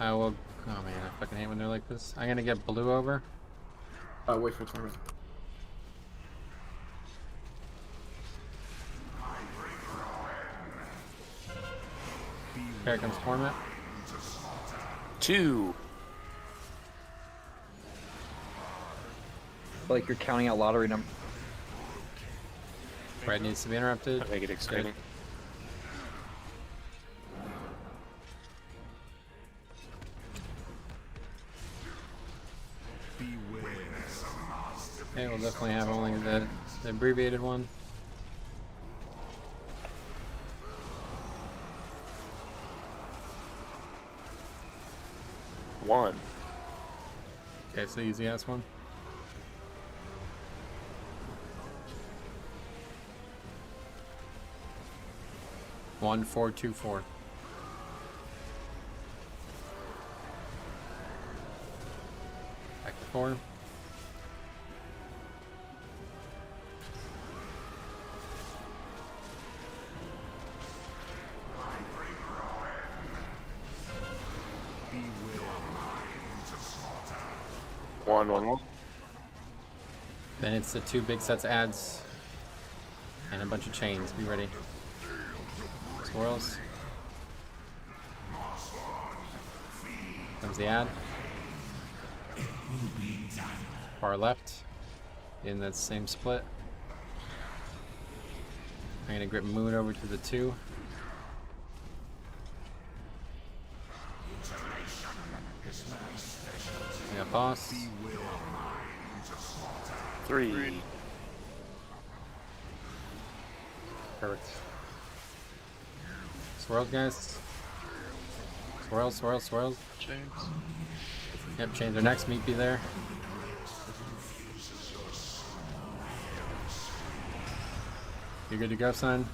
Speaker 3: I will. Oh man, I fucking hate when they're like this. I'm gonna get blue over.
Speaker 15: Wait for tournament.
Speaker 3: Here comes Torment.
Speaker 5: 2.
Speaker 2: I feel like you're counting out lottery numbers.
Speaker 3: Red needs to be interrupted.
Speaker 5: I make it exciting.
Speaker 3: Okay, we'll definitely have only the abbreviated one.
Speaker 5: One.
Speaker 3: Okay, so easy ass one. One, 4, 2, 4. Back to 4.
Speaker 5: One.
Speaker 3: Then it's the 2 big sets ads and a bunch of chains. Be ready. Swirls. Comes the ad. Far left. In that same split. I'm gonna grip moon over to the 2. I got boss.
Speaker 5: 3.
Speaker 3: Perfect. Swirls, guys. Swirls.
Speaker 6: Chains.
Speaker 3: Yep, chains are next. Meat be there. You're good to go, son.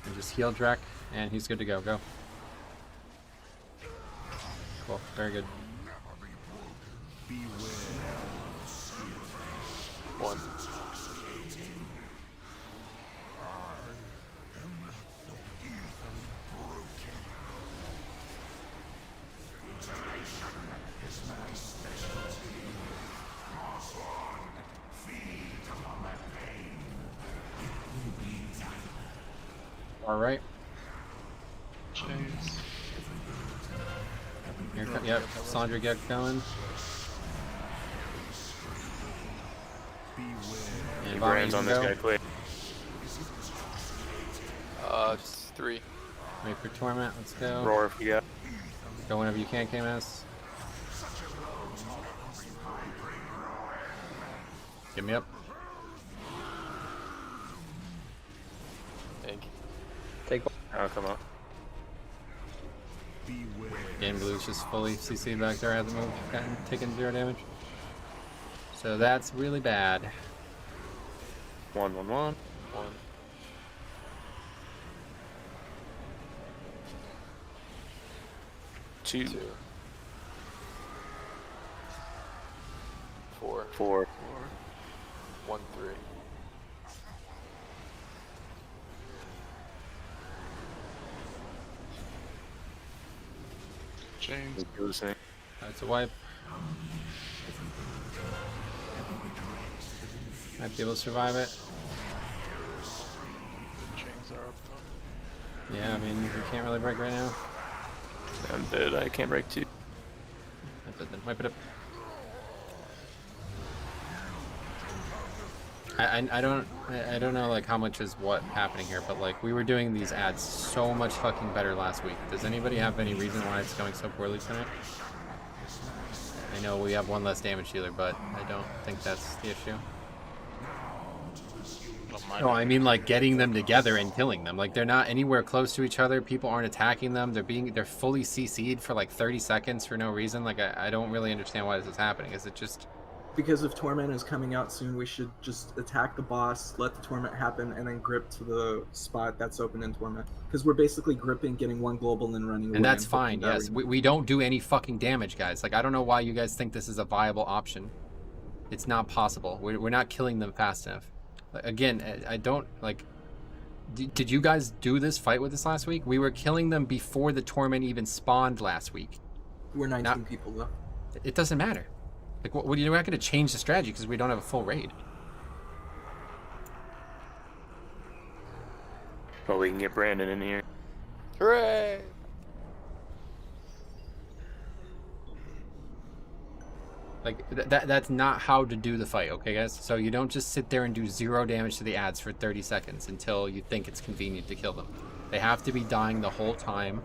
Speaker 3: And just heal Drek, and he's good to go. Go. Cool. Very good.
Speaker 5: 1.
Speaker 3: All right.
Speaker 6: Chains.
Speaker 3: Here, yep. Sandra, get going. And
Speaker 5: Brand's on this guy quick.
Speaker 10: 3.
Speaker 3: Wait for Torment. Let's go.
Speaker 5: Roar if you got.
Speaker 3: Go whenever you can, KMS. Get me up.
Speaker 10: Egg.
Speaker 2: Take.
Speaker 5: Oh, come on.
Speaker 3: Game Blue's just fully CC'd back there. Hasn't moved. Taken 0 damage. So that's really bad.
Speaker 5: 1.
Speaker 10: 1.
Speaker 5: 2.
Speaker 10: 4.
Speaker 5: 4.
Speaker 10: 1, 3.
Speaker 6: Chains.
Speaker 3: That's a wipe. Might be able to survive it.
Speaker 6: Chains are up though.
Speaker 3: Yeah, I mean, you can't really break right now.
Speaker 5: I'm dead. I can't break 2.
Speaker 3: That's then. Wipe it up. I don't know like how much is what happening here, but like we were doing these ads so much fucking better last week. Does anybody have any reason why it's going so poorly tonight? I know we have one less damage dealer, but I don't think that's the issue. No, I mean like getting them together and killing them. Like they're not anywhere close to each other. People aren't attacking them. They're fully CC'd for like 30 seconds for no reason. Like I don't really understand why this is happening. Is it just
Speaker 15: because if Torment is coming out soon, we should just attack the boss, let the Torment happen, and then grip to the spot that's open in Torment. Because we're basically gripping, getting one global, and running away.
Speaker 3: And that's fine, yes. We don't do any fucking damage, guys. Like, I don't know why you guys think this is a viable option. It's not possible. We're not killing them fast enough. Again, I don't, like... Did you guys do this fight with us last week? We were killing them before the Torment even spawned last week.
Speaker 15: We're 19 people, though.
Speaker 3: It doesn't matter. Like, what, you're not going to change the strategy because we don't have a full raid.
Speaker 5: Well, we can get Brandon in here.
Speaker 10: Hooray!
Speaker 3: Like, that's not how to do the fight, okay, guys? So you don't just sit there and do 0 damage to the ads for 30 seconds until you think it's convenient to kill them. They have to be dying the whole time,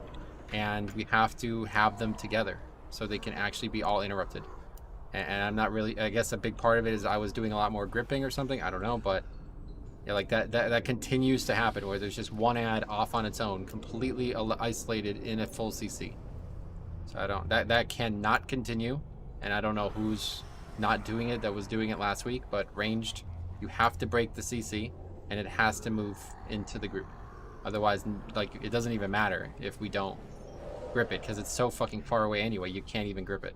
Speaker 3: and we have to have them together so they can actually be all interrupted. And I'm not really, I guess a big part of it is I was doing a lot more gripping or something, I don't know, but yeah, like that continues to happen where there's just one ad off on its own, completely isolated in a full CC. So I don't, that cannot continue, and I don't know who's not doing it that was doing it last week, but ranged, you have to break the CC, and it has to move into the group. Otherwise, like, it doesn't even matter if we don't grip it, because it's so fucking far away anyway, you can't even grip it.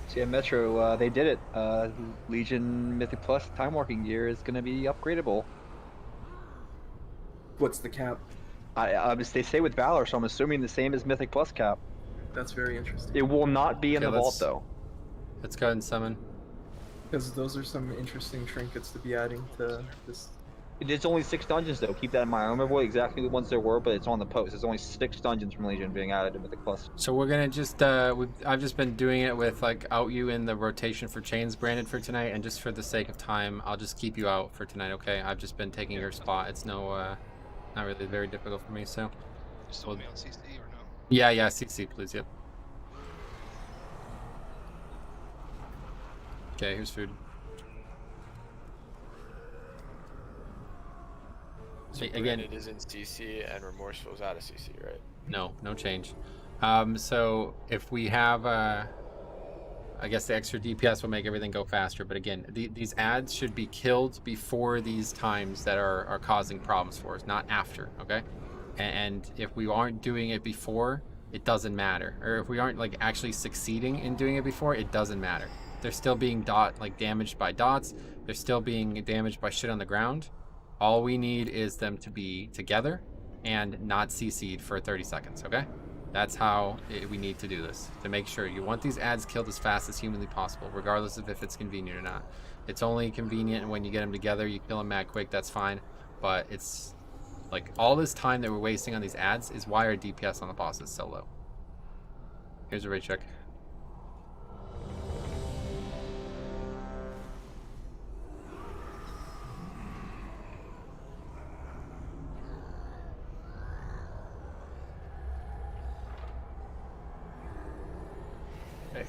Speaker 2: So yeah, Metro, they did it. Legion Mythic Plus time walking gear is going to be upgradable.
Speaker 15: What's the cap?
Speaker 2: They say with Valor, so I'm assuming the same as Mythic Plus cap.
Speaker 15: That's very interesting.
Speaker 2: It will not be in the vault though.
Speaker 3: Let's go ahead and summon.
Speaker 15: Because those are some interesting trinkets to be adding to this.
Speaker 2: It's only 6 dungeons though. Keep that in mind. I don't remember what exactly the ones there were, but it's on the post. There's only 6 dungeons from Legion being added to Mythic Plus.
Speaker 3: So we're gonna just I've just been doing it with like out you in the rotation for chains branded for tonight, and just for the sake of time, I'll just keep you out for tonight. Okay? I've just been taking your spot. It's no not really very difficult for me. So.
Speaker 19: You still want me on CC or no?
Speaker 3: Yeah, CC please. Yep. Okay, here's food.
Speaker 10: So
Speaker 3: again,
Speaker 10: it is in CC and Remorseful is out of CC, right?
Speaker 3: No change. So if we have, I guess the extra DPS will make everything go faster. But again, these ads should be killed before these times that are causing problems for us, not after. Okay, and if we aren't doing it before, it doesn't matter. Or if we aren't like actually succeeding in doing it before, it doesn't matter. They're still being damaged by dots. They're still being damaged by shit on the ground. All we need is them to be together and not CC'd for 30 seconds, okay? That's how we need to do this, to make sure you want these ads killed as fast as humanly possible, regardless of if it's convenient or not. It's only convenient when you get them together, you kill them mad quick, that's fine. But it's like all this time that we're wasting on these ads is why our DPS on the boss is so low. Here's a raid check.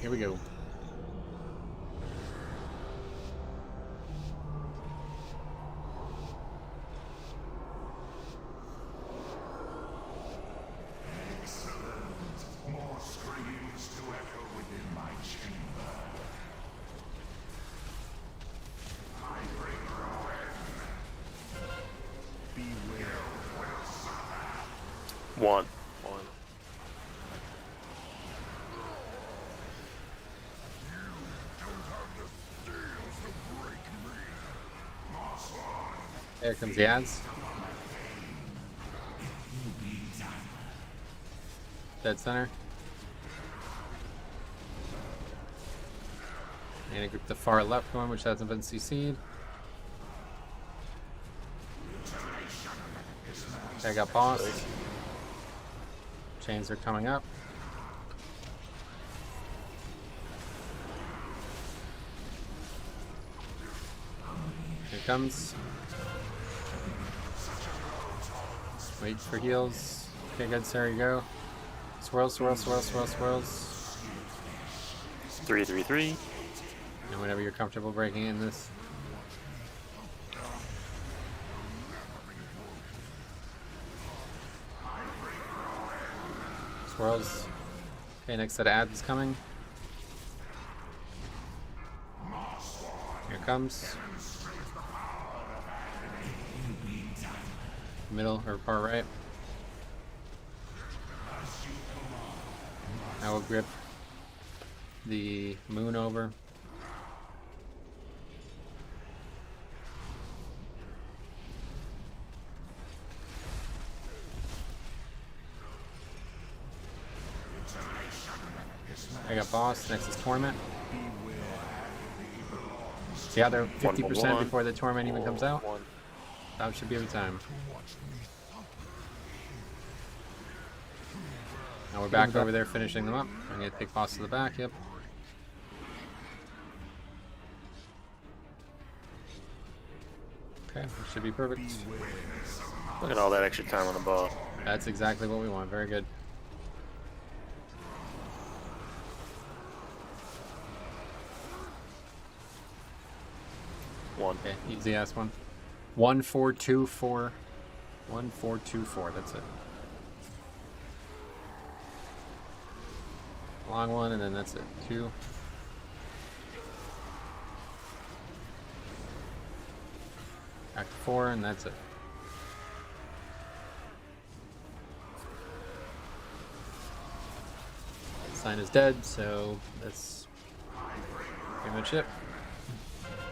Speaker 3: Here we go.
Speaker 12: Excellent. More screams to echo within my chamber. I bring ruin. Beware will suffer.
Speaker 5: One.
Speaker 3: There comes the ads. Dead center. I'm gonna group the far left one, which hasn't been CC'd. Okay, I got boss. Chains are coming up. Here it comes. Wait for heals. Okay, good. So there you go. Swirls, swirls, swirls, swirls, swirls.
Speaker 5: 3-3-3.
Speaker 3: And whenever you're comfortable breaking in this. Swirls. Okay, next set of ads is coming. Here it comes. Middle or far right. I will grip the moon over. I got boss, next is torment. Yeah, they're 50% before the torment even comes out. That should be every time. Now we're back over there finishing them up. I'm gonna take boss to the back, yep. Okay, that should be perfect.
Speaker 5: Look at all that extra time on the ball.
Speaker 3: That's exactly what we want, very good.
Speaker 5: One.
Speaker 3: Okay, easy ass one. 1, 4, 2, 4. 1, 4, 2, 4, that's it. Long one, and then that's it. 2. Back to 4, and that's it. Sign is dead, so that's pretty much it.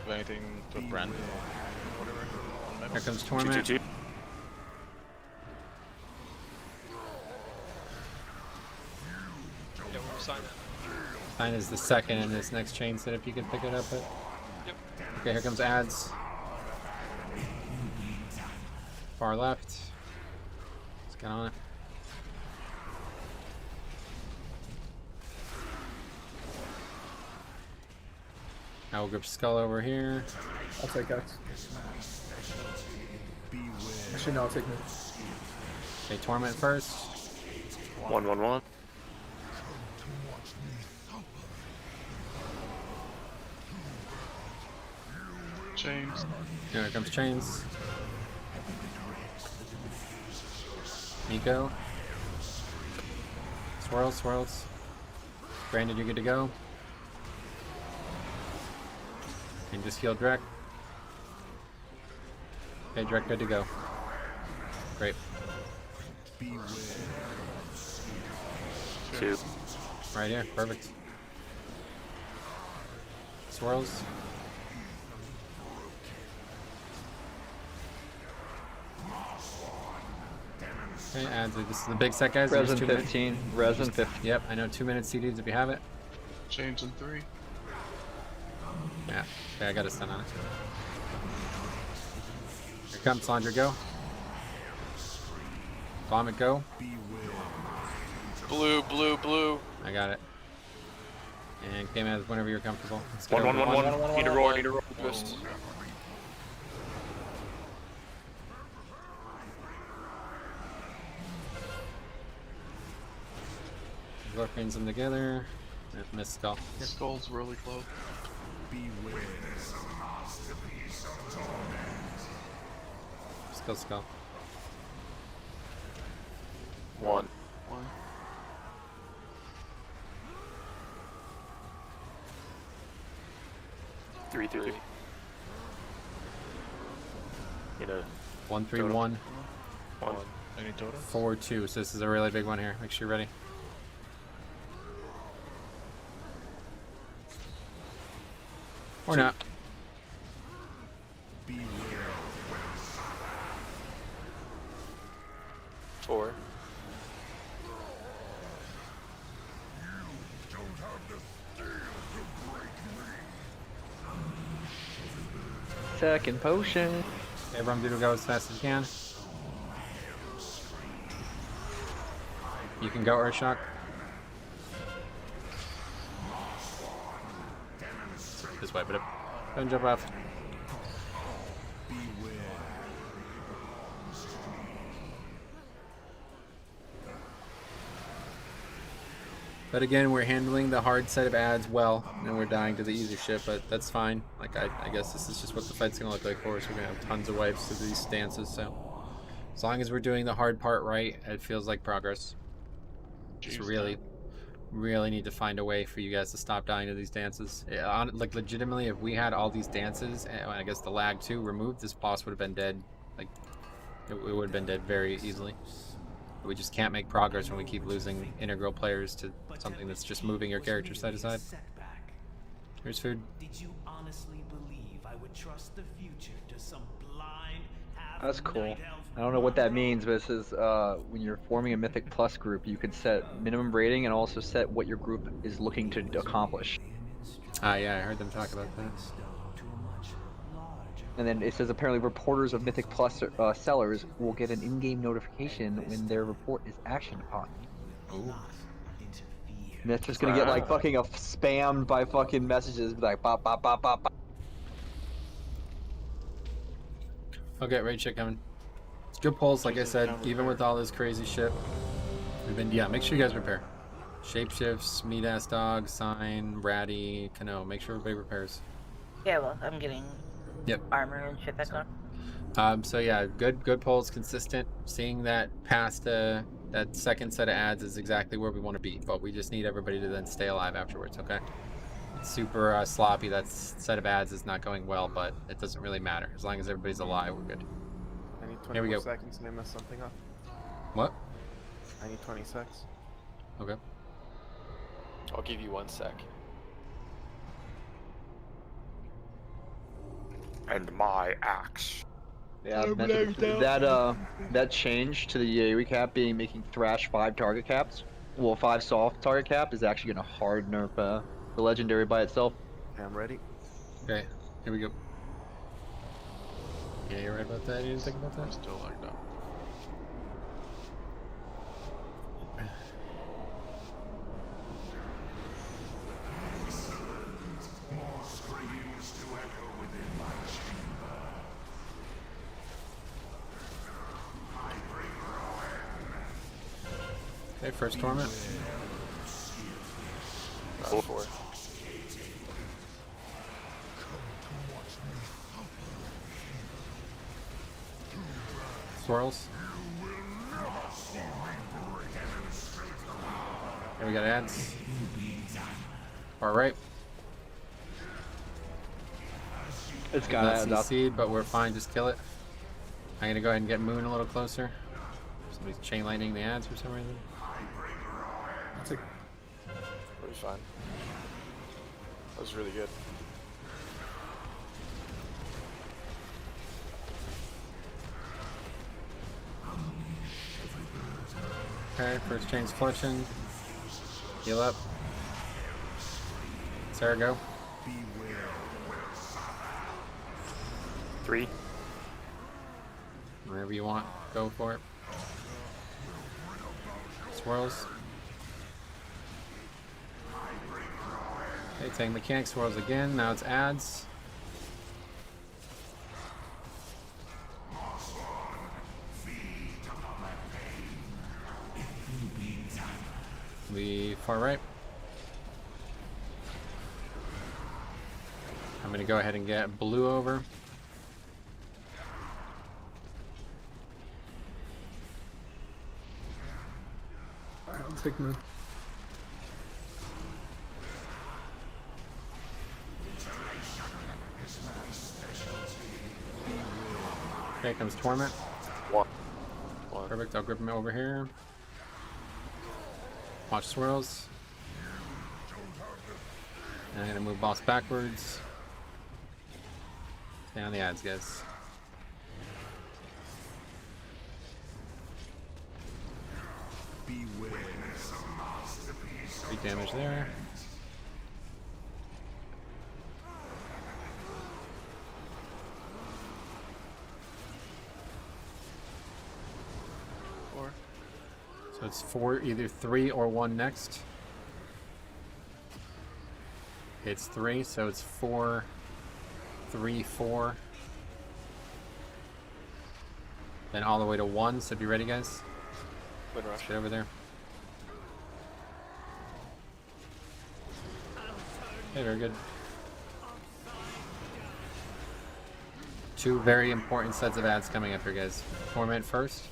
Speaker 13: Anything to brand? Whatever.
Speaker 3: Here comes Torment.
Speaker 5: 2-2-2.
Speaker 19: Yeah, we're signing.
Speaker 3: Sign is the second in this next chain set if you can pick it up. Yep. Okay, here comes ads. Far left. Let's get on it. I will grip skull over here.
Speaker 15: I'll take X. Actually, no, I'll take me.
Speaker 3: Okay, torment first.
Speaker 5: 1-1-1.
Speaker 6: Chains.
Speaker 3: Here comes chains. Nico. Swirls, swirls. Brandon, you good to go? And just heal Drek. Okay, Drek good to go. Great.
Speaker 5: 2.
Speaker 3: Right here, perfect. Swirls. Okay, adds it. This is the big set, guys.
Speaker 2: Resin
Speaker 3: There's 2 minutes.
Speaker 2: 15. Resin 15.
Speaker 3: Yep, I know 2 minute CDs if you have it.
Speaker 6: Chains in 3.
Speaker 3: Yeah, okay, I got a stun on it. Here comes Sandra, go. Vomit, go.
Speaker 10: Blue, blue, blue.
Speaker 3: I got it. And came as whenever you're comfortable. Let's get
Speaker 5: 1-1-1-1. Need a roar, need a roar.
Speaker 10: Twist.
Speaker 3: Brings them together. Miss skull.
Speaker 6: Skull's really close.
Speaker 3: Skull, skull.
Speaker 5: 1.
Speaker 6: 1.
Speaker 5: Three. You know.
Speaker 3: 1, 3, 1.
Speaker 5: 1.
Speaker 13: Any total?
Speaker 3: 4, 2. So this is a really big one here. Make sure you're ready. Or not.
Speaker 10: Four.
Speaker 2: Second potion.
Speaker 3: Everyone do go as fast as you can. You can go, Earthshock. Just wipe it up. Don't jump off. But again, we're handling the hard set of ads well, and we're dying to the easy shit, but that's fine. Like, I guess this is just what the fight's gonna look like for us. We're gonna have tons of wipes to these stances, so as long as we're doing the hard part right, it feels like progress. Just really need to find a way for you guys to stop dying to these dances. Like, legitimately, if we had all these dances, and I guess the lag too, removed, this boss would have been dead. Like, it would have been dead very easily. We just can't make progress when we keep losing integral players to something that's just moving your character side to side. Here's food.
Speaker 12: Did you honestly believe I would trust the future to some blind
Speaker 2: That's cool. I don't know what that means, but it says when you're forming a Mythic Plus group, you can set minimum rating and also set what your group is looking to accomplish.
Speaker 3: Ah, yeah, I heard them talk about that.
Speaker 2: And then it says apparently reporters of Mythic Plus sellers will get an in-game notification when their report is actioned upon.
Speaker 3: Ooh.
Speaker 2: And that's just gonna get like fucking spammed by fucking messages like bop bop bop bop bop.
Speaker 3: Okay, raid shit coming. It's good pulls, like I said, even with all this crazy shit. We've been, yeah, make sure you guys repair. Shapeshifts, meat ass dog, sign, ratty, Kano, make sure everybody repairs.
Speaker 8: Yeah, well, I'm getting armor and shit back on.
Speaker 3: So yeah, good pulls, consistent. Seeing that past that second set of ads is exactly where we want to be, but we just need everybody to then stay alive afterwards, okay? It's super sloppy, that set of ads is not going well, but it doesn't really matter. As long as everybody's alive, we're good.
Speaker 7: I need
Speaker 3: Here we
Speaker 7: 20
Speaker 3: go.
Speaker 7: seconds and I mess something up.
Speaker 3: What?
Speaker 7: I need 20 seconds.
Speaker 3: Okay.
Speaker 10: I'll give you 1 sec.
Speaker 5: And my axe.
Speaker 2: Yeah, that change to the AoE cap being making Thrash 5 target caps, well 5 soft target cap is actually gonna hard nerf the legendary by itself.
Speaker 7: Okay, I'm ready.
Speaker 3: Okay, here we go. Yeah, you're right about that. You didn't think about that?
Speaker 13: Still lagged out.
Speaker 12: More screams to echo within my chamber. I bring ruin.
Speaker 3: Okay, first torment.
Speaker 10: Round 4.
Speaker 3: Swirls. Here we got ads. Alright.
Speaker 2: It's got ads up.
Speaker 3: CC'd, but we're fine, just kill it. I'm gonna go ahead and get Moon a little closer. Somebody's chain lightning the ads for some reason.
Speaker 10: We'll be fine. That was really good.
Speaker 3: Okay, first chain's flushing. Heal up. Sarah, go.
Speaker 5: 3.
Speaker 3: Wherever you want, go for it. Swirls. Okay, tank mechanic swirls again. Now it's ads. The far right. I'm gonna go ahead and get blue over.
Speaker 15: Alright, I'll take Moon.
Speaker 3: Okay, comes Torment.
Speaker 10: 1.
Speaker 3: Perfect, I'll grip him over here. Watch swirls. And I'm gonna move boss backwards. Stay on the ads, guys. 3 damage there. So it's 4, either 3 or 1 next. It's 3, so it's 4, 3, 4. Then all the way to 1, so be ready, guys. Let's get over there. Okay, very good. 2 very important sets of ads coming up here, guys. Torment first.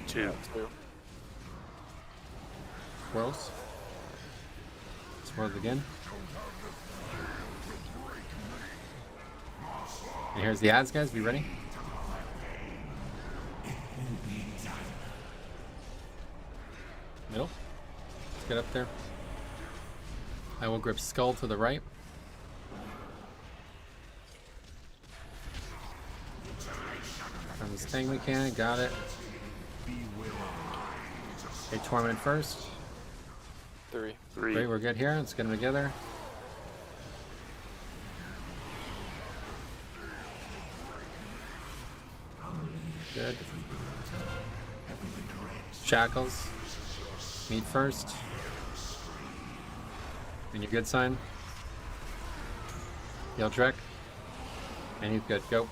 Speaker 5: 2.
Speaker 3: Swirls. Swirls again. And here's the ads, guys. Be ready. Middle. Let's get up there. I will grip Skull to the right. From this thing we can. Got it. Okay, Torment first.
Speaker 10: 3.
Speaker 3: Great, we're good here. Let's get them together. Good. Shackles. Meet first. And your good sign. Yell Trek. And he's good. Go.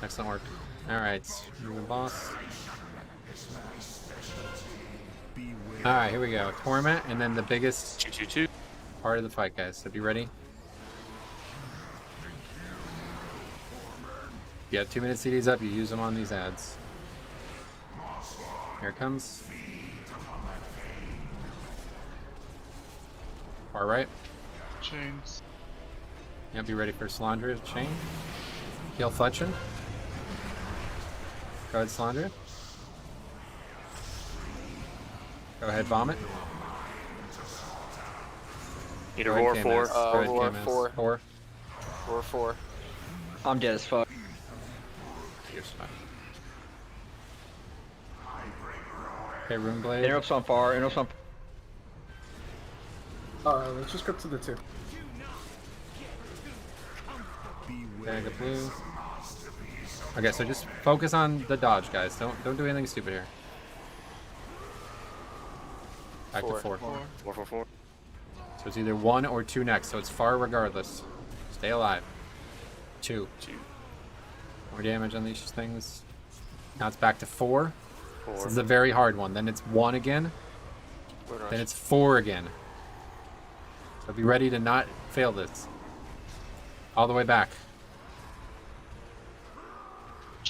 Speaker 3: Excellent work. Alright, moving boss. Alright, here we go. Torment, and then the biggest part of the fight, guys. So be ready. You have 2 minute CDs up, you use them on these ads. Here it comes. Far right.
Speaker 6: Chains.
Speaker 3: Yep, be ready for Soulrender chain. Heal Fletchin. Go ahead, Soulrender. Go ahead, Vomit.
Speaker 5: Need a roar 4.
Speaker 10: Roar 4.
Speaker 3: 4.
Speaker 10: Roar 4.
Speaker 2: I'm dead as fuck.
Speaker 3: Okay, Rune Blade.
Speaker 2: Interrupts on far. Interrupts on.
Speaker 15: Let's just grip to the 2.
Speaker 3: Bag of blue. Okay, so just focus on the dodge, guys. Don't do anything stupid here. Back to 4.
Speaker 5: 4.
Speaker 3: So it's either 1 or 2 next, so it's far regardless. Stay alive. 2. More damage on these things. Now it's back to 4. This is a very hard one. Then it's 1 again. Then it's 4 again. So be ready to not fail this. All the way back.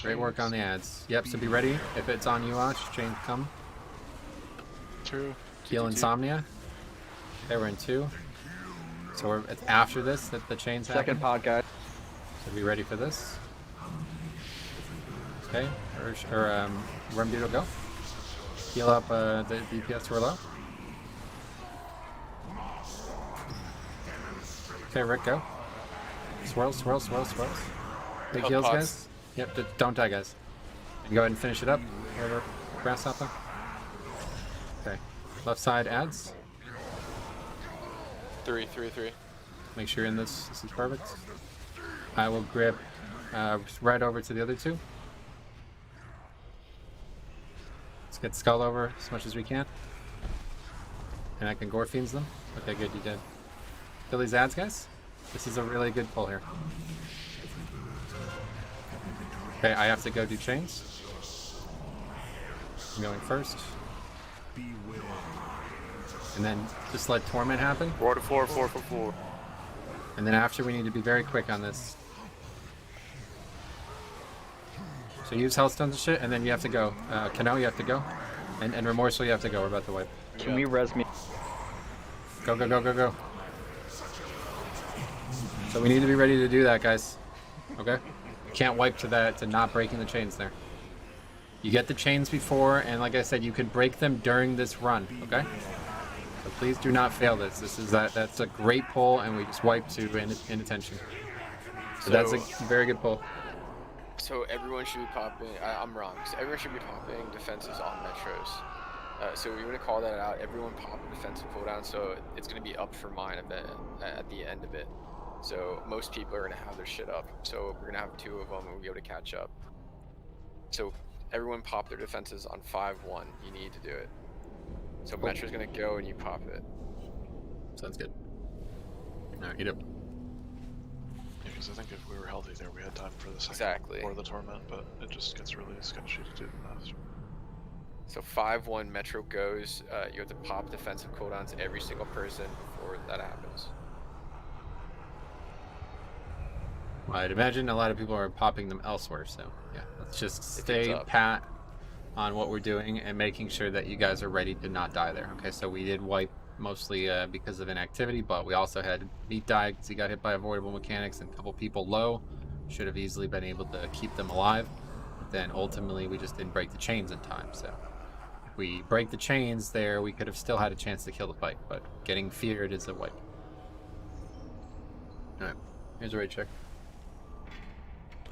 Speaker 3: Great work on the ads. Yep, so be ready. If it's on you, Ash, chains come.
Speaker 13: 2.
Speaker 3: Heal Insomnia. Okay, we're in 2. So it's after this that the chains happen.
Speaker 2: Second pod, guys.
Speaker 3: So be ready for this. Okay, Worm Beetle, go. Heal up the DPS to low. Okay, Rick, go. Swirls. Big heals, guys. Yep, don't die, guys. And go ahead and finish it up. Whatever, Grasshopper. Okay, left side ads.
Speaker 10: 3.
Speaker 3: Make sure you're in this. This is perfect. I will grip right over to the other 2. Let's get Skull over as much as we can. And I can Gore Fiends them. Okay, good, you did. Kill these ads, guys. This is a really good pull here. Okay, I have to go do chains. I'm going first. And then just let Torment happen.
Speaker 5: 4 to 4, 4 for 4.
Speaker 3: And then after, we need to be very quick on this. So use Hellstones and shit, and then you have to go. Kano, you have to go. And Remorseful, you have to go. We're about to wipe.
Speaker 2: Can we res me?
Speaker 3: Go. So we need to be ready to do that, guys. Okay? You can't wipe to not breaking the chains there. You get the chains before, and like I said, you can break them during this run, okay? So please do not fail this. That's a great pull, and we just wiped to inattention. So that's a very good pull.
Speaker 10: So everyone should be popping. I'm wrong. So everyone should be popping defenses on metros. So we're gonna call that out. Everyone pop a defensive cooldown. So it's gonna be up for mine at the end of it. So most people are gonna have their shit up. So we're gonna have 2 of them, and we'll be able to catch up. So everyone pop their defenses on 5-1. You need to do it. So Metro's gonna go and you pop it.
Speaker 3: Sounds good. Alright, eat up.
Speaker 1: Yeah, because I think if we were healthy there, we had time for the second
Speaker 10: Exactly.
Speaker 1: or the torment, but it just gets really sketchy to do that.
Speaker 10: So 5-1 Metro goes. You have to pop defensive cooldowns every single person before that happens.
Speaker 3: I'd imagine a lot of people are popping them elsewhere, so yeah, let's just stay pat on what we're doing and making sure that you guys are ready to not die there. Okay, so we did wipe mostly because of inactivity, but we also had Meat die because he got hit by avoidable mechanics, and a couple people low. Should have easily been able to keep them alive. But then ultimately we just didn't break the chains in time, so if we break the chains there, we could have still had a chance to kill the fight, but getting feared is a wipe. Alright, here's a raid check.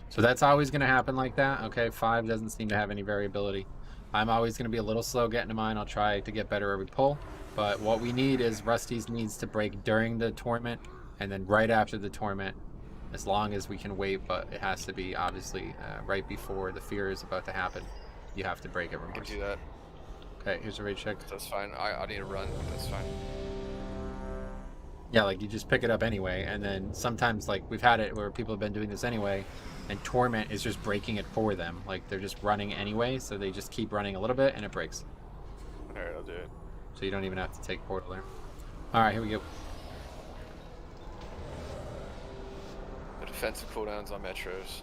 Speaker 3: So that's always going to happen like that. Okay, 5 doesn't seem to have any variability. I'm always going to be a little slow getting to mine. I'll try to get better every pull. But what we need is Rusty's needs to break during the torment and then right after the torment, as long as we can wait. But it has to be obviously right before the fear is about to happen. You have to break it.
Speaker 10: I can do that.
Speaker 3: Okay, here's a raid check.
Speaker 10: That's fine. I need to run. That's fine.
Speaker 3: Yeah, like you just pick it up anyway, and then sometimes like we've had it where people have been doing this anyway, and torment is just breaking it for them. Like they're just running anyway, so they just keep running a little bit and it breaks.
Speaker 10: Alright, I'll do it.
Speaker 3: So you don't even have to take portal there. Alright, here we go.
Speaker 10: The defensive cooldowns on Metros.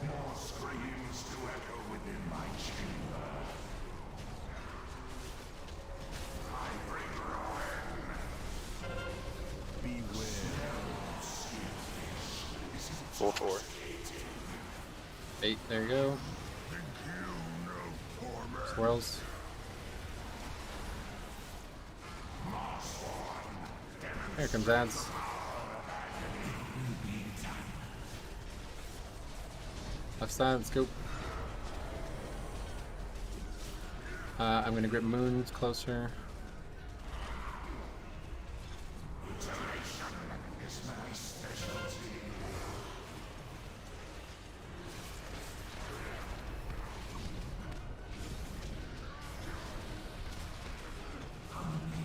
Speaker 12: More screams to echo within my chamber. I bring ruin. Beware.
Speaker 10: 4-4.
Speaker 3: 8, there you go. Swirls. Here comes ads. Left side, let's go. I'm gonna grip moons closer.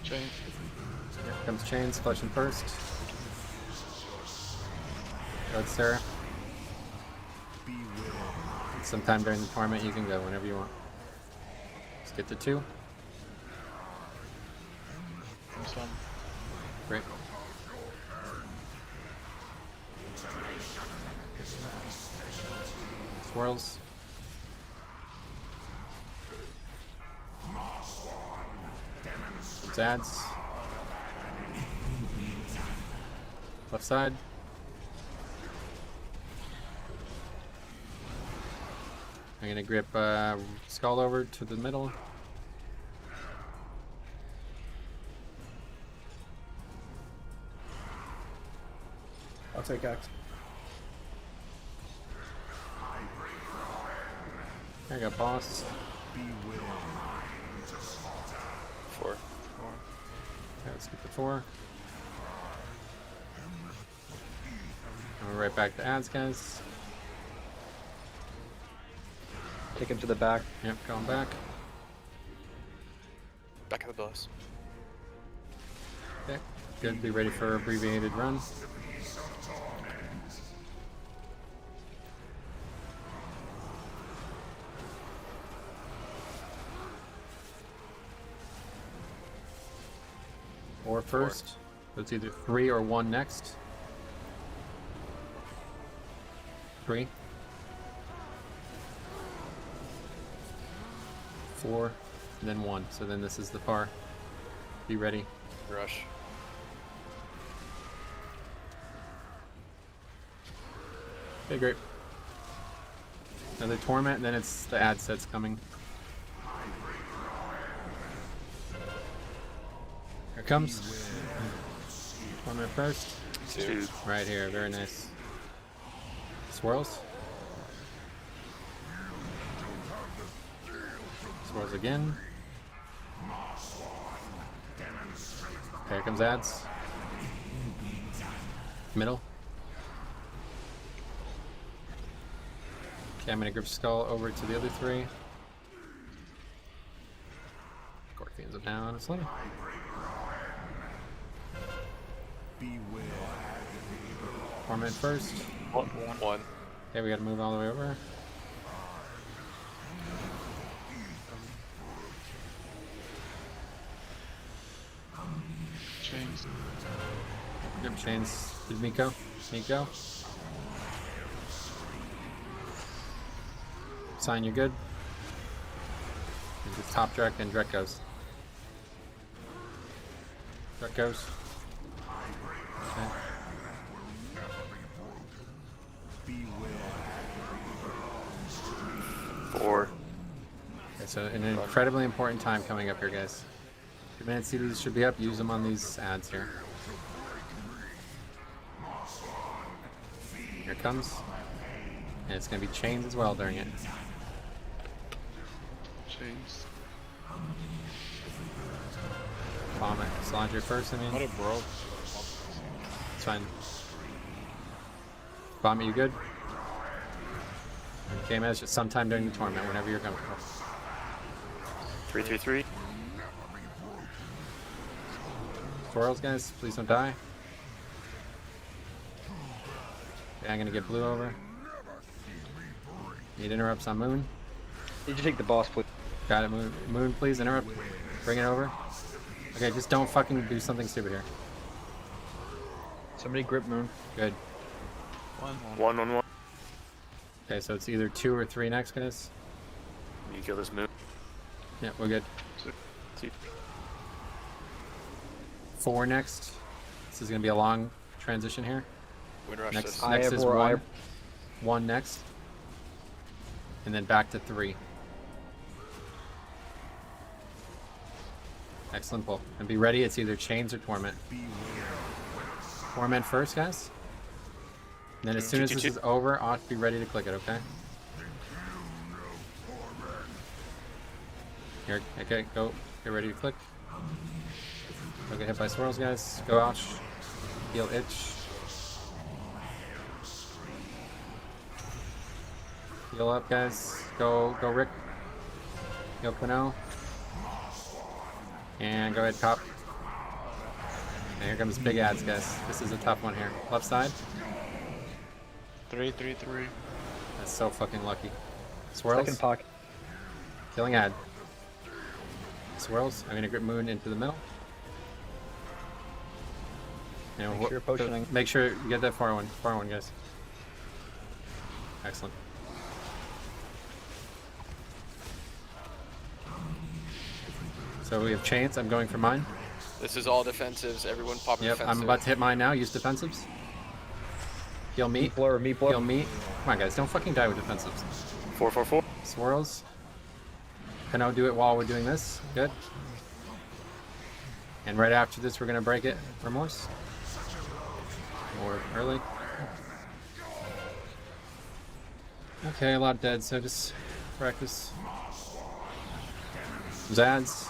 Speaker 6: Chain.
Speaker 3: Here comes chains, flushing first. Go, Sarah. Sometime during the torment, you can go whenever you want. Let's get to 2. Great. Swirls. Ads. Left side. I'm gonna grip Skull over to the middle.
Speaker 15: I'll take X.
Speaker 3: I got boss.
Speaker 10: 4.
Speaker 3: Okay, let's get the 4. And we're right back to ads, guys.
Speaker 2: Take him to the back.
Speaker 3: Yep, going back.
Speaker 10: Back of the bus.
Speaker 3: Okay, good. Be ready for abbreviated run. Or first. So it's either 3 or 1 next. 3. 4, and then 1. So then this is the par. Be ready.
Speaker 10: Rush.
Speaker 3: Okay, great. Another torment, then it's the ad sets coming. Here it comes. Torment first.
Speaker 10: 2.
Speaker 3: Right here, very nice. Swirls. Swirls again. Okay, here comes ads. Middle. Okay, I'm gonna grip Skull over to the other three. Scorpions are down. It's low. Torment first.
Speaker 10: One.
Speaker 3: Okay, we gotta move all the way over.
Speaker 6: Chains.
Speaker 3: Grip chains. Did Miko? Miko? Sign, you're good. Just top Drek and Drek goes. Drek goes. Okay.
Speaker 5: Four.
Speaker 3: Okay, so an incredibly important time coming up here, guys. 2 minutes CDs should be up. Use them on these ads here. Here it comes. And it's going to be chains as well during it.
Speaker 6: Chains.
Speaker 3: Bomb it. Soulrender first, I mean.
Speaker 13: What a bro.
Speaker 3: It's fine. Bomb it, you good? Okay, man, it's just sometime during the tournament, whenever you're comfortable.
Speaker 5: 3-3-3.
Speaker 3: Swirls, guys, please don't die. Okay, I'm gonna get blue over. Need interrupts on Moon.
Speaker 2: Did you take the boss, please?
Speaker 3: Got it, Moon. Moon, please interrupt. Bring it over. Okay, just don't fucking do something stupid here.
Speaker 2: Somebody grip Moon.
Speaker 3: Good.
Speaker 5: One.
Speaker 3: Okay, so it's either 2 or 3 next, guys.
Speaker 5: You kill this moon.
Speaker 3: Yeah, we're good. 4 next. This is gonna be a long transition here.
Speaker 10: Windrush
Speaker 3: Next
Speaker 10: this.
Speaker 3: is 1. 1 next. And then back to 3. Excellent pull. And be ready, it's either chains or torment. Torment first, guys. And then as soon as this is over, ought to be ready to click it, okay? Here, okay, go. Get ready to click. Don't get hit by swirls, guys. Go ouch. Heal itch. Heal up, guys. Go Rick. Heal Quino. And go ahead, cop. And here comes big ads, guys. This is a tough one here. Left side.
Speaker 13: 3-3-3.
Speaker 3: That's so fucking lucky. Swirls.
Speaker 2: Second pocket.
Speaker 3: Killing ad. Swirls. I'm gonna grip Moon into the middle. And
Speaker 2: Make sure you're potioning.
Speaker 3: Make sure you get that far one, guys. Excellent. So we have chains. I'm going for mine.
Speaker 10: This is all defensives. Everyone pop
Speaker 3: Yep,
Speaker 10: defensive.
Speaker 3: I'm about to hit mine now. Use defensives. Heal meat.
Speaker 2: Meat blow.
Speaker 3: Heal meat. Come on, guys. Don't fucking die with defensives.
Speaker 5: 4-4-4.
Speaker 3: Swirls. Can I do it while we're doing this? Good. And right after this, we're going to break it. Remorse. Or early. Okay, a lot dead, so just practice. Zads.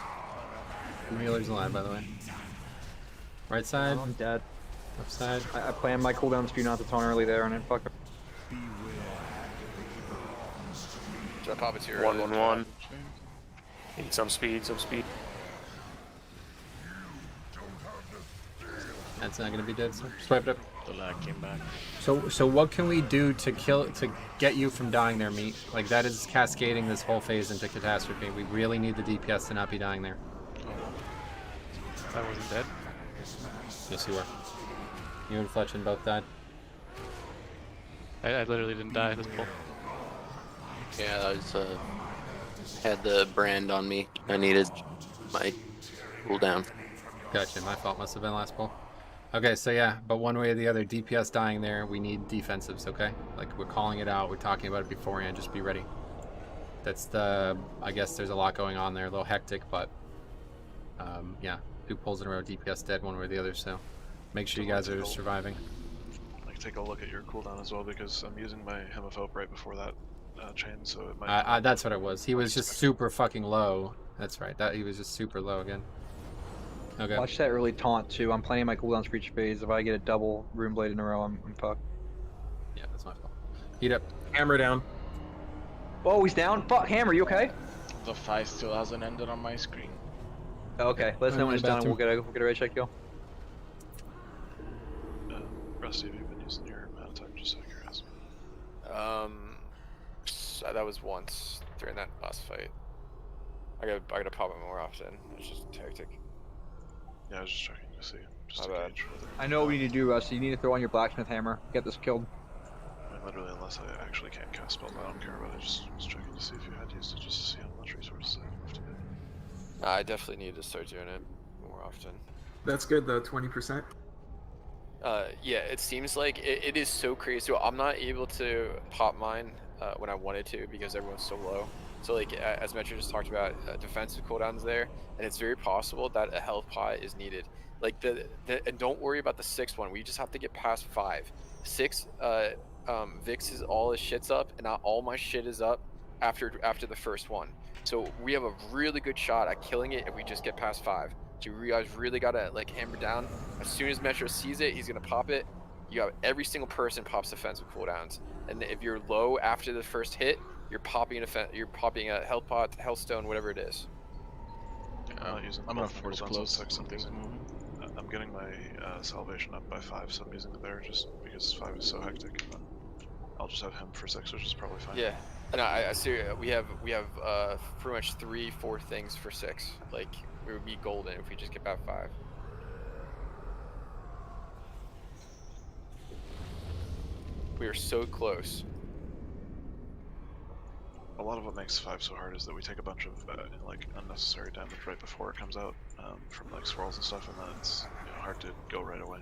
Speaker 3: Mueller's alive, by the way. Right side.
Speaker 2: I'm dead.
Speaker 3: Left side.
Speaker 2: I planned my cooldowns for you not to taunt early there, and then fuck up.
Speaker 10: Should I pop it to your
Speaker 5: 1-1-1. Need some speed.
Speaker 3: That's not gonna be dead, so swipe it up.
Speaker 13: The lag came back.
Speaker 3: So what can we do to get you from dying there, meat? Like that is cascading this whole phase into catastrophe. We really need the DPS to not be dying there.
Speaker 13: I wasn't dead.
Speaker 3: Yes, you were. You and Fletchin both died.
Speaker 13: I literally didn't die this pull.
Speaker 14: Yeah, I was had the brand on me. I needed my cooldown.
Speaker 3: Gotcha. My fault. Must have been last pull. Okay, so yeah, but one way or the other, DPS dying there, we need defensives, okay? Like, we're calling it out, we're talking about it beforehand, just be ready. That's the, I guess there's a lot going on there, a little hectic, but, yeah, 2 pulls in a row, DPS dead one way or the other, so make sure you guys are surviving.
Speaker 1: Like, take a look at your cooldown as well, because I'm using my Hemophobe right before that chain, so it might...
Speaker 3: That's what it was. He was just super fucking low. That's right, he was just super low again. Okay.
Speaker 2: Watch that early taunt too. I'm planning my cooldowns for each phase. If I get a double Rune Blade in a row, I'm fucked.
Speaker 3: Yeah, that's my fault. Heat up.
Speaker 9: Hammer down.
Speaker 2: Oh, he's down. Fuck, Hammer, you okay?
Speaker 4: The fight still hasn't ended on my screen.
Speaker 2: Okay, let us know when it's done. And
Speaker 3: bathroom.
Speaker 2: we'll get a raid check go.
Speaker 1: Rusty, have you been using your mount attack just out of curiosity?
Speaker 10: That was once during that last fight. I gotta pop it more often. It's just hectic.
Speaker 1: Yeah, I was just checking to see. Just
Speaker 10: My
Speaker 1: to
Speaker 10: bad.
Speaker 1: gauge whether.
Speaker 2: I know what we need to do, Rusty. You need to throw on your Blacksmith Hammer. Get this killed.
Speaker 1: I mean, literally, unless I actually can't cast spells, I don't care. But I just was checking to see if you had used it, just to see how much resources I have left to get.
Speaker 10: I definitely need to start doing it more often.
Speaker 15: That's good though, 20%.
Speaker 10: Yeah, it seems like it is so crazy. So I'm not able to pop mine when I wanted to because everyone's so low. So like as Metro just talked about, defensive cooldowns there, and it's very possible that a health pot is needed. Like and don't worry about the 6th one. We just have to get past 5. 6, Vix is all his shit's up, and not all my shit is up after the first one. So we have a really good shot at killing it if we just get past 5. So you guys really gotta like hammer down. As soon as Metro sees it, he's gonna pop it. You have every single person pops defensive cooldowns, and if you're low after the first hit, you're popping a health pot, health stone, whatever it is.
Speaker 1: I'm not using
Speaker 4: I'm gonna
Speaker 1: both
Speaker 4: force
Speaker 1: cooldowns on
Speaker 4: close
Speaker 1: 6. I'm getting my salvation up by 5, so I'm using it there just because 5 is so hectic. And then I'll just have him for 6, which is probably fine.
Speaker 10: Yeah, and I see we have pretty much 3-4 things for 6. Like we would be golden if we just get about 5. We are so close.
Speaker 1: A lot of what makes 5 so hard is that we take a bunch of like unnecessary damage right before it comes out from like swirls and stuff, and then it's hard to go right away.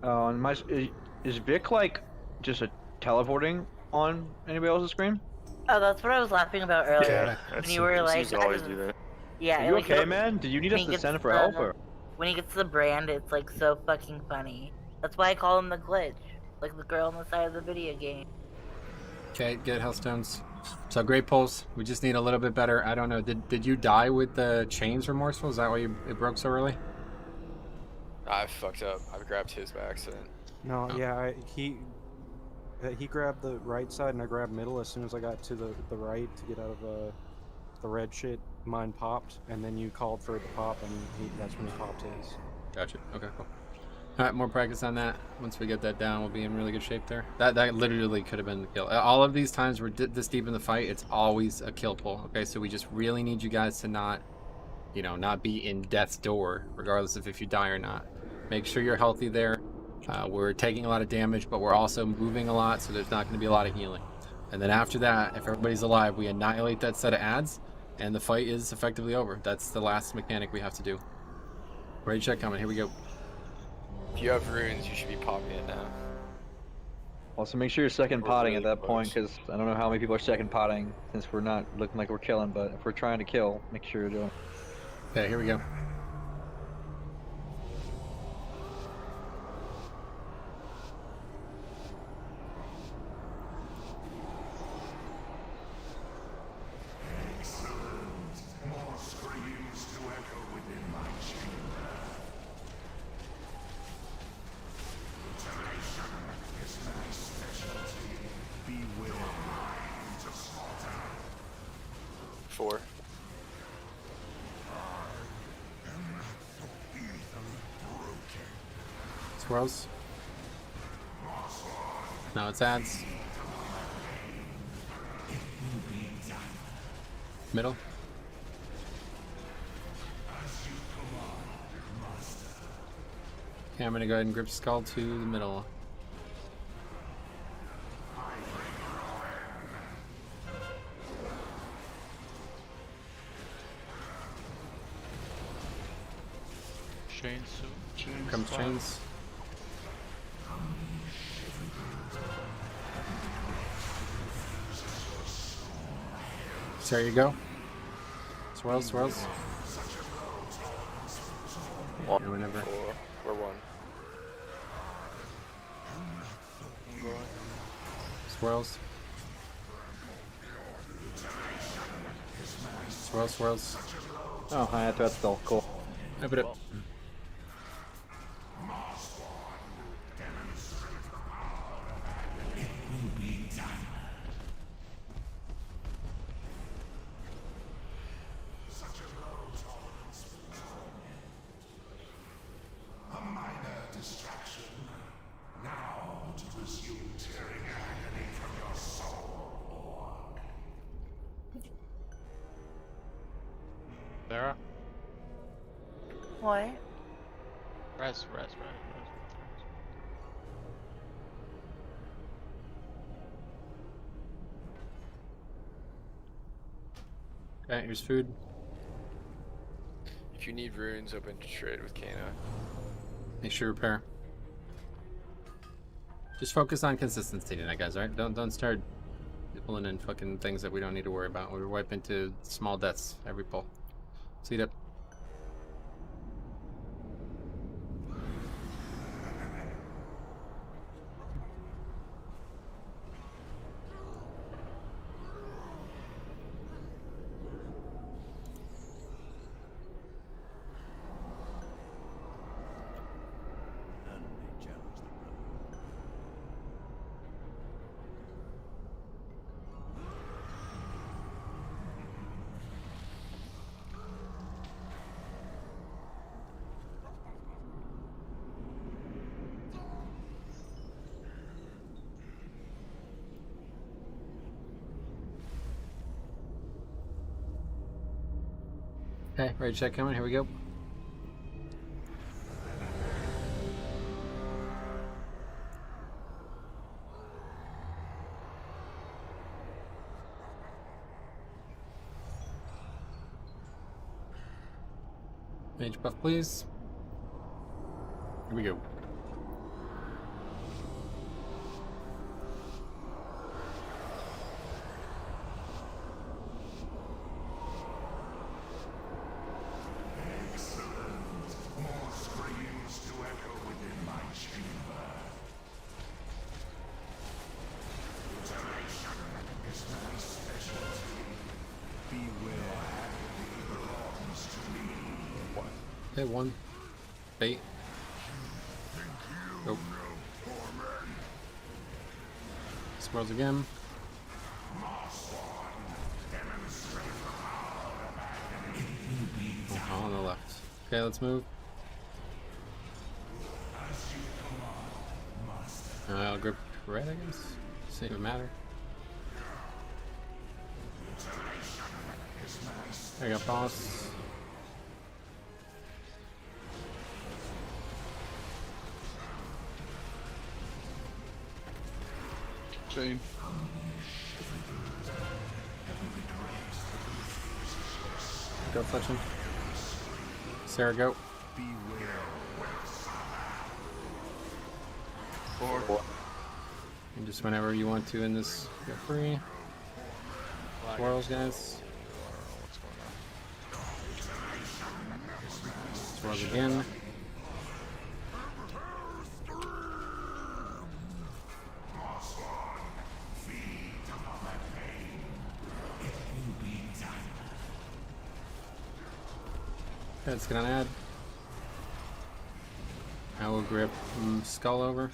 Speaker 2: Oh, and is Vic like just a teleporting on anybody else's screen?
Speaker 8: Oh, that's what I was laughing about earlier.
Speaker 5: Yeah,
Speaker 8: when you were like,
Speaker 5: seems to always do that.
Speaker 8: yeah.
Speaker 2: Are you
Speaker 8: like,
Speaker 2: okay, man? Did you need us
Speaker 8: when he
Speaker 2: to
Speaker 8: gets
Speaker 2: send for
Speaker 8: the-
Speaker 2: help? Or?
Speaker 8: When he gets the brand, it's like so fucking funny. That's why I call him the glitch, like the girl on the side of the video game.
Speaker 3: Okay, get Hellstones. So great pulse. We just need a little bit better. I don't know. Did you die with the chains remorseful? Is that why it broke so early?
Speaker 10: I fucked up. I grabbed his by accident.
Speaker 7: No, yeah, he grabbed the right side and I grabbed middle. As soon as I got to the right to get out of the red shit, mine popped, and then you called for it to pop, and that's when he popped his.
Speaker 3: Gotcha. Okay, cool. All right, more practice on that. Once we get that down, we'll be in really good shape there. That literally could have been the kill. All of these times we're this deep in the fight, it's always a kill pull. Okay, so we just really need you guys to not, not be in death's door, regardless of if you die or not. Make sure you're healthy there. We're taking a lot of damage, but we're also moving a lot, so there's not going to be a lot of healing. And then after that, if everybody's alive, we annihilate that set of ads, and the fight is effectively over. That's the last mechanic we have to do. Raid check coming. Here we go.
Speaker 10: If you have runes, you should be popping it now.
Speaker 2: Also, make sure you're second potting
Speaker 10: really
Speaker 2: at that point, because I don't know how many people are second potting, since we're not looking like we're killing, but if we're trying to kill, make sure you're doing it.
Speaker 3: Okay, here we go.
Speaker 12: More screams to echo within my chamber. Mutilation is my specialty. Beware mine to slaughter.
Speaker 10: 4.
Speaker 3: Swirls. Now it's ads. Middle. Okay, I'm gonna go ahead and grip skull to the middle.
Speaker 13: Chains soon.
Speaker 6: Chains
Speaker 3: Comes
Speaker 6: five.
Speaker 3: chains. So there you go. Swirls, swirls.
Speaker 10: 1.
Speaker 3: Or whenever.
Speaker 10: 4. We're 1.
Speaker 3: Swirls. Swirls, swirls.
Speaker 2: Oh, hi, that's still cool.
Speaker 3: Open it.
Speaker 13: Sarah?
Speaker 8: What?
Speaker 13: Res.
Speaker 3: Okay, here's food.
Speaker 10: If you need runes, open to trade with Kana.
Speaker 3: Make sure repair. Just focus on consistency tonight, guys. Right? Don't start pulling in fucking things that we don't need to worry about. We're wiping to small deaths every pull. Seat up. Okay, ready to check coming. Here we go. Mage buff, please. Here we go. Okay, one. Bait. Nope. Swirls again. Oh, on the left. Okay, let's move. I'll grip red, I guess. Doesn't even matter. There you go, boss.
Speaker 6: Chain.
Speaker 3: Go fetch him. Sarah, go.
Speaker 6: Four.
Speaker 3: And just whenever you want to in this, get free. Swirls, guys. Swirls again. Okay, let's get on ad. I will grip skull over.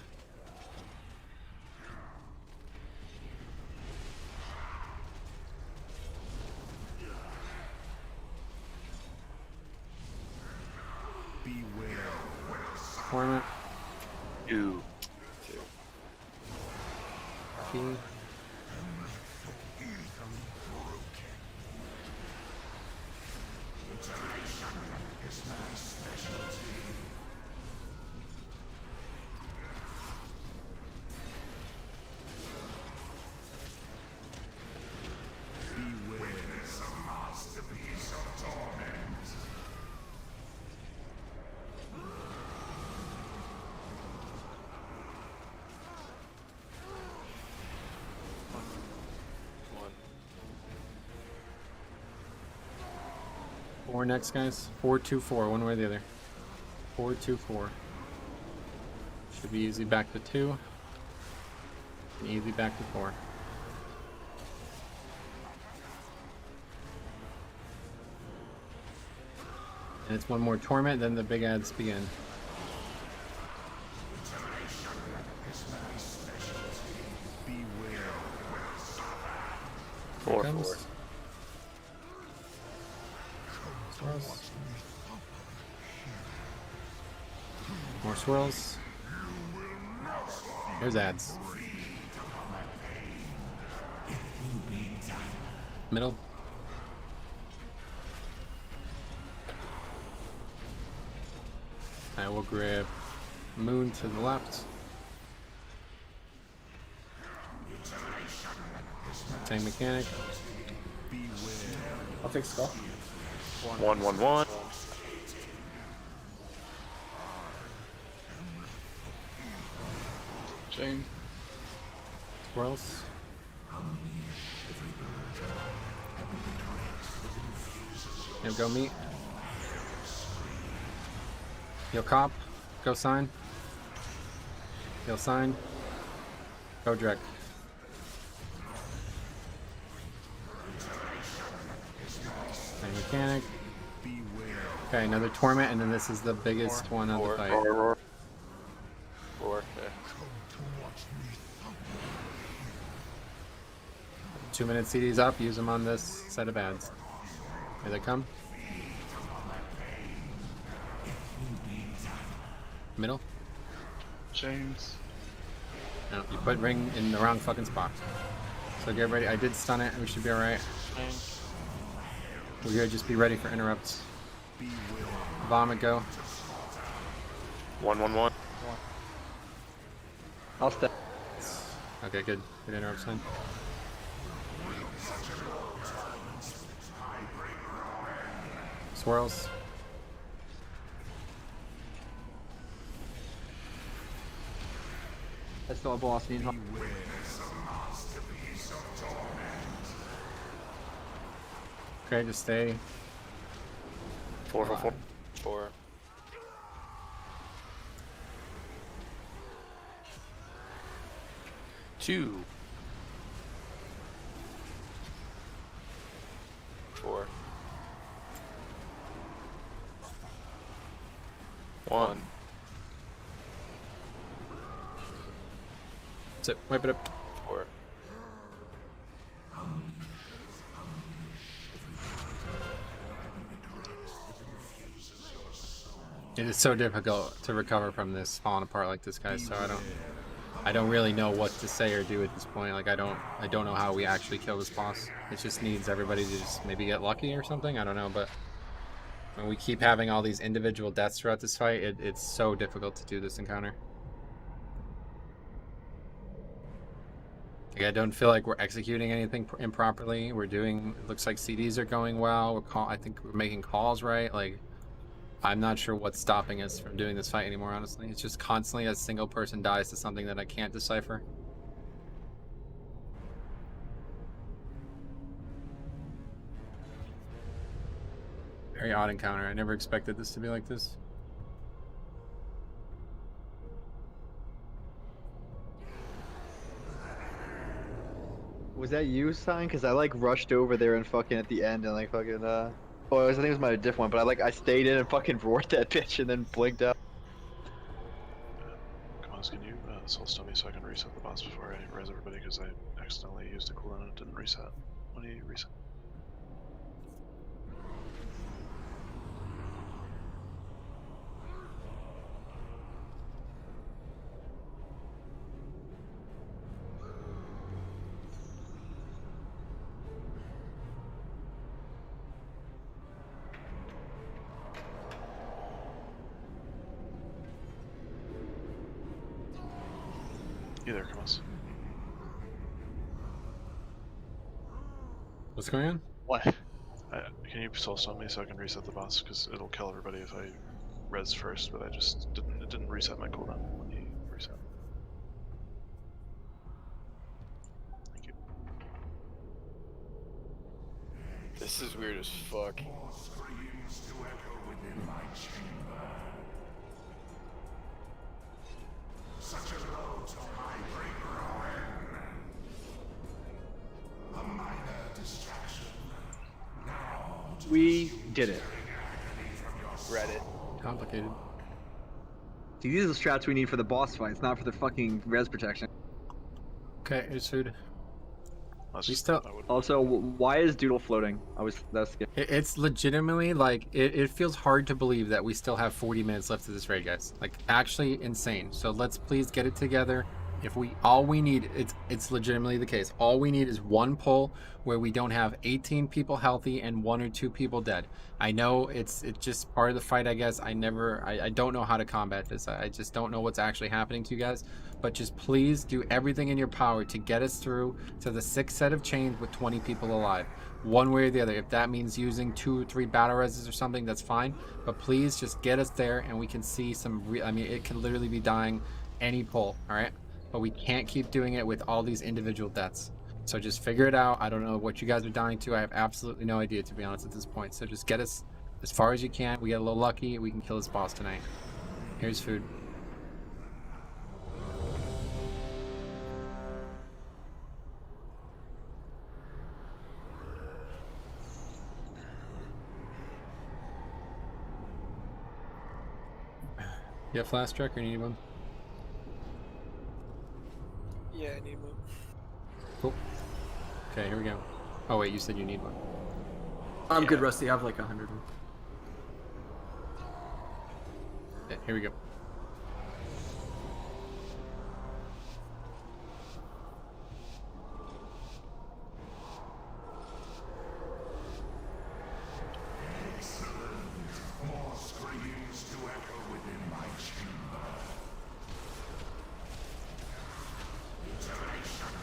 Speaker 3: Torment.
Speaker 5: Two.
Speaker 3: King. Four next, guys. 4-2-4, one way or the other. 4-2-4. Should be easy back to 2. And easy back to 4. And it's one more torment, then the big ads begin.
Speaker 5: Four.
Speaker 3: Swirls. More swirls. There's ads. Middle. I will grab Moon to the left. Tank mechanic.
Speaker 15: I'll take Skull.
Speaker 5: 1/1/1.
Speaker 6: Chain.
Speaker 3: Swirls. Now go meet. Heal cop. Go sign. Heal sign. Go direct. Tank mechanic. Okay, another torment, and then this is the biggest one of the fight.
Speaker 10: 4. Yeah.
Speaker 3: 2-minute CDs up. Use them on this set of ads. Here they come. Middle.
Speaker 6: Chains.
Speaker 3: No, you put ring in the wrong fucking spot. So get ready. I did stun it. We should be alright. We're gonna just be ready for interrupts. Vomit go.
Speaker 5: 1/1/1.
Speaker 2: I'll step.
Speaker 3: Okay, good. Good interrupt sign. Swirls.
Speaker 2: That's not velocity in.
Speaker 3: Okay, just stay.
Speaker 5: 4/4/4.
Speaker 10: 4.
Speaker 5: Two.
Speaker 10: 4.
Speaker 5: 1.
Speaker 3: Sit. Wipe it up.
Speaker 10: 4.
Speaker 3: It is so difficult to recover from this falling apart like this, guys. So I don't really know what to say or do at this point. Like I don't know how we actually kill this boss. It just needs everybody to just maybe get lucky or something. I don't know, but when we keep having all these individual deaths throughout this fight, it's so difficult to do this encounter. Like, I don't feel like we're executing anything improperly. We're doing. It looks like CDs are going well. I think we're making calls right. Like. I'm not sure what's stopping us from doing this fight anymore, honestly. It's just constantly a single person dies to something that I can't decipher. Very odd encounter. I never expected this to be like this.
Speaker 2: Was that you, Sign? Because I like rushed over there and fucking at the end and like fucking Oh, I think it was my different one, but I stayed in and fucking roared that bitch and then blinked out.
Speaker 1: Come on, can you soul stun me so I can reset the boss before I res everybody, because I accidentally used a cooldown and it didn't reset. When do you reset? Either, come on.
Speaker 3: What's going on?
Speaker 18: What?
Speaker 1: Can you soul stun me so I can reset the boss? Because it'll kill everybody if I res first, but I just didn't. It didn't reset my cooldown when he reset. Thank you.
Speaker 10: This is weird as fuck.
Speaker 12: Such a blow to my great Rowan. A minor distraction. Now
Speaker 2: We did it.
Speaker 10: Read it.
Speaker 3: Complicated.
Speaker 2: See, these are the strats we need for the boss fights, not for the fucking res protection.
Speaker 3: Okay, it's food.
Speaker 1: We
Speaker 3: still.
Speaker 2: Also, why is Doodle floating? That's good.
Speaker 3: It's legitimately like it feels hard to believe that we still have 40 minutes left of this raid, guys. Like actually insane. So let's please get it together. If all we need, it's legitimately the case. All we need is one pull where we don't have 18 people healthy and 1 or 2 people dead. I know it's just part of the fight, I guess. I don't know how to combat this. I just don't know what's actually happening to you guys. But just please do everything in your power to get us through to the 6th set of chains with 20 people alive. One way or the other. If that means using 2 or 3 battle reses or something, that's fine. But please just get us there and we can see some I mean, it could literally be dying any pull, all right? But we can't keep doing it with all these individual deaths. So just figure it out. I don't know what you guys are dying to. I have absolutely no idea, to be honest, at this point. So just get us as far as you can. We get a little lucky. We can kill this boss tonight. Here's food. You have flash truck or you need one?
Speaker 17: Yeah, I need one.
Speaker 3: Cool. Okay, here we go. Oh wait, you said you need one.
Speaker 15: I'm good, Rusty. I have like 100.
Speaker 3: Okay, here we go.
Speaker 12: More screams to echo within my chamber. Iteration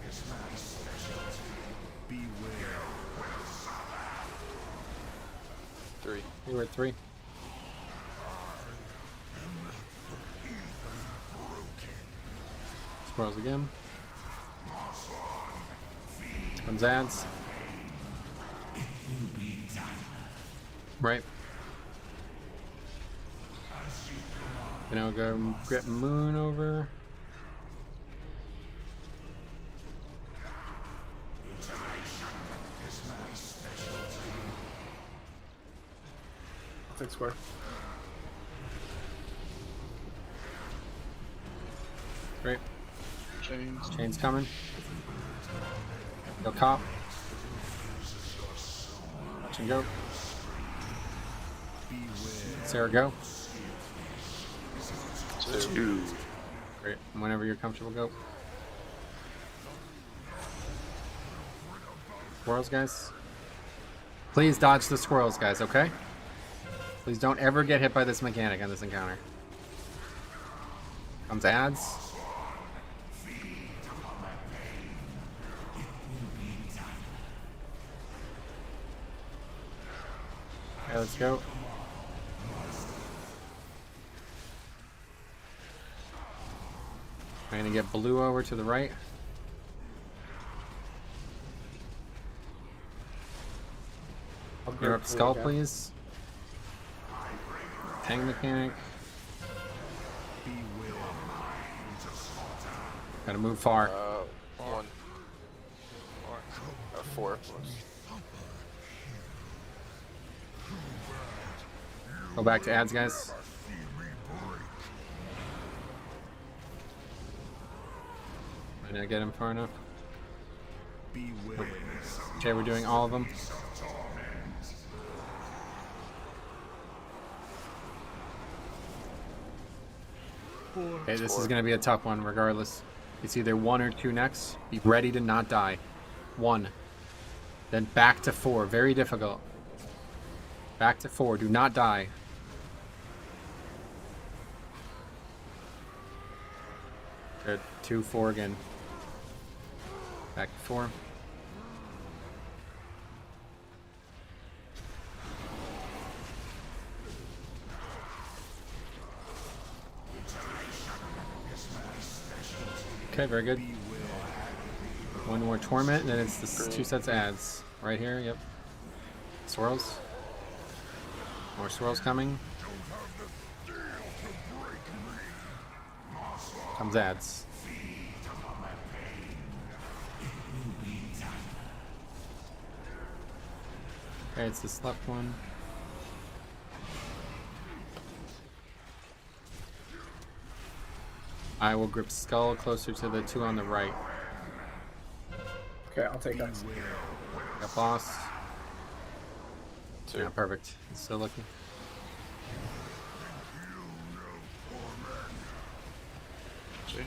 Speaker 12: is my specialty. Beware.
Speaker 10: 3.
Speaker 3: You were at 3. Squirrels again. Comes ads. Right. And I'll go get Moon over.
Speaker 15: I'll take square.
Speaker 3: Great.
Speaker 6: Chains.
Speaker 3: Chains coming. Go cop. Watch and go. Sarah, go.
Speaker 5: 2.
Speaker 3: Great. Whenever you're comfortable, go. Squirrels, guys. Please dodge the squirrels, guys, okay? Please don't ever get hit by this mechanic on this encounter. Comes ads. Okay, let's go. I'm gonna get blue over to the right. You're up skull, please. Tang mechanic. Gotta move far.
Speaker 10: 1. 4.
Speaker 3: Go back to ads, guys. Might not get him far enough. Okay, we're doing all of them. Okay, this is going to be a tough one regardless. It's either 1 or 2 next. Be ready to not die. 1. Then back to 4. Very difficult. Back to 4. Do not die. Good. 2, 4 again. Back to 4. Okay, very good. 1 more torment, and then it's the 2 sets of ads. Right here, yep. Swirls. More swirls coming. Comes ads. Okay, it's this left one. I will grip skull closer to the 2 on the right.
Speaker 15: Okay, I'll take that.
Speaker 3: Got boss.
Speaker 10: 2.
Speaker 3: Yeah, perfect. It's still looking.
Speaker 6: Chain.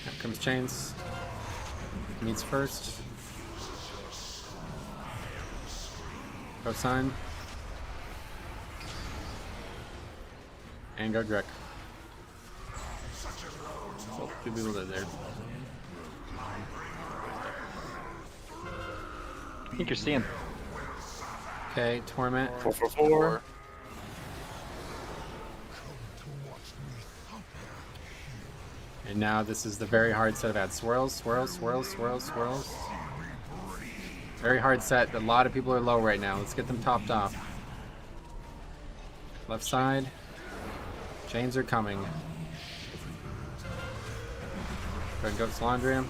Speaker 3: Here comes chains. Meets first. Go sign. And go Drek. Oh, two people dead there.
Speaker 2: I think you're seeing.
Speaker 3: Okay, Torment.
Speaker 5: 444.
Speaker 3: And now this is the very hard set of ads. Swirls, swirls, swirls, swirls, swirls. Very hard set. A lot of people are low right now. Let's get them topped off. Left side. Chains are coming. Go ahead and go Soulrender.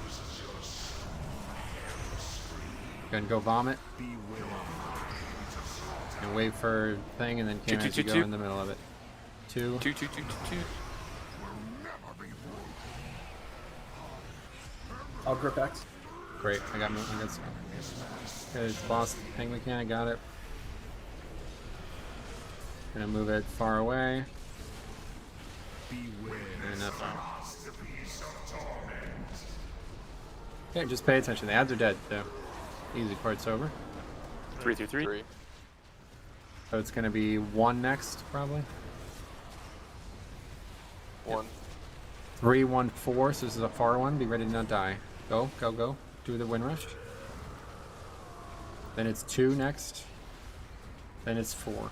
Speaker 3: Go ahead and go Vomit. And wait for thing, and then Karen to go in the middle of it. Two.
Speaker 15: I'll grip X.
Speaker 3: Great, I got some. Okay, it's boss hang mechanic, got it. Gonna move it far away. And up. Okay, just pay attention. The ads are dead, so easy part's over.
Speaker 5: 333.
Speaker 3: So it's gonna be 1 next, probably.
Speaker 10: 1.
Speaker 3: 3, 1, 4. So this is a far one. Be ready to not die. Go, go, go. Do the wind rush. Then it's 2 next. Then it's 4.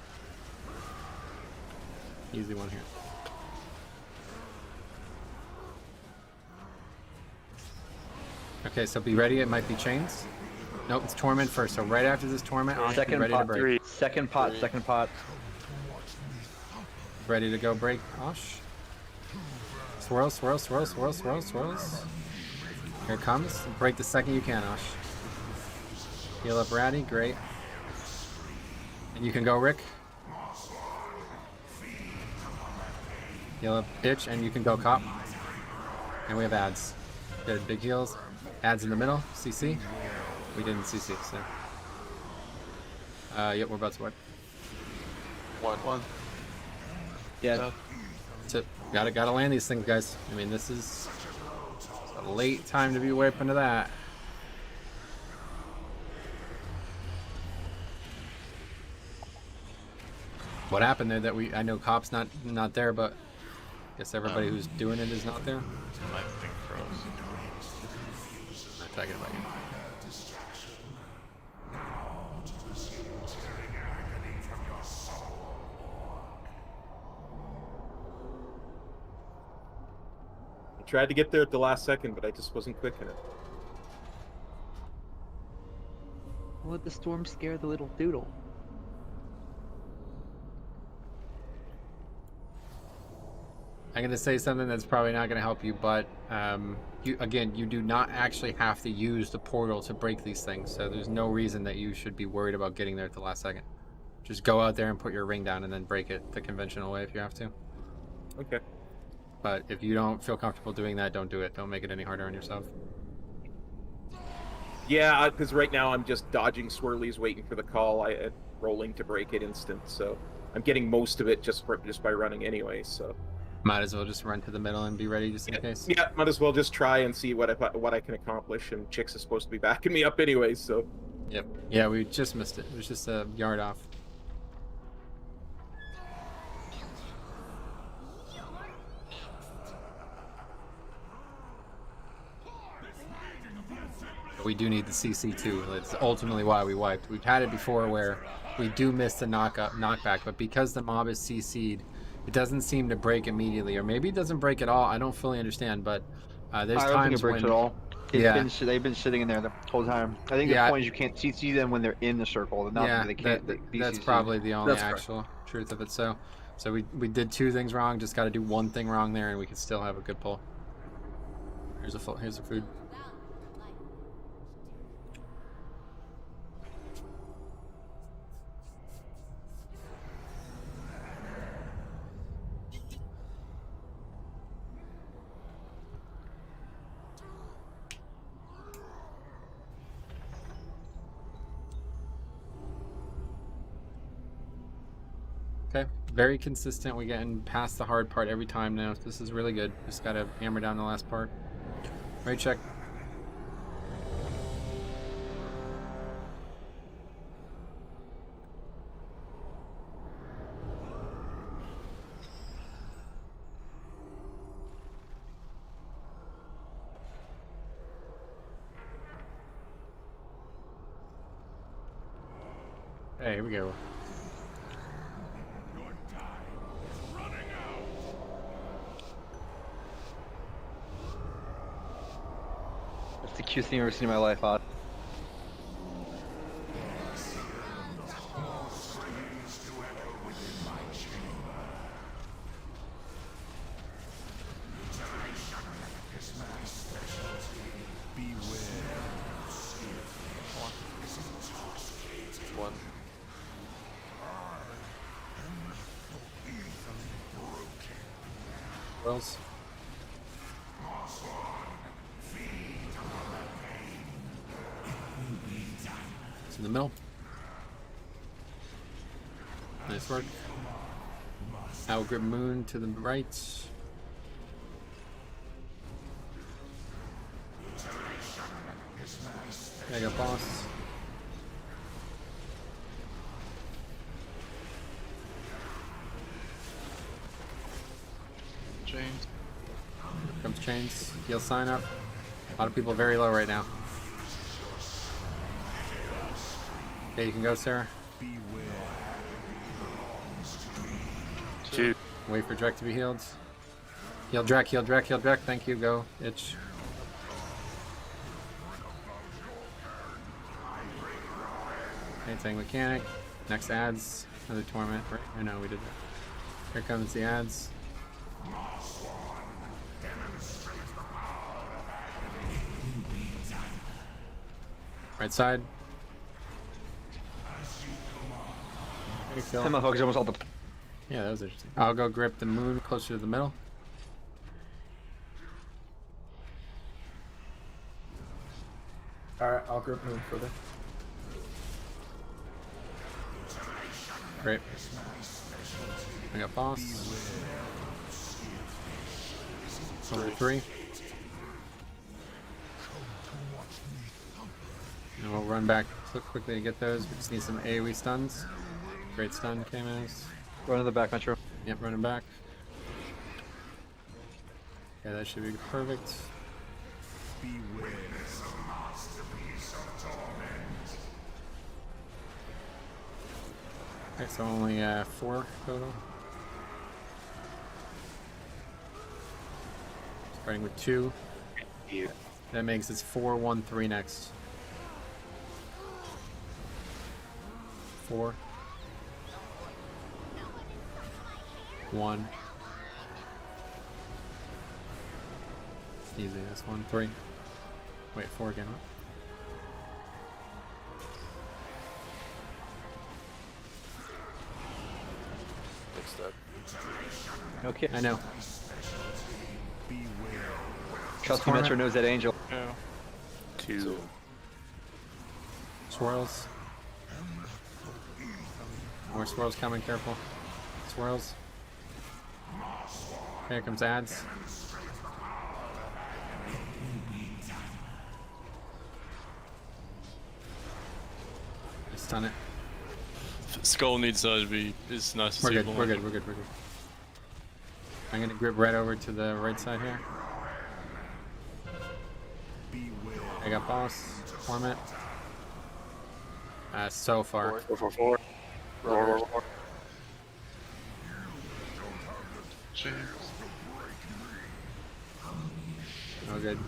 Speaker 3: Easy one here. Okay, so be ready. It might be chains. Nope, it's Torment first. So right after this Torment, I'll be ready to break.
Speaker 2: Second pot.
Speaker 3: Ready to go break, Osh. Swirls, swirls, swirls, swirls, swirls, swirls. Here it comes. Break the second you can, Osh. Heal up Ratty, great. And you can go, Rick. Heal up Itch, and you can go, Cop. And we have ads. Good, big heals. Ads in the middle, CC. We didn't CC, so. Yep, we're about to wipe.
Speaker 10: 1.
Speaker 2: Yeah.
Speaker 3: That's it. Gotta land these things, guys. I mean, this is a late time to be wiping to that. What happened there that I know Cop's not there, but I guess everybody who's doing it is not there.
Speaker 1: My thing froze.
Speaker 3: I'm taking it back in.
Speaker 9: Tried to get there at the last second, but I just wasn't quick enough.
Speaker 2: Let the storm scare the little doodle.
Speaker 3: I'm going to say something that's probably not going to help you, but you do not actually have to use the portal to break these things, so there's no reason that you should be worried about getting there at the last second. Just go out there and put your ring down and then break it the conventional way if you have to.
Speaker 9: Okay.
Speaker 3: But if you don't feel comfortable doing that, don't do it. Don't make it any harder on yourself.
Speaker 9: Yeah, because right now I'm just dodging swirlies, waiting for the call, rolling to break it instant, so I'm getting most of it just by running anyway, so...
Speaker 3: Might as well just run to the middle and be ready just in case.
Speaker 9: Yeah, might as well just try and see what I can accomplish, and Chicks is supposed to be backing me up anyway, so...
Speaker 3: Yep. Yeah, we just missed it. It was just a yard off. We do need the CC too. That's ultimately why we wiped. We've had it before where we do miss the knockback, but because the mob is CC'd, it doesn't seem to break immediately, or maybe it doesn't break at all. I don't fully understand, but there's
Speaker 2: I don't think it breaks at all. They've been sitting in there the whole time. I think the point is you can't CC them when they're in the circle. Not they can't.
Speaker 3: That's probably the only actual truth of it. So we did 2 things wrong. Just got to do 1 thing wrong there, and we can still have a good pull. Here's the food. Okay, very consistent. We're getting past the hard part every time now. This is really good. Just gotta hammer down the last part. Right check. Hey, here we go.
Speaker 2: That's the cutest thing I've ever seen in my life, Odd.
Speaker 10: One.
Speaker 3: Wells. It's in the middle. Nice work. Now grip moon to the right. Mega boss.
Speaker 6: Chains.
Speaker 3: Here comes chains. Heal sign up. A lot of people very low right now. Okay, you can go, Sarah.
Speaker 5: Two.
Speaker 3: Wait for Drek to be healed. Heal Drek, heal Drek, heal Drek. Thank you. Go. Itch. Anything mechanic. Next ads. Another torment. Right? I know we did that. Here comes the ads. Right side. Hey, Phil.
Speaker 2: That motherfucker's almost all the.
Speaker 3: Yeah, that was interesting. I'll go grip the moon closer to the middle.
Speaker 15: Alright, I'll grip moon further.
Speaker 3: Great. I got boss. Number 3. And we'll run back quickly to get those. We just need some AoE stuns. Great stun came as.
Speaker 2: Run to the back, Metro.
Speaker 3: Yep, running back. Okay, that should be perfect. Okay, so only 4 total. Starting with 2. That makes it 4, 1, 3 next. 4. 1. Easy, that's 1, 3. Wait, 4 again.
Speaker 10: Fixed up.
Speaker 2: Okay.
Speaker 3: I know.
Speaker 2: Trust me, Metro knows that angel.
Speaker 6: Yeah.
Speaker 5: 2.
Speaker 3: Swirls. More swirls coming, careful. Swirls. Here comes ads. Stun it.
Speaker 11: Skull needs to be is not
Speaker 3: We're good,
Speaker 11: stable.
Speaker 3: we're good, we're good, we're good. I'm gonna grip right over to the right side here. I got boss. Torment. So far.
Speaker 5: 4. Roar.
Speaker 6: Chains.
Speaker 3: Oh, good.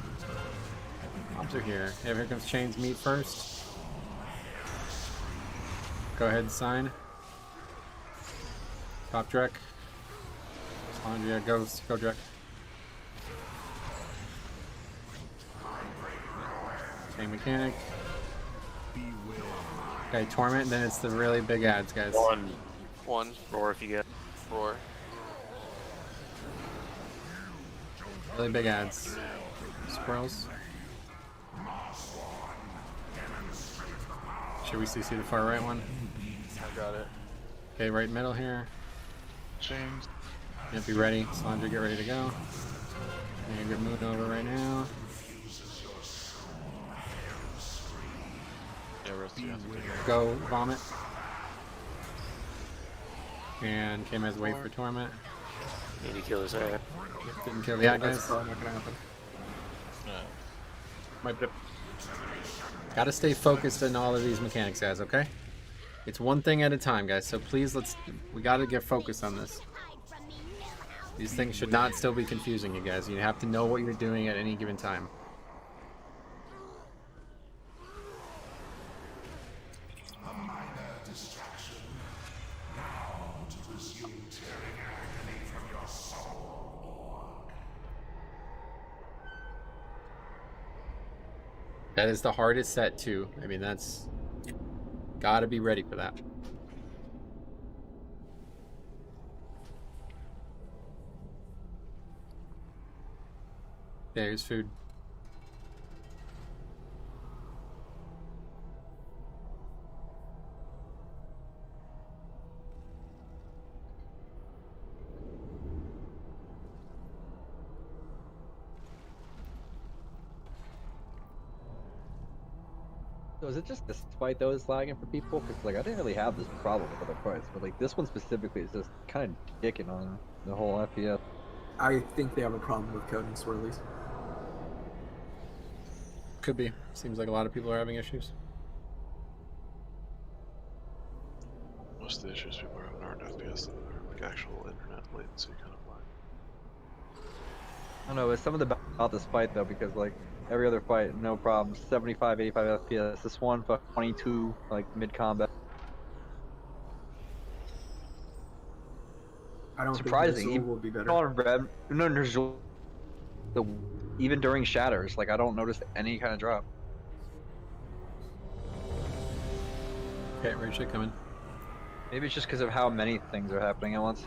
Speaker 3: Mobs are here. Yeah, here comes Chains meet first. Go ahead and sign. Top Drek. Andrea, go Drek. Okay, mechanic. Okay, torment, then it's the really big ads, guys.
Speaker 10: 1.
Speaker 5: Roar if you get.
Speaker 10: Roar.
Speaker 3: Really big ads. Squirrels. Should we see the far right one?
Speaker 10: I got it.
Speaker 3: Okay, right middle here.
Speaker 6: Chains.
Speaker 3: Yep, be ready. Soulrender, get ready to go. And get moved over right now. Go vomit. And came as wait for torment.
Speaker 5: Need to kill his ass.
Speaker 3: Didn't kill the guys.
Speaker 15: That's probably not gonna happen.
Speaker 3: My blip. Gotta stay focused on all of these mechanics, guys, okay? It's one thing at a time, guys, so please we gotta get focused on this. These things should not still be confusing you guys. You have to know what you're doing at any given time.
Speaker 12: A minor distraction. Now to resume tearing agony from your soul.
Speaker 3: That is the hardest set too. I mean, that's gotta be ready for that. There's food.
Speaker 2: So is it just this fight that was lagging for people? Because like I didn't really have this problem with other fights, but like this one specifically is just kind of dicking on the whole FPS.
Speaker 15: I think they have a problem with coding swirlies.
Speaker 3: Could be. Seems like a lot of people are having issues.
Speaker 1: Most of the issues people are having aren't FPS, though. They're like actual internet latency kind of line.
Speaker 2: I don't know, it's some of the about this fight though, because like every other fight, no problem, 75, 85 FPS. This one, fuck 22, like mid combat.
Speaker 15: I don't
Speaker 2: Surprising.
Speaker 15: think Nuzul will be better.
Speaker 2: No, Nuzul, even during shatters, like I don't notice any kind of drop.
Speaker 3: Okay, raid shit coming.
Speaker 2: Maybe it's just because of how many things are happening at once.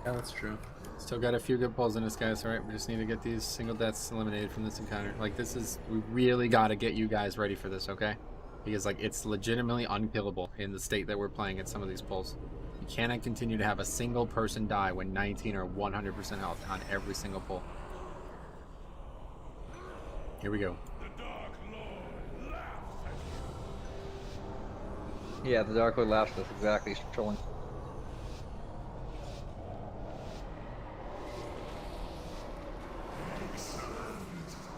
Speaker 15: Yeah, that's true.
Speaker 3: Still got a few good pulls in us, guys. All right, we just need to get these single deaths eliminated from this encounter. Like we really got to get you guys ready for this, okay? Because like it's legitimately unkillable in the state that we're playing at some of these pulls. You cannot continue to have a single person die when 19 or 100% health on every single pull. Here we go.
Speaker 2: Yeah, the Dark Lord laughs at us, exactly. He's trolling.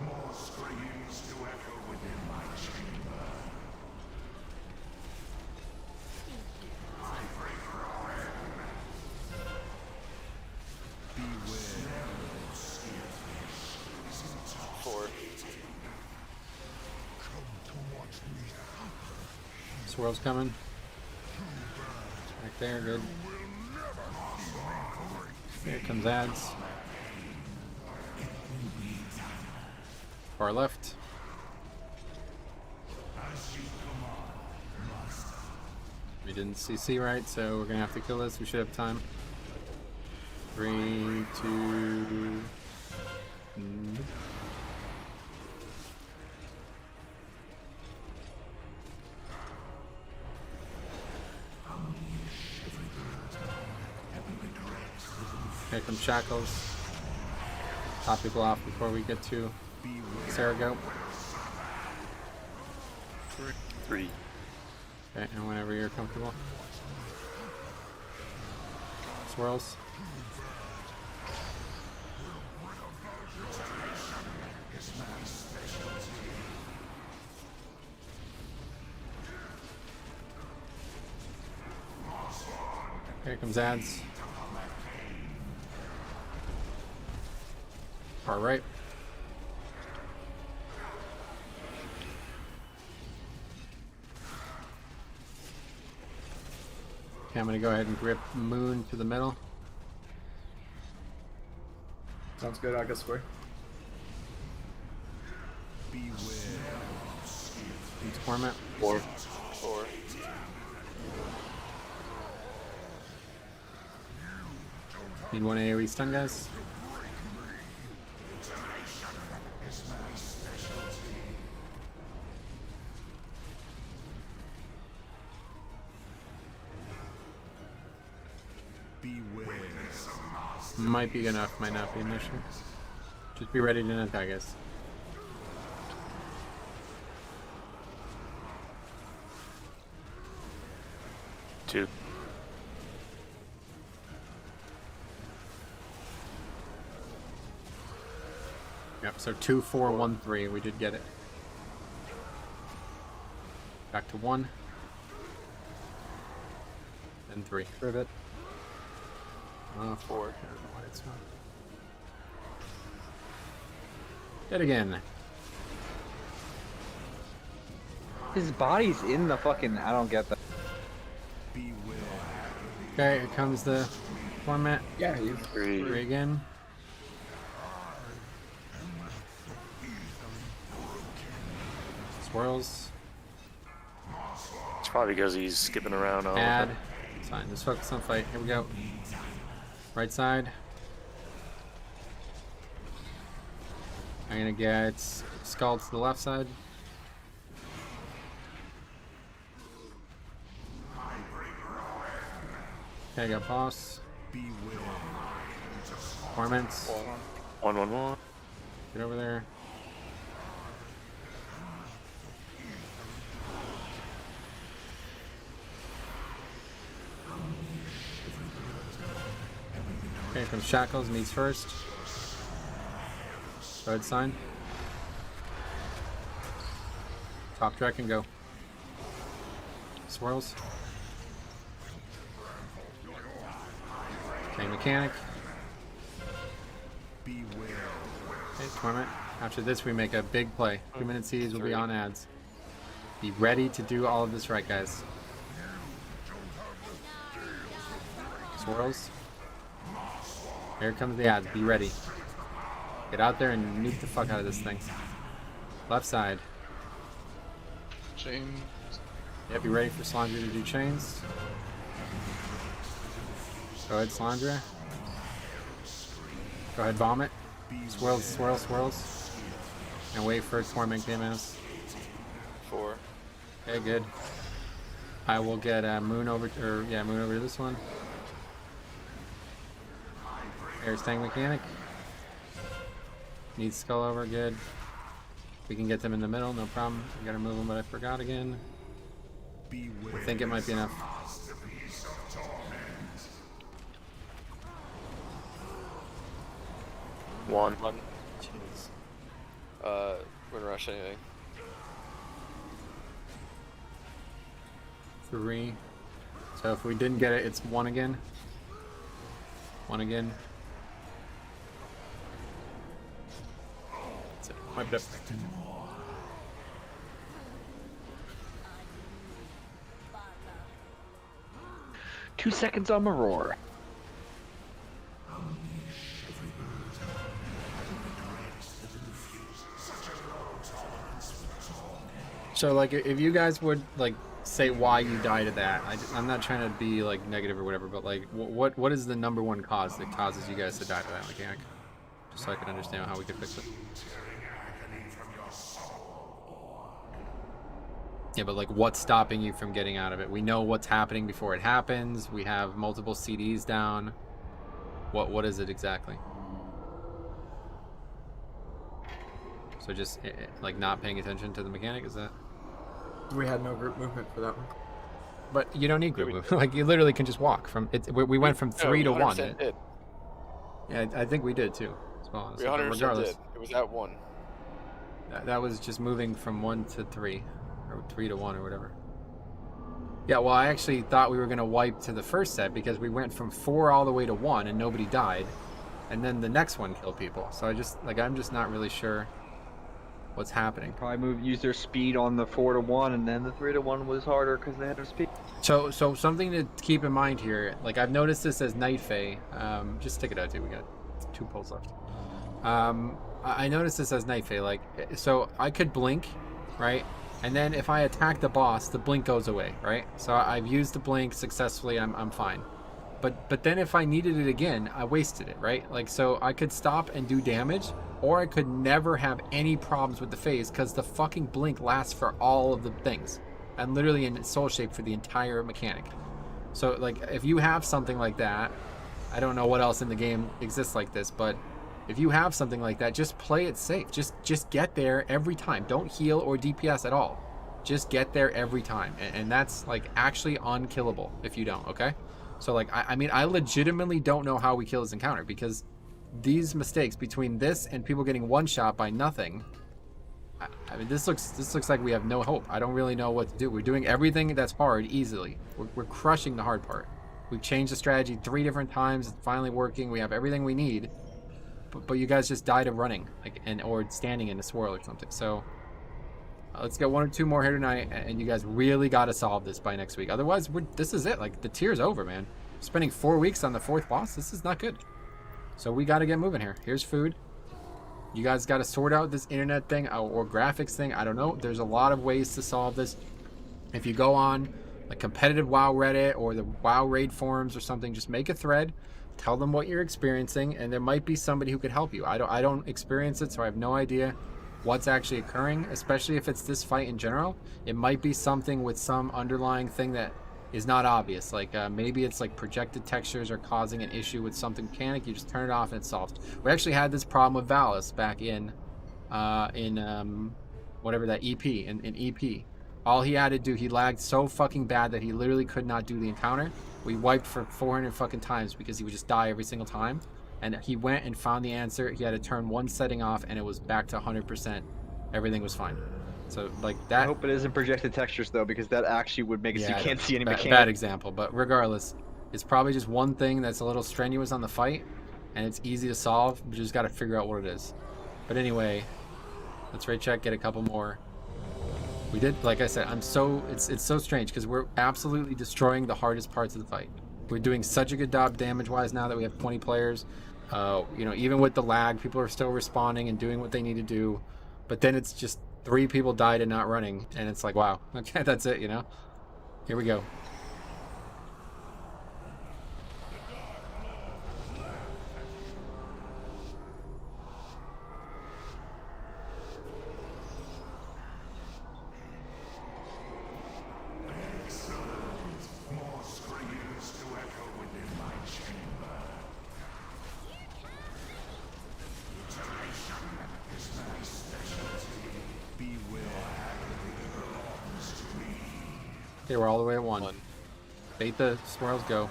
Speaker 12: More screams to echo within my chamber. I break
Speaker 3: Swirl's coming. Right there, good. Here comes ads. Far left. We didn't CC right, so we're gonna have to kill this. We should have time. 3, 2. Here comes Shackles. Top people off before we get to Sarago.
Speaker 5: 3.
Speaker 3: Okay, and whenever you're comfortable. Swirls. Here comes ads. Far right. Okay, I'm gonna go ahead and grip Moon to the middle.
Speaker 15: Sounds good, I guess square.
Speaker 3: It's Torment.
Speaker 14: 4.
Speaker 3: Need one AoE stun, guys. Might be enough, might not be an issue. Just be ready to attack, guys.
Speaker 5: 2.
Speaker 3: Yep, so 2, 4, 1, 3. We did get it. Back to 1. And 3.
Speaker 2: Rivet.
Speaker 3: 4. Hit again.
Speaker 2: His body's in the fucking. I don't get that.
Speaker 3: Okay, here comes the format.
Speaker 15: Yeah, he's
Speaker 3: 3 again. Swirls.
Speaker 5: It's probably because he's skipping around all
Speaker 3: Add.
Speaker 5: of it.
Speaker 3: It's fine. Just focus on fight. Here we go. Right side. I'm gonna get Skull to the left side. Okay, I got boss. Torments.
Speaker 5: 1-1-1.
Speaker 3: Get over there. Okay, from Shackles, meets first. Go ahead, sign. Top track and go. Swirls. Okay, mechanic. Okay, Torment. After this, we make a big play. 2-minute Cs will be on ads. Be ready to do all of this right, guys. Swirls. Here comes the ads. Be ready. Get out there and nuke the fuck out of this thing. Left side.
Speaker 6: Chain.
Speaker 3: Yeah, be ready for Soulrender to do chains. Go ahead, Soulrender. Go ahead, vomit. Swirls, swirls, swirls. And wait for Torment KMS.
Speaker 10: 4.
Speaker 3: Okay, good. I will get Moon over, Moon over to this one. There's Tank Mechanic. Needs Skull over, good. We can get them in the middle, no problem. I gotta move them, but I forgot again. I think it might be enough.
Speaker 10: One. Wouldn't rush anything.
Speaker 3: 3. So if we didn't get it, it's 1 again. 1 again. That's it. Wiped up.
Speaker 2: Two seconds on Maror.
Speaker 3: So like, if you guys would like say why you died of that, I'm not trying to be like negative or whatever, but like, what is the #1 cause that causes you guys to die to that mechanic? Just so I can understand how we could fix it. Yeah, but like, what's stopping you from getting out of it? We know what's happening before it happens. We have multiple CDs down. What is it exactly? So just like not paying attention to the mechanic, is that?
Speaker 15: We had no group movement for that one.
Speaker 3: But you don't need group movement. Like, you literally can just walk from it. We went from 3 to 1.
Speaker 10: Did.
Speaker 3: Yeah, I think we did too. As well.
Speaker 10: We 100% did. It was at 1.
Speaker 3: That was just moving from 1 to 3, or 3 to 1, or whatever. Yeah, well, I actually thought we were gonna wipe to the first set because we went from 4 all the way to 1 and nobody died, and then the next one killed people. So I'm just not really sure what's happening.
Speaker 2: Probably use their speed on the 4 to 1, and then the 3 to 1 was harder because they had their speed.
Speaker 3: So something to keep in mind here. Like, I've noticed this as Night Fae. Just stick it out too. We got 2 pulls left. I noticed this as Night Fae. Like, so I could blink, right? And then if I attack the boss, the blink goes away, right? So I've used the blink successfully. I'm fine. But then if I needed it again, I wasted it, right? Like, so I could stop and do damage, or I could never have any problems with the phase because the fucking blink lasts for all of the things. I'm literally in soul shape for the entire mechanic. So like, if you have something like that, I don't know what else in the game exists like this, but if you have something like that, just play it safe. Just get there every time. Don't heal or DPS at all. Just get there every time, and that's like actually unkillable if you don't. Okay, so like I mean I legitimately don't know how we kill this encounter, because these mistakes between this and people getting one shot by nothing. I mean, this looks like we have no hope. I don't really know what to do. We're doing everything that's hard easily. We're crushing the hard part. We've changed the strategy 3 different times. It's finally working. We have everything we need. But you guys just died of running, like, or standing in a swirl or something. So let's get 1 or 2 more here tonight, and you guys really got to solve this by next week. Otherwise, this is it. Like, the tier's over, man. Spending 4 weeks on the 4th boss. This is not good. So we got to get moving here. Here's food. You guys got to sort out this internet thing or graphics thing. I don't know. There's a lot of ways to solve this. If you go on like competitive WoW Reddit or the WoW raid forums or something, just make a thread, tell them what you're experiencing, and there might be somebody who could help you. I don't experience it, so I have no idea what's actually occurring, especially if it's this fight in general. It might be something with some underlying thing that is not obvious, like maybe it's like projected textures are causing an issue with something mechanic. You just turn it off and it's solved. We actually had this problem with Valis back in whatever that EP in EP. All he had to do, he lagged so fucking bad that he literally could not do the encounter. We wiped for 400 fucking times because he would just die every single time. And he went and found the answer. He had to turn one setting off and it was back to 100%. Everything was fine. So like that.
Speaker 2: I hope it isn't projected textures though, because that actually would make it so you can't see any mechanics.
Speaker 3: Bad example, but regardless, it's probably just one thing that's a little strenuous on the fight, and it's easy to solve. We just got to figure out what it is. But anyway, let's raid check, get a couple more. We did, like I said, it's so strange because we're absolutely destroying the hardest parts of the fight. We're doing such a good job damage-wise now that we have 20 players. You know, even with the lag, people are still responding and doing what they need to do. But then it's just 3 people died and not running, and it's like, wow, okay, that's it, you know? Here we go. Okay, we're all the way at 1. Bait the swirls, go.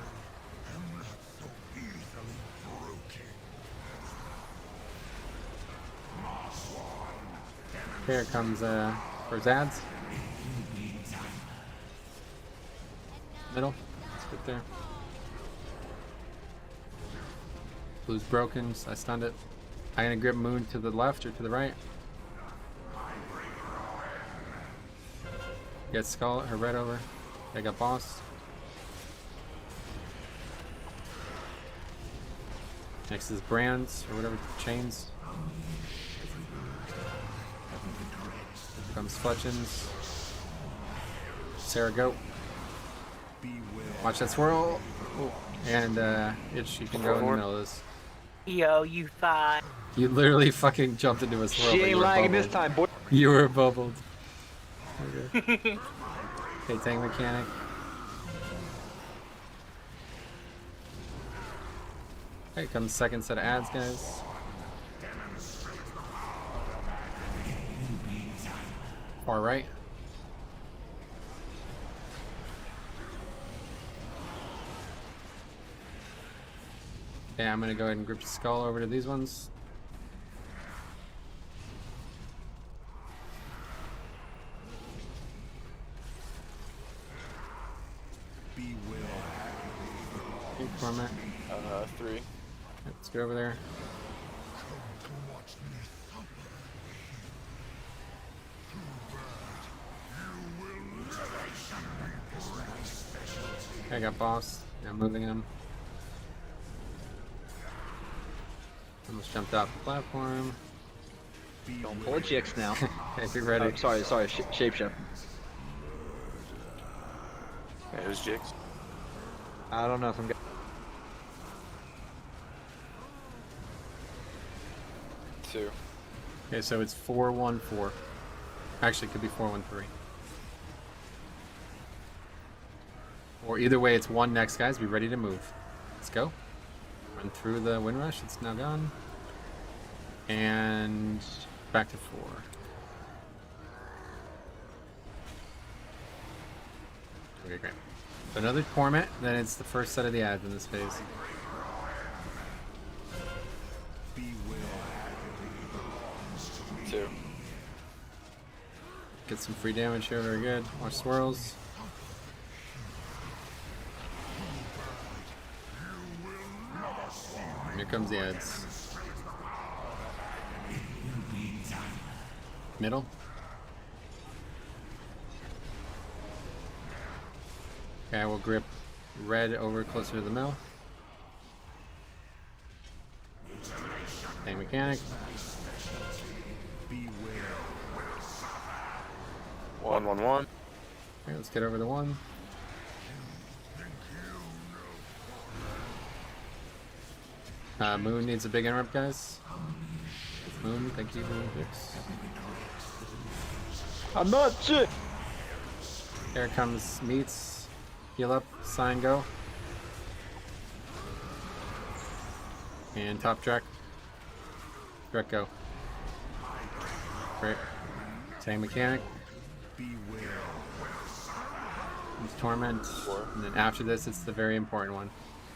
Speaker 3: Here comes for Zads. Middle. Let's get there. Blue's broken, so I stunned it. I'm gonna grip Moon to the left or to the right. Get Skull, her red over. I got Boss. Next is Brands, or whatever, Chains. Comes Fletchins. Sarah, go. Watch that swirl. Ooh. And Itch, you can go in the middle of this.
Speaker 8: Yo, you thought.
Speaker 3: You literally fucking jumped into a swirl.
Speaker 2: She ain't lagging this time, boy.
Speaker 3: You were bubbled. Okay. Okay, tank mechanic. Okay, comes second set of ads, guys. Far right. Okay, I'm gonna go ahead and grip the skull over to these ones. Okay, Cormac.
Speaker 10: 3.
Speaker 3: Let's get over there. Okay, I got Boss. I'm moving him. Almost jumped off the platform.
Speaker 2: Don't pull a Jix now.
Speaker 3: Okay, be ready.
Speaker 2: Sorry, Shapeshift.
Speaker 5: Yeah, who's Jigs?
Speaker 2: I don't know if I'm.
Speaker 10: Two.
Speaker 3: Okay, so it's 4-1-4. Actually, it could be 4-1-3. Or either way, it's 1 next, guys. Be ready to move. Let's go. Run through the Windrush. It's now gone. And back to 4. Okay, great. So another torment, then it's the first set of the ads in this phase.
Speaker 10: Two.
Speaker 3: Get some free damage here, very good. Watch swirls. And here comes the ads. Middle. Okay, I will grip red over closer to the middle. Same mechanic.
Speaker 5: One.
Speaker 3: Okay, let's get over the 1. Moon needs a big interrupt, guys. Moon, thank you.
Speaker 2: I'm not shit.
Speaker 3: Here comes meets. Heal up, sign go. And top track. Direct go. Great. Same mechanic. It's torment. And then after this, it's the very important one.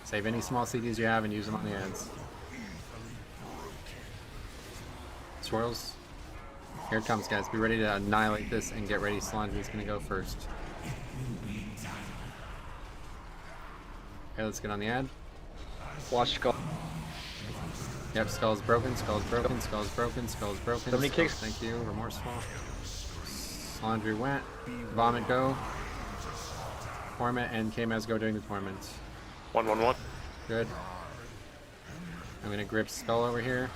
Speaker 3: Save any small CDs you have and use them on the ends. Swirls. Here it comes, guys. Be ready to annihilate this and get ready. Soulrender's gonna go first. Okay, let's get on the ad.
Speaker 2: Watch Skull.
Speaker 3: Yep, Skull's broken, Skull's broken, Skull's broken, Skull's broken.
Speaker 2: Somebody kicks.
Speaker 3: Thank you, Remorseful. Soulrender went. Vomit go. Torment and K-Maz go during the torment.
Speaker 5: 1.
Speaker 3: Good. I'm gonna grip Skull over here.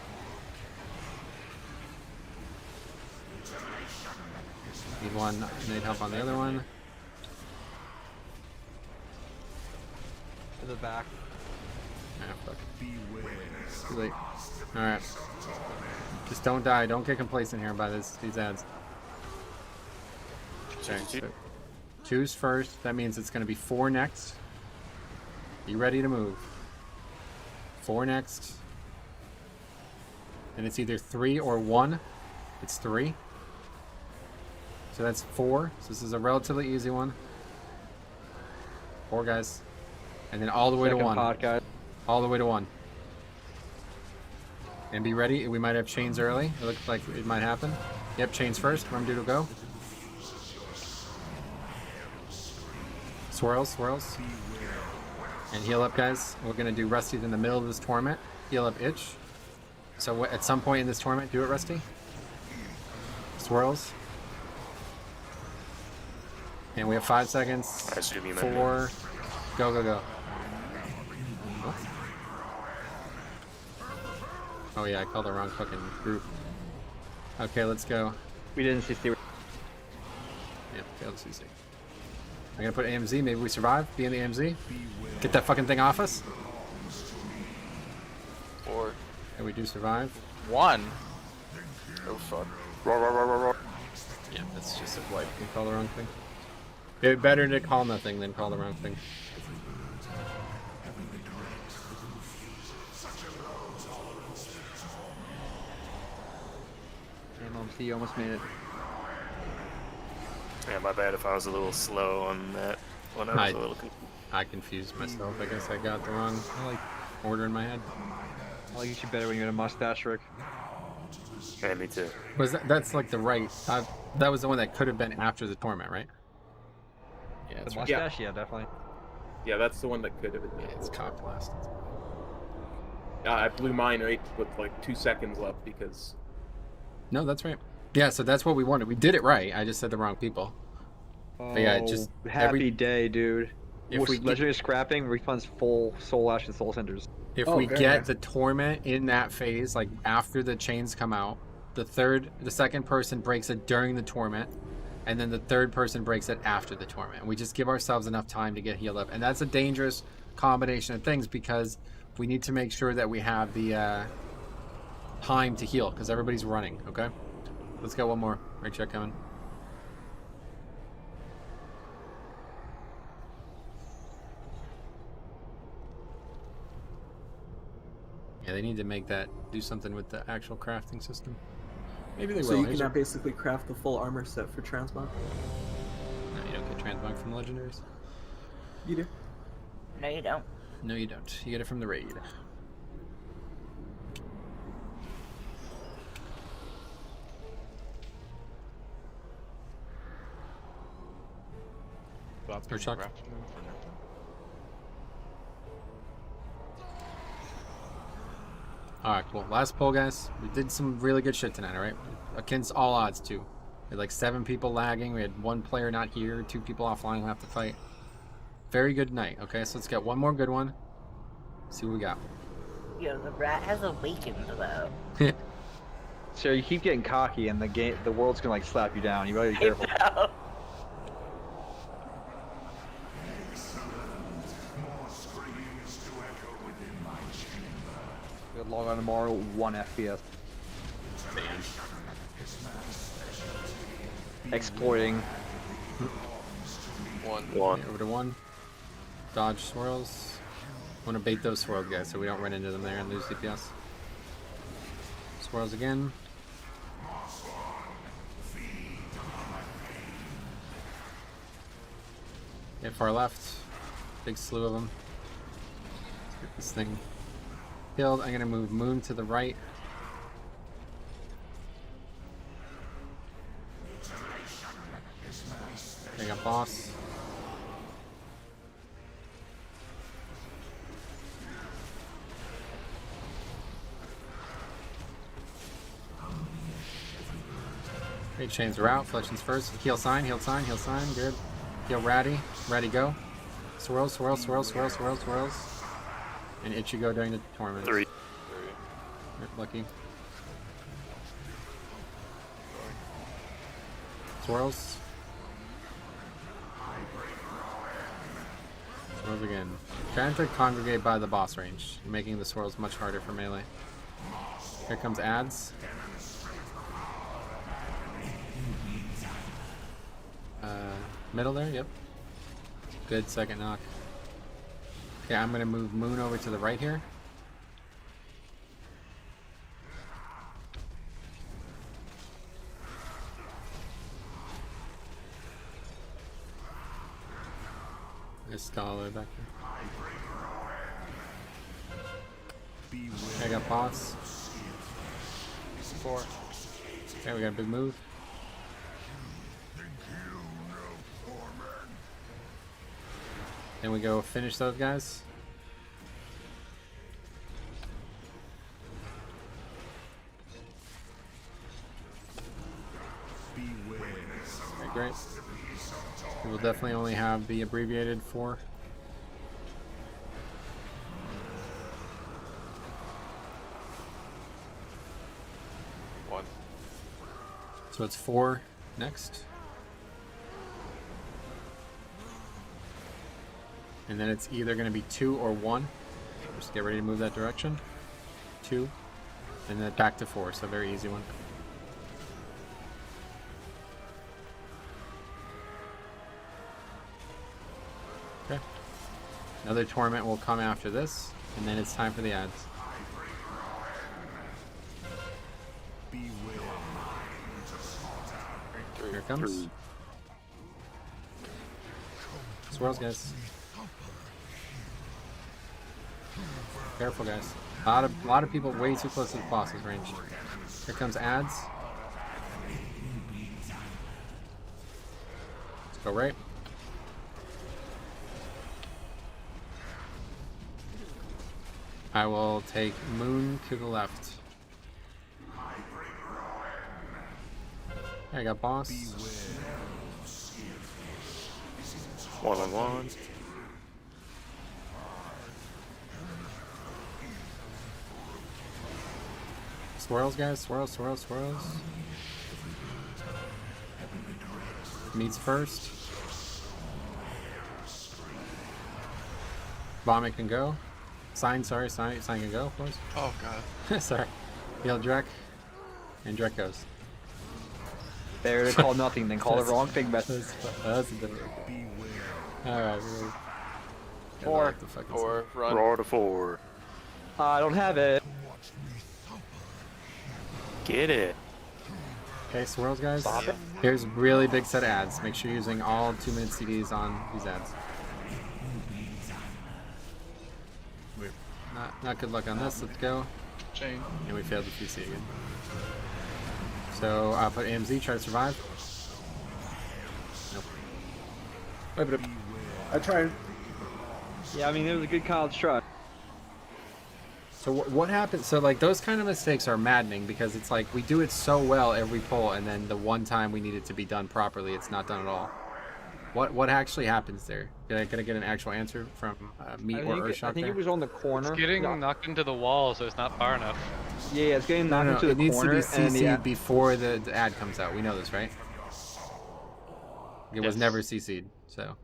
Speaker 3: Need one, need help on the other one.
Speaker 2: To the back.
Speaker 3: Ah, fuck. Too late. Alright. Just don't die. Don't get complacent here by these ads. Okay, so 2's first. That means it's going to be 4 next. Be ready to move. 4 next. And it's either 3 or 1. It's 3. So that's 4. So this is a relatively easy one. 4 guys. And then all the way to 1. All the way to 1. And be ready. We might have chains early. It looks like it might happen. Yep, chains first. Rumdu to go. Swirls. And heal up, guys. We're going to do Rusty's in the middle of this torment. Heal up Itch. So at some point in this torment, do it, Rusty. Swirls. And we have 5 seconds. 4. Go. Oh yeah, I called the wrong fucking group. Okay, let's go.
Speaker 2: We didn't CC.
Speaker 3: Yep, failed CC. I'm gonna put AMZ, maybe we survive. Be in the AMZ. Get that fucking thing off us.
Speaker 10: 4.
Speaker 3: And we do survive.
Speaker 10: 1. Oh fuck. Roar.
Speaker 3: Yeah, that's just a wipe. You call the wrong thing. It's better to call nothing than call the wrong thing.
Speaker 2: You almost made it.
Speaker 5: Yeah, my bad if I was a little slow on that one. I was a little confused.
Speaker 3: I confused myself. I guess I got the wrong order in my head.
Speaker 2: I like you better when you had a mustache, Rick.
Speaker 5: Yeah, me too.
Speaker 3: Was that's like the right? That was the one that could have been after the torment, right? Yeah,
Speaker 2: The
Speaker 3: it's
Speaker 2: mustache, yeah, definitely.
Speaker 9: Yeah, that's the one that could have been.
Speaker 3: Yeah, it's cock blast.
Speaker 9: I blew mine right with like 2 seconds left because.
Speaker 3: No, that's right. Yeah, so that's what we wanted. We did it right. I just said the wrong people. But yeah, just
Speaker 2: happy day, dude.
Speaker 3: If we
Speaker 2: legendary scrapping refunds full soul ash and soul centers.
Speaker 3: If we get the torment in that phase, like after the chains come out, the second person breaks it during the torment, and then the third person breaks it after the torment. We just give ourselves enough time to get healed up, and that's a dangerous combination of things because we need to make sure that we have the time to heal because everybody's running. Okay, let's get one more. Right check coming. Yeah, they need to make that do something with the actual crafting system. Maybe they will.
Speaker 15: So you can now basically craft the full armor set for transmog?
Speaker 3: No, you don't get transmog from legendaries.
Speaker 15: You do.
Speaker 8: No, you don't.
Speaker 3: No, you don't. You get it from the raid. Or Chuck. Alright, cool. Last poll, guys. We did some really good shit tonight, alright? Against all odds, too. We had like 7 people lagging. We had 1 player not here, 2 people offline who have to fight. Very good night, okay? So let's get one more good one. See what we got.
Speaker 8: Yo, the rat has awakened, though.
Speaker 2: So you keep getting cocky, and the world's gonna like slap you down. You gotta be careful. We'll log on tomorrow, 1 FPS. Exploiting.
Speaker 5: 1.
Speaker 3: Over to 1. Dodge swirls. Want to bait those swirls, guys, so we don't run into them there and lose DPS. Swirls again. Get far left. Big slew of them. Let's get this thing killed. I'm gonna move Moon to the right. I got boss. Great, chains are out. Flections first. Heal sign, heal sign, heal sign. Good. Heal Ratty. Ratty go. Swirls, swirls, swirls, swirls, swirls, swirls. And Ichigo during the tournament.
Speaker 5: 3.
Speaker 3: Lucky. Swirls. Swirls again. Trying to congregate by the boss range, making the swirls much harder for melee. Here comes ads. Middle there, yep. Good second knock. Okay, I'm gonna move Moon over to the right here. There's Scholar back there. Okay, I got boss.
Speaker 10: 4.
Speaker 3: Okay, we got a big move. Then we go finish those guys. Okay, great. We will definitely only have the abbreviated 4. So it's 4 next. And then it's either going to be 2 or 1. Just get ready to move that direction. 2. And then back to 4. So very easy one. Okay. Another tournament will come after this. And then it's time for the ads. Here it comes. Swirls, guys. Careful, guys. A lot of people way too close to the boss's range. Here comes ads. Let's go right. I will take Moon to the left. I got boss.
Speaker 5: 1-on-1.
Speaker 3: Swirls, guys. Swirls, swirls, swirls. Meets first. Vomit can go. Sign, sorry, sign can go, of course.
Speaker 6: Oh god.
Speaker 3: Sorry. Heal Drek. And Drek goes.
Speaker 2: Better to call nothing than call the wrong thing best.
Speaker 3: That's a different. Alright, really.
Speaker 10: 4. 4. Run.
Speaker 5: Roar to 4.
Speaker 2: I don't have it.
Speaker 5: Get it.
Speaker 3: Okay, swirls, guys.
Speaker 2: Stop it.
Speaker 3: Here's a really big set of ads. Make sure you're using all 2-minute CDs on these ads. Not good luck on this. Let's go.
Speaker 6: Chain.
Speaker 3: And we failed the PC again. So I'll put AMZ, try to survive. Nope. Wait, but
Speaker 15: I tried.
Speaker 2: Yeah, I mean, it was a good college try.
Speaker 3: So what happens? So like those kind of mistakes are maddening because it's like we do it so well every pull, and then the one time we need it to be done properly, it's not done at all. What actually happens there? Can I get an actual answer from me or Urshot?
Speaker 2: I think it was on the corner.
Speaker 13: It's getting knocked into the wall, so it's not far enough.
Speaker 2: Yeah, it's getting knocked into
Speaker 3: it
Speaker 2: the
Speaker 3: needs
Speaker 2: corner.
Speaker 3: to be CC'd before the ad comes out. We know this, right? It was never CC'd, so.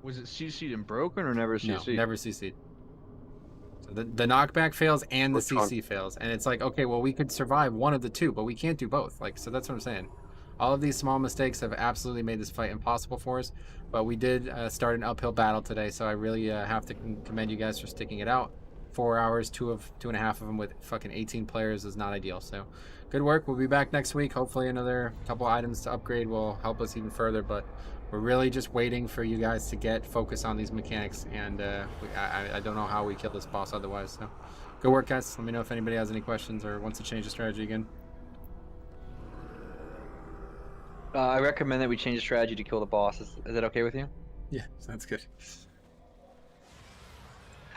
Speaker 2: Was it CC'd and broken or never CC'd?
Speaker 3: No, never CC'd. So the knockback fails and the CC fails, and it's like, okay, well, we could survive one of the two, but we can't do both. Like, so that's what I'm saying. All of these small mistakes have absolutely made this fight impossible for us, but we did start an uphill battle today, so I really have to commend you guys for sticking it out. 4 hours, two and a half of them with fucking 18 players is not ideal. So good work. We'll be back next week. Hopefully another couple items to upgrade will help us even further, but we're really just waiting for you guys to get focused on these mechanics, and I don't know how we kill this boss otherwise. So good work, guys. Let me know if anybody has any questions or wants to change the strategy again.
Speaker 2: I recommend that we change the strategy to kill the boss. Is that okay with you?
Speaker 3: Yeah, sounds good.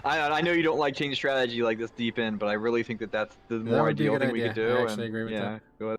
Speaker 2: I know you don't like changing strategy like this deep in, but I really think that that's the more ideal thing we could do.
Speaker 3: I actually agree with that.
Speaker 2: Go ahead.